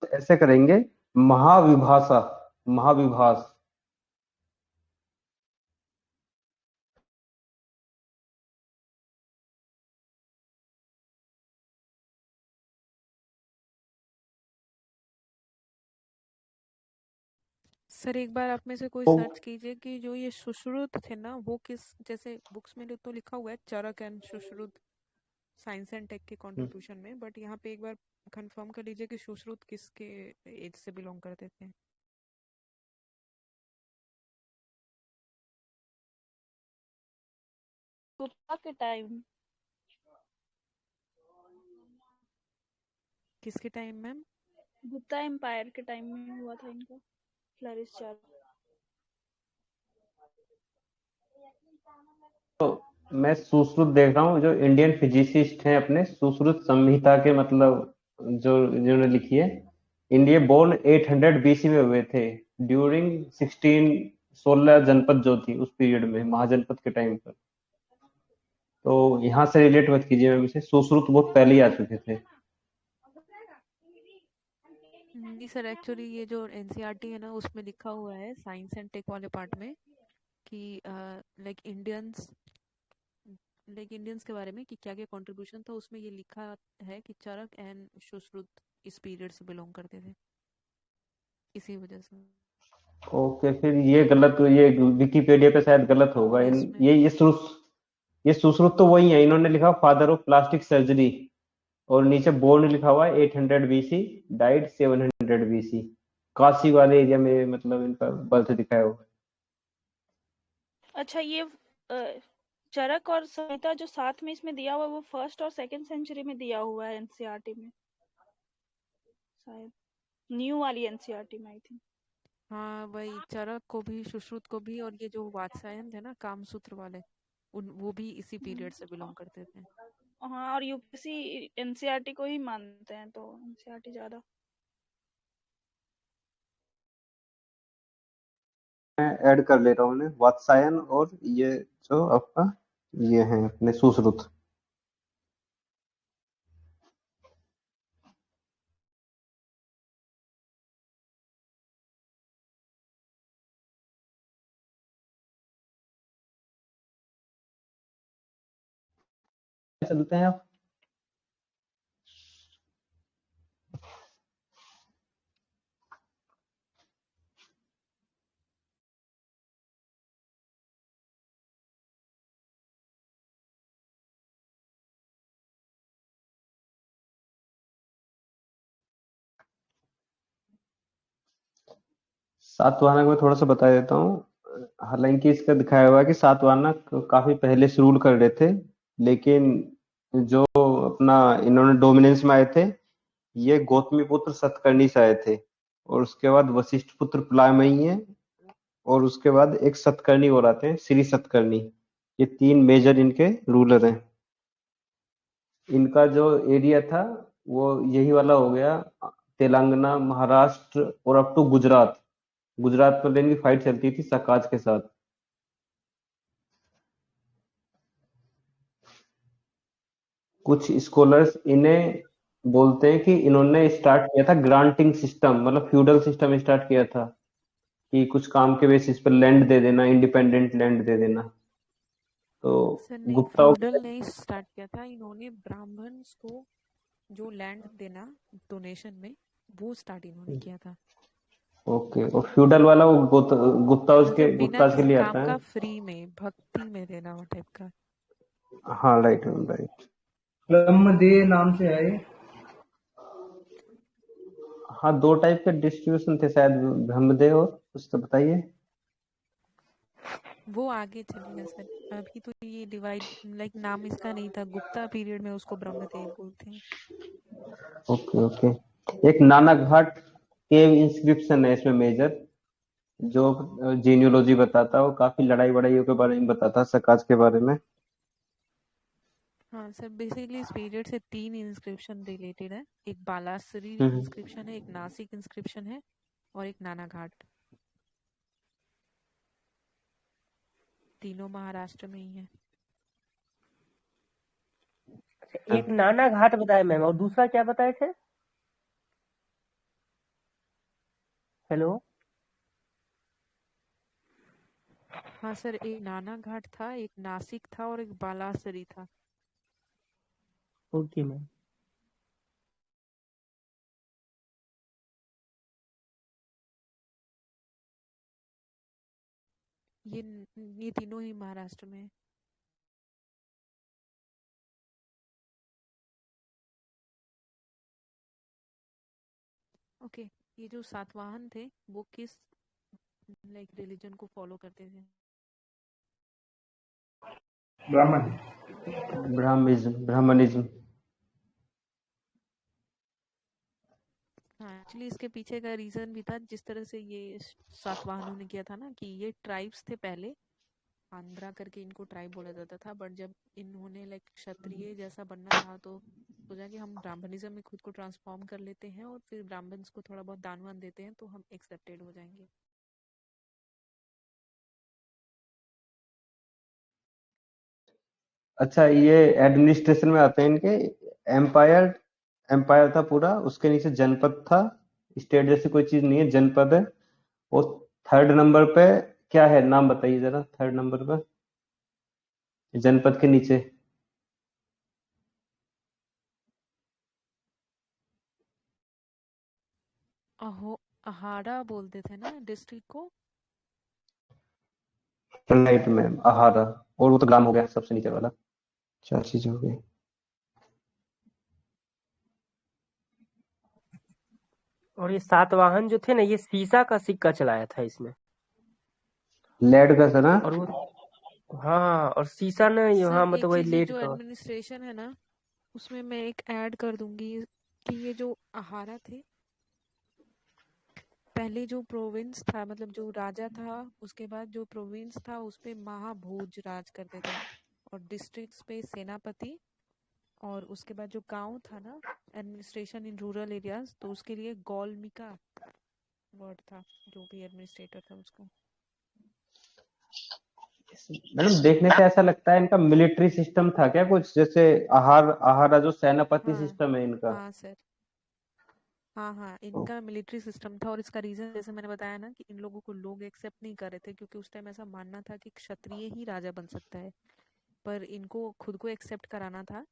ऐसे करेंगे, महाविभाषा, महाविभास। सर एक बार आप में से कोई तो सर्च कीजिए कि जो ये सुश्रुत थे ना, वो किस, जैसे बुक्स में तो लिखा हुआ है Charak and Sushrut science and tech के कंट्रीब्यूशन में, बट यहाँ पे एक बार कंफर्म कर लीजिए कि सुश्रुत किसके एज से बिलोंग करते थे। गुप्ता के टाइम। किसके टाइम मैम? गुप्ता एम्पायर के टाइम में हुआ था इनका फ्लरिश चार। तो मैं सुश्रुत देख रहा हूँ, जो इंडियन फिजिसिस्ट हैं अपने, सुश्रुत संहिता के मतलब जो जिन्होंने लिखी है। इंडिया बोर्न 800 बीसी में हुए थे, ड्यूरिंग 16 जनपद जो थी उस पीरियड में, महाजनपद के टाइम पर। तो यहाँ से रिलेट मत कीजिए मैम इसे, सुश्रुत बहुत पहले ही आ चुके थे। जी सर, एक्चुअली ये जो एनसीईआरटी है ना, उसमें लिखा हुआ है साइंस एंड टेक वाले पार्ट में कि लाइक इंडियंस के बारे में कि क्या क्या कंट्रीब्यूशन था, उसमें ये लिखा है कि चरक एंड सुश्रुत इस पीरियड से बिलोंग करते थे, इसी वजह से। ओके, फिर ये गलत, ये विकिपीडिया पे शायद गलत होगा। और इन इसमें ये सुश्रुत तो वही है, इन्होंने लिखा फादर ऑफ प्लास्टिक सर्जरी, और नीचे बोर्न लिखा हुआ है 800 बीसी, डाइड 700 बीसी। काशी वाले एरिया में मतलब इनका बर्थ दिखाया हुआ है। अच्छा, ये चरक और संहिता जो साथ में इसमें दिया हुआ है वो फर्स्ट और सेकंड सेंचुरी में दिया हुआ है एनसीईआरटी में, शायद न्यू वाली एनसीईआरटी में आई थिंक। हाँ, वही चरक को भी सुश्रुत को भी, और ये जो वात्स्यायन थे ना कामसूत्र वाले, वो भी इसी पीरियड से बिलोंग करते थे। हाँ, और यूपीएससी एनसीईआरटी को ही मानते हैं, तो एनसीईआरटी ज्यादा। मैं ऐड कर ले रहा हूँ उन्हें, वात्सायन और ये जो आपका ये है अपने सुश्रुत। चलते हैं आप। सातवाहना को थोड़ा सा बता देता हूँ। हालांकि इसका दिखाया हुआ है कि सातवाहना काफी पहले से रूल कर रहे थे, लेकिन जो अपना इन्होंने डोमिनेंस में आए थे, ये गौतमी पुत्र सतकर्णी से आए थे, और उसके बाद वशिष्ठ पुत्र प्लामयी है, और उसके बाद एक सतकर्णी और आते हैं, श्री सतकर्णी। ये 3 मेजर इनके रूलर हैं। इनका जो एरिया था वो यही वाला हो गया, तेलंगाना, महाराष्ट्र और अप टू गुजरात। गुजरात पर इनकी फाइट चलती थी सकाज के साथ। कुछ स्कॉलर्स इन्हें बोलते हैं कि इन्होंने स्टार्ट किया था ग्रांटिंग सिस्टम, मतलब फ्यूडल सिस्टम स्टार्ट किया था कि कुछ काम के बेसिस पर लैंड दे देना, इंडिपेंडेंट लैंड दे देना। तो सर नहीं, गुप्ताओं फ्यूडल नहीं स्टार्ट किया था इन्होंने, ब्राह्मण्स को जो लैंड देना डोनेशन में, वो स्टार्ट इन्होंने किया था। ओके, और फ्यूडल वाला वो गुप्ताओं के मतलब बिना के किसी लिए काम आता का है। फ्री में, भक्ति में देना, वो टाइप का। हाँ, राइट राइट। ब्रह्मदेव नाम से है ये। हाँ, 2 टाइप के डिस्ट्रीब्यूशन थे शायद, ब्रह्मदेव और कुछ तो बताइए। वो आगे चलेगा सर, अभी तो ये डिवाइड, लाइक नाम इसका नहीं था, गुप्ता पीरियड में उसको ब्रह्मदेव बोलते हैं। Okay okay. एक नाना घाट केव इंस्क्रिप्शन है इसमें मेजर, जो जीनियोलॉजी बताता है, वो काफी लड़ाई वड़ाइयों के बारे में बताता है, सकाज के बारे में। हाँ सर, बेसिकली इस पीरियड से 3 इंस्क्रिप्शन रिलेटेड है। एक बालासरी हम्म। इंस्क्रिप्शन है, एक नासिक इंस्क्रिप्शन है, और एक नाना घाट। तीनों महाराष्ट्र में ही है। एक नाना घाट बताया मैम, और दूसरा क्या बताए थे? हेलो। हाँ सर, एक नाना घाट था, एक नासिक था, और एक बालासरी था। Okay ma'am. ये तीनों ही महाराष्ट्र में है। ओके, ये जो सातवाहन थे वो किस लाइक रिलीजन को फॉलो करते थे? ब्राह्मणिज्म। हाँ, एक्चुअली इसके पीछे का रीजन भी था, जिस तरह से ये सातवाहनों ने किया था ना, कि ये ट्राइब्स थे पहले, आंध्रा करके इनको ट्राइब बोला जाता था, बट जब इन्होंने लाइक क्षत्रिय जैसा बनना था, तो सोचा कि हम ब्राह्मणिज्म में खुद को ट्रांसफॉर्म कर लेते हैं, और फिर ब्राह्मण्स को थोड़ा बहुत दान वान देते हैं, तो हम एक्सेप्टेड हो जाएंगे। अच्छा, ये एडमिनिस्ट्रेशन में आते हैं इनके। एम्पायर एम्पायर था पूरा, उसके नीचे जनपद था। स्टेट जैसी कोई चीज नहीं है, जनपद है। और 3rd नंबर पे क्या है, नाम बताइए जरा, 3rd नंबर पे जनपद के नीचे। अहाड़ा बोलते थे ना डिस्ट्रिक्ट को। राइट मैम, आहारा। और वो तो ग्राम हो गया सबसे नीचे वाला। 4 चीज हो गई। और ये सातवाहन जो थे ना, ये सीसा का सिक्का चलाया था इसमें। लेड का था ना। और वो, हाँ, और सीसा ने यहाँ सर एक मतलब वही चीज, ये लेड जो का। एडमिनिस्ट्रेशन है ना, उसमें मैं एक ऐड कर दूंगी कि ये जो आहारा थे, पहले जो प्रोविंस था, मतलब जो राजा था, उसके बाद जो प्रोविंस था उस पे महाभोज राज करते थे, और डिस्ट्रिक्ट्स पे सेनापति, और उसके बाद जो गांव था ना, एडमिनिस्ट्रेशन इन रूरल एरियाज, तो उसके लिए गौलमिका वर्ड था, जो भी एडमिनिस्ट्रेटर था उसका। मैडम, देखने से ऐसा लगता है इनका मिलिट्री सिस्टम था क्या कुछ, जैसे आहारा जो सेनापति हाँ सिस्टम है इनका। हाँ सर, हाँ, इनका मिलिट्री सिस्टम था, और इसका रीजन जैसे मैंने बताया ना, कि इन लोगों को लोग एक्सेप्ट नहीं कर रहे थे, क्योंकि उस टाइम ऐसा मानना था कि क्षत्रिय ही राजा बन सकता है, पर इनको खुद को एक्सेप्ट कराना था,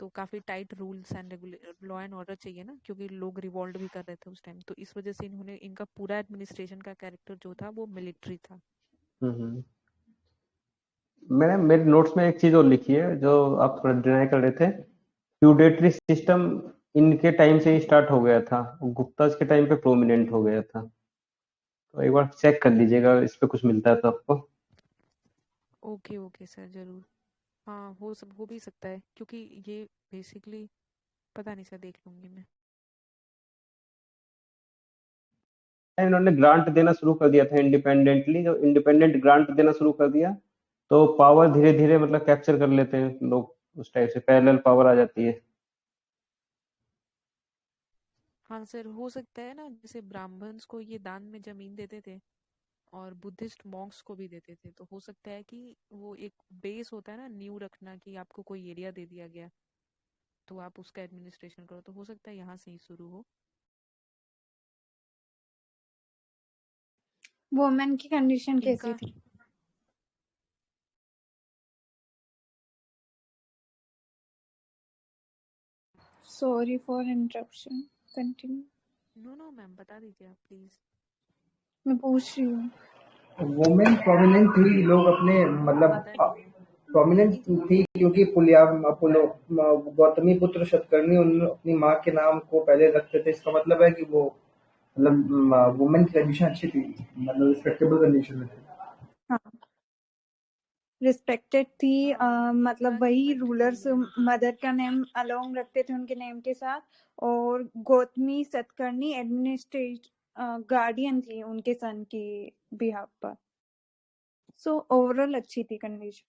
तो काफी tight rules and law and order चाहिए ना, क्योंकि लोग रिवॉल्ट भी कर रहे थे उस टाइम, तो इस वजह से इन्होंने, इनका पूरा एडमिनिस्ट्रेशन का कैरेक्टर जो था वो मिलिट्री था। हम्म। मैडम, मेरे नोट्स में एक चीज और लिखी है जो आप थोड़ा डिनाई कर रहे थे। फ्यूडेटरी सिस्टम इनके टाइम से ही स्टार्ट हो गया था, गुप्ताज के टाइम पे प्रोमिनेंट हो गया था। तो एक बार चेक कर लीजिएगा, इस पे कुछ मिलता है तो आपको। ओके ओके सर, जरूर। हाँ, हो भी सकता है, क्योंकि ये बेसिकली पता नहीं सर, देख लूंगी मैं। इन्होंने ग्रांट देना शुरू कर दिया था इंडिपेंडेंटली, जो इंडिपेंडेंट ग्रांट देना शुरू कर दिया तो पावर धीरे धीरे मतलब कैप्चर कर लेते हैं लोग, उस टाइप से पैरेलल पावर आ जाती है। हाँ सर, हो सकता है ना, जैसे ब्राह्मण्स को ये दान में जमीन देते थे और बुद्धिस्ट मॉन्क्स को भी देते थे, तो हो सकता है कि वो एक बेस होता है ना, न्यू रखना, कि आपको कोई एरिया दे दिया गया तो आप उसका एडमिनिस्ट्रेशन करो, तो हो सकता है यहाँ से ही शुरू हो। वुमेन की कंडीशन कैसी इनका थी? Sorry for interruption, continue. No ma'am, बता दीजिए आप प्लीज। मैं पूछ रही हूँ। वुमेन प्रोमिनेंट थी, लोग अपने मतलब पता नहीं है। प्रोमिनेंट थी क्योंकि अपोलो गौतमी पुत्र शतकर्णी उन अपनी माँ के नाम को पहले रखते थे। इसका मतलब है कि वो मतलब वुमेन की कंडीशन अच्छी थी, मतलब रिस्पेक्टेबल कंडीशन में थी। हाँ, रिस्पेक्टेड थी। मतलब वही बट रूलर्स मदर का नेम अलोंग रखते थे उनके नेम के साथ, और गौतमी सतकर्णी एडमिनिस्ट्रेट गार्डियन थी उनके सन की बिहाफ पर। सो ओवरऑल अच्छी थी कंडीशन।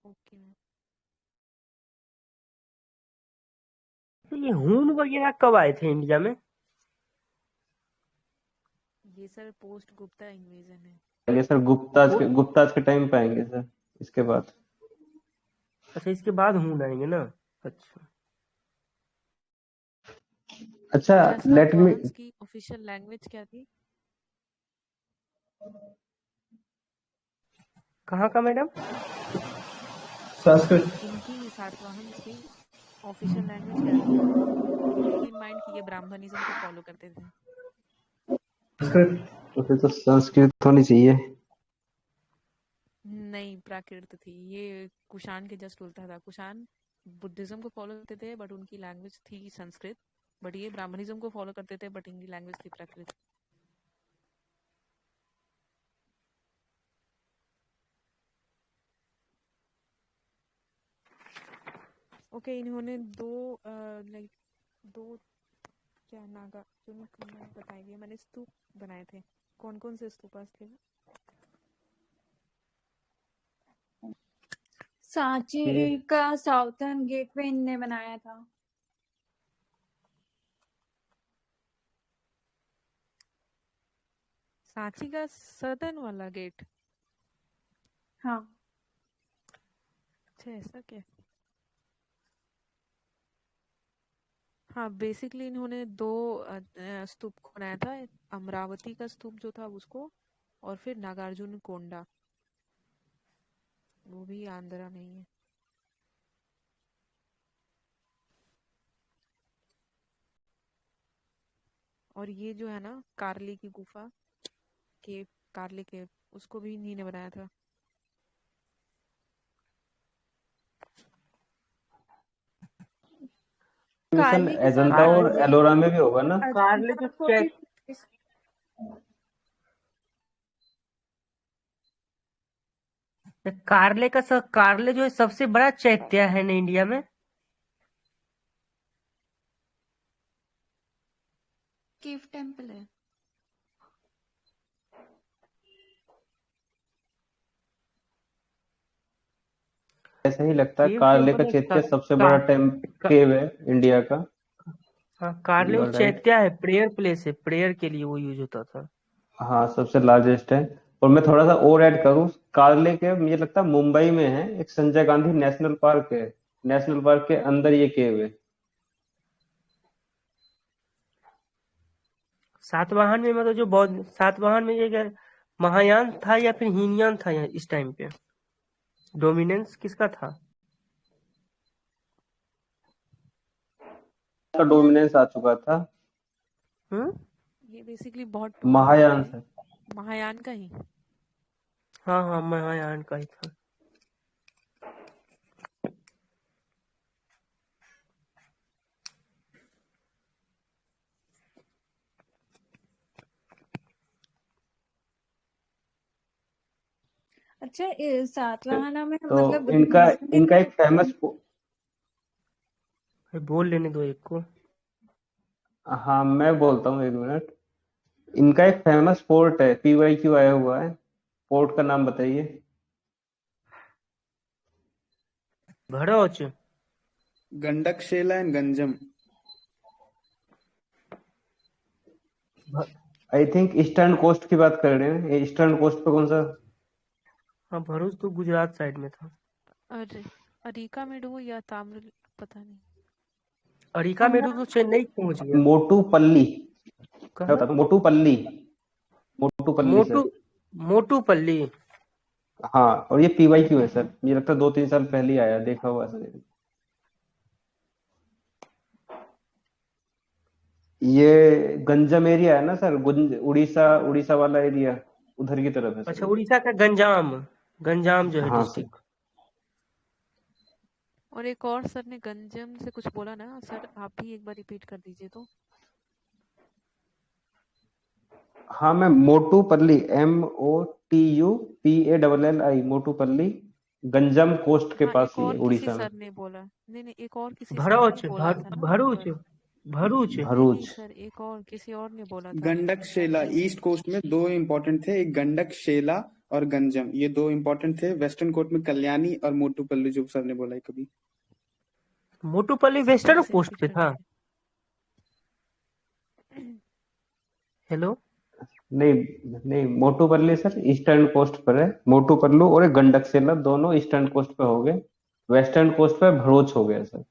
Okay ma'am. तो ये हून वगैरह कब आए थे इंडिया में? ये सर पोस्ट गुप्ता इन्वेजन है। आएंगे सर, गुप्ताज के टाइम पे आएंगे सर, इसके बाद। अच्छा, इसके बाद हून आएंगे ना? अच्छा अच्छा, अच्छा, लेट मी, सातवाहन्स की ऑफिशियल लैंग्वेज क्या थी? कहाँ का मैडम? संस्कृत। इनकी सातवाहन्स की ऑफिशियल लैंग्वेज क्या थी? कीपिंग इन माइंड कि ये ब्राह्मणिज्म को फॉलो करते थे। संस्कृत। तो फिर तो संस्कृत होनी चाहिए। नहीं, प्राकृत थी ये। कुषाण के जस्ट उल्टा था। कुषाण बुद्धिज्म को फॉलो करते थे बट उनकी लैंग्वेज थी संस्कृत, बट ये ब्राह्मणिज्म को फॉलो करते थे बट इनकी लैंग्वेज थी प्राकृत। ओके, इन्होंने दो क्या नागार्जुन कोंडा बताए गए, मैंने स्तूप बनाए थे। कौन कौन से स्तूपास थे वो? सांची का साउथर्न गेटवे इनने बनाया था। सांची का सदर्न वाला गेट? हाँ, अच्छा, ऐसा क्या? हाँ, बेसिकली इन्होंने दो स्तूप को बनाया था। अमरावती का स्तूप जो था उसको, और फिर नागार्जुन कोंडा, वो भी आंध्रा में ही है। और ये जो है ना कार्ली की गुफा, केव, कार्ली केव, उसको भी इन्हीं ने बनाया था। मिशन कार्ली के साथ अजंता और अजंता एलोरा में भी होगा ना? कार्ले जो को भी। कार्ले जो है सबसे बड़ा चैत्य है ना इंडिया में। केव टेम्पल है। ऐसा ही लगता है, केव कार्ले का टेम्पल है चैत्य सबसे बड़ा का, केव है इंडिया का। हाँ, कार्ले यू वो आर राइट। चैत्य है, प्रेयर प्लेस है, प्रेयर के लिए वो यूज होता था। हाँ, सबसे लार्जेस्ट है। और मैं थोड़ा सा और ऐड करूँ, कार्ले के मुझे लगता है मुंबई में है एक संजय गांधी नेशनल पार्क है, नेशनल पार्क के अंदर ये केव है। सातवाहन में मतलब जो बौद्ध सातवाहन में ये क्या महायान था या फिर हीनयान था यहाँ इस टाइम पे? डोमिनेंस किसका था? का डोमिनेंस आ चुका था। ये बेसिकली बहुत टोटल होता महायान है, से। महायान का ही। हाँ हाँ, महायान का ही था। अच्छा सातवाहना में तो मतलब इनका रीजन के इनका लिए एक फेमस बोल लेने दो एक को। हाँ मैं बोलता हूँ, एक मिनट। इनका एक फेमस पोर्ट है, PYQ आया हुआ है, पोर्ट का नाम बताइए। Bharuch. Gandakshila and Ganjam. I think eastern coast की बात कर रहे हैं। ईस्टर्न कोस्ट पे कौन सा? हाँ भरूच तो गुजरात साइड में था। अरे अरिका मेडू या ताम्र, पता नहीं। अरिका मेडू तो चेन्नई पहुंच गया। मोटूपल्ली, मैं कहाँ? बताता हूँ, मोटूपल्ली, मोटूपल्ली सर। मोटूपल्ली। हाँ, और ये PYQ है सर, मुझे लगता है 2-3 साल पहले ही आया, देखा हुआ सर। ये गंजम एरिया है ना सर, उड़ीसा, उड़ीसा वाला एरिया, उधर की तरफ है सर। अच्छा, उड़ीसा का गंजाम, गंजाम जो है हाँ सर। डिस्ट्रिक्ट। और एक और सर ने गंजम से कुछ बोला ना सर, आप भी एक बार रिपीट कर दीजिए तो। हाँ मैं मोटूपल्ली, MOTUPALLI, मोटूपल्ली, गंजम कोस्ट के हाँ, पास एक ही है, और किसी उड़ीसा में। सर ने बोला, नहीं एक और किसी सर ने भरूच, बोला था ना भरूच, भरूच। नहीं भरूच। सर, एक और किसी और ने बोला था। गंडकशिला ईस्ट कोस्ट में दो इम्पोर्टेंट थे, एक गंडकशिला और गंजम, ये दो इम्पोर्टेंट थे। वेस्टर्न कोस्ट में कल्याणी और मोटूपल्ली, जो सर ने बोला है कभी। मोटूपल्ली वेस्टर्न कोस्ट पे था। हेलो, नहीं नहीं, मोटूपल्ली सर ईस्टर्न कोस्ट पर है। मोटूपल्लू और गंडकशिला दोनों ईस्टर्न कोस्ट पे हो गए, वेस्टर्न कोस्ट पे भरूच हो गया सर।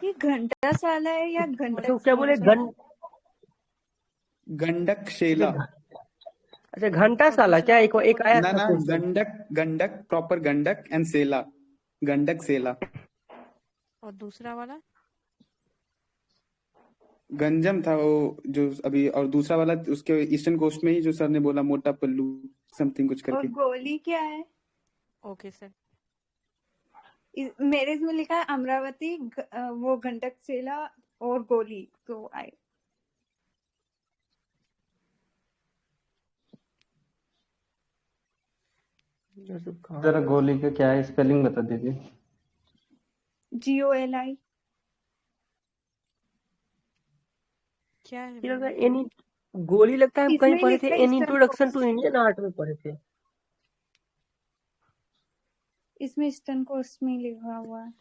ये घंटासाला है या तो गंडक क्या बोले? गंडकशिला। अच्छा, घंटासाला क्या? एक आया ना था ना, question. Gandak proper Gandak and Shila, Gandakshila. और दूसरा वाला गंजम था वो जो अभी, और दूसरा वाला उसके ईस्टर्न कोस्ट में ही जो सर ने बोला, मोटा पल्लू समथिंग कुछ और करके। गोली क्या है? Okay sir. मेरे इसमें लिखा है अमरावती, वो घंटकशिला और गोली, तो आई। जरा गोली का क्या है, स्पेलिंग बता दीजिए। GOLI। क्या है? ये लगता है एनी गोली, लगता है हम कहीं इसमें पढ़े लिखा थे, है an eastern introduction to coast. Indian art में पढ़े थे। इसमें ईस्टर्न कोस्ट में लिखा हुआ है।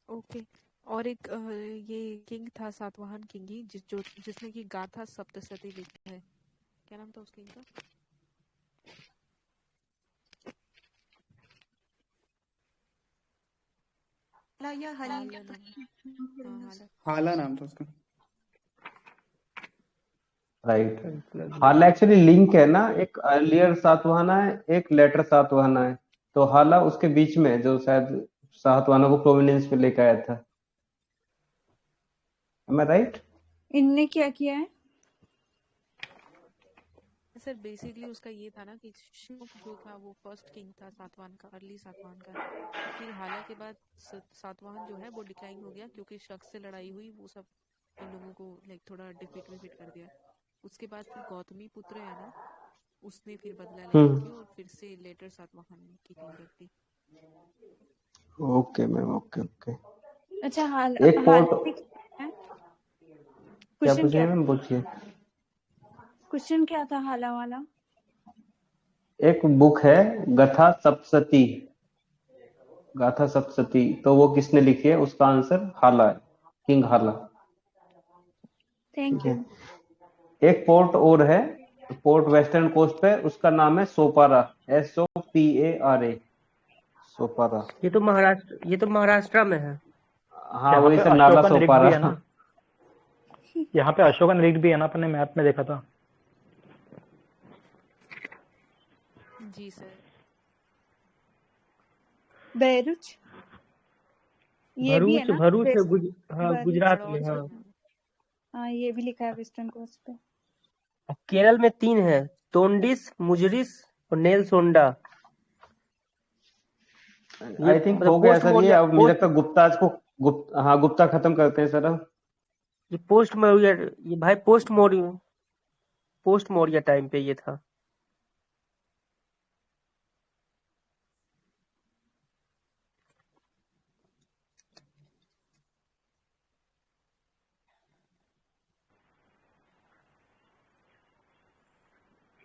ओके। और एक ये किंग था सातवाहन किंग ही, जिसने की गाथा सप्तशती लिखी है, क्या नाम था उस किंग का? या हाला हली। नाम। हाला। हाला नाम था उसका। राइट। हाला एक्चुअली लिंक है ना, एक अर्लियर सातवाहना है, एक लेटर सातवाहना है, तो हाला उसके बीच में है, जो शायद सातवाहना को प्रोमिनेंस पे लेकर आया था। Am I right? इनने क्या किया है? सर बेसिकली उसका ये था ना कि शुक जो था वो फर्स्ट किंग था सातवाहन का, अर्ली सातवाहन का। फिर हाला के बाद सातवाहन जो है वो डिक्लाइन हो गया, क्योंकि शक से लड़ाई हुई, वो सब इन लोगों को लाइक थोड़ा डिफीट कर दिया। उसके बाद फिर गौतमी पुत्र है ना, उसने फिर बदला लेने की और फिर से लेटर सातवाहन की किंग कर दी। Okay ma'am, okay okay. अच्छा, हाल एक पोर्ट क्या क्वेश्चन पूछिए क्या मैम, पूछिए। क्वेश्चन क्या था हाला वाला? एक बुक है गाथा सप्तशती, गाथा सप्तशती, तो वो किसने लिखी है? उसका आंसर हाला है, किंग हाला। Thank you. एक पोर्ट और है, पोर्ट वेस्टर्न कोस्ट पे, उसका नाम है सोपारा, SOPARA, सोपारा। ये तो महाराष्ट्र में है। हाँ वही सर, नाला सोपारा। भी है ना, यहाँ पे अशोकन रिक्ट भी है ना, अपने मैप में देखा था। जी सर। बहरुच, ये भी है ना? भरूच है, गुजरात में। हाँ हाँ, ये भी लिखा है वेस्टर्न कोस्ट पे। केरल में 3 है, तोंडिस, मुजरिस और नेलसोंडा। आई थिंक हो गया सर ये। अब मुझे लगता है गुप्ता आज को गुप्ता खत्म करते हैं सर। ये भाई पोस्ट मौर्य टाइम पे ये था।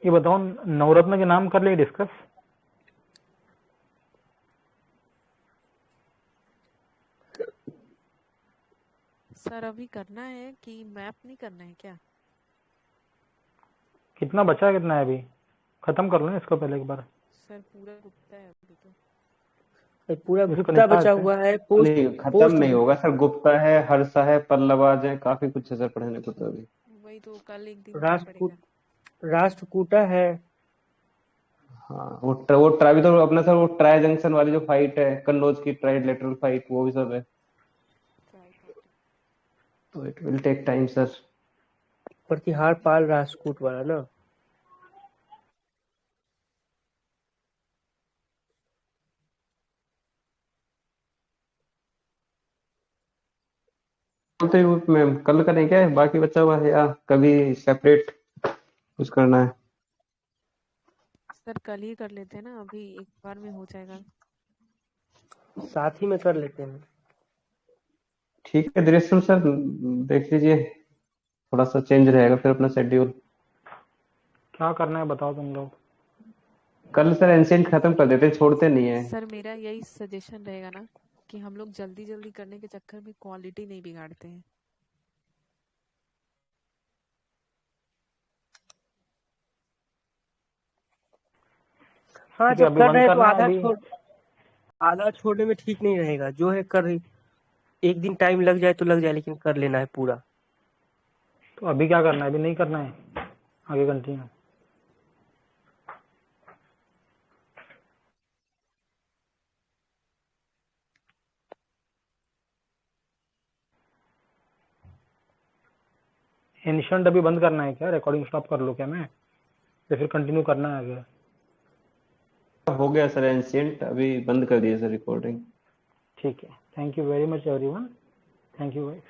ये बताओ, नवरत्न के नाम कर लिए डिस्कस? सर अभी करना है कि मैप नहीं करना है क्या? कितना बचा है, कितना है अभी? खत्म कर लो ना इसको पहले एक बार। सर पूरा गुप्ता है अभी तो। पूरा इसको गुप्ता निपटा बचा के। हुआ है। नहीं, खत्म नहीं होगा सर। गुप्ता है, हर्षा है, पल्लवाज है, काफी कुछ है सर पढ़ने को तो अभी। वही तो कल एक दिन देना पड़ेगा। राष्ट्रकूटा है। हाँ, वो ट्राई तो अपना सर, वो ट्राई जंक्शन वाली जो फाइट है, कन्नौज की ट्राइलेटरल फाइट, वो भी सब है। तो it will take time sir. Pratihara Pala Rajput वाला ना। तो मैम कल करें क्या, बाकी बचा हुआ है, या कभी सेपरेट कुछ करना है? सर कल ही कर लेते हैं ना, अभी एक बार में हो जाएगा। साथ ही में कर लेते हैं। ठीक है दृश्यम सर, देख लीजिए, थोड़ा सा चेंज रहेगा फिर अपना शेड्यूल। क्या करना है बताओ तुम लोग। कल सर एंशिएंट खत्म कर देते हैं, छोड़ते नहीं है। सर मेरा यही सजेशन रहेगा ना कि हम लोग जल्दी जल्दी करने के चक्कर में क्वालिटी नहीं बिगाड़ते हैं। हाँ, ठीक है, जब अभी कर बंद रहे हैं तो करना है अभी। आधा छोड़ने में ठीक नहीं रहेगा। जो है एक दिन टाइम लग जाए तो लग जाए, लेकिन कर लेना है पूरा। तो अभी क्या करना है? अभी नहीं करना है, आगे कंटिन्यू। एंशिएंट अभी बंद करना है क्या? रिकॉर्डिंग स्टॉप कर लो क्या मैं, या फिर कंटिन्यू करना है आगे? हो गया सर एंशिएंट, अभी बंद कर दिया सर रिकॉर्डिंग। ठीक है, thank you very much everyone, thank you guys.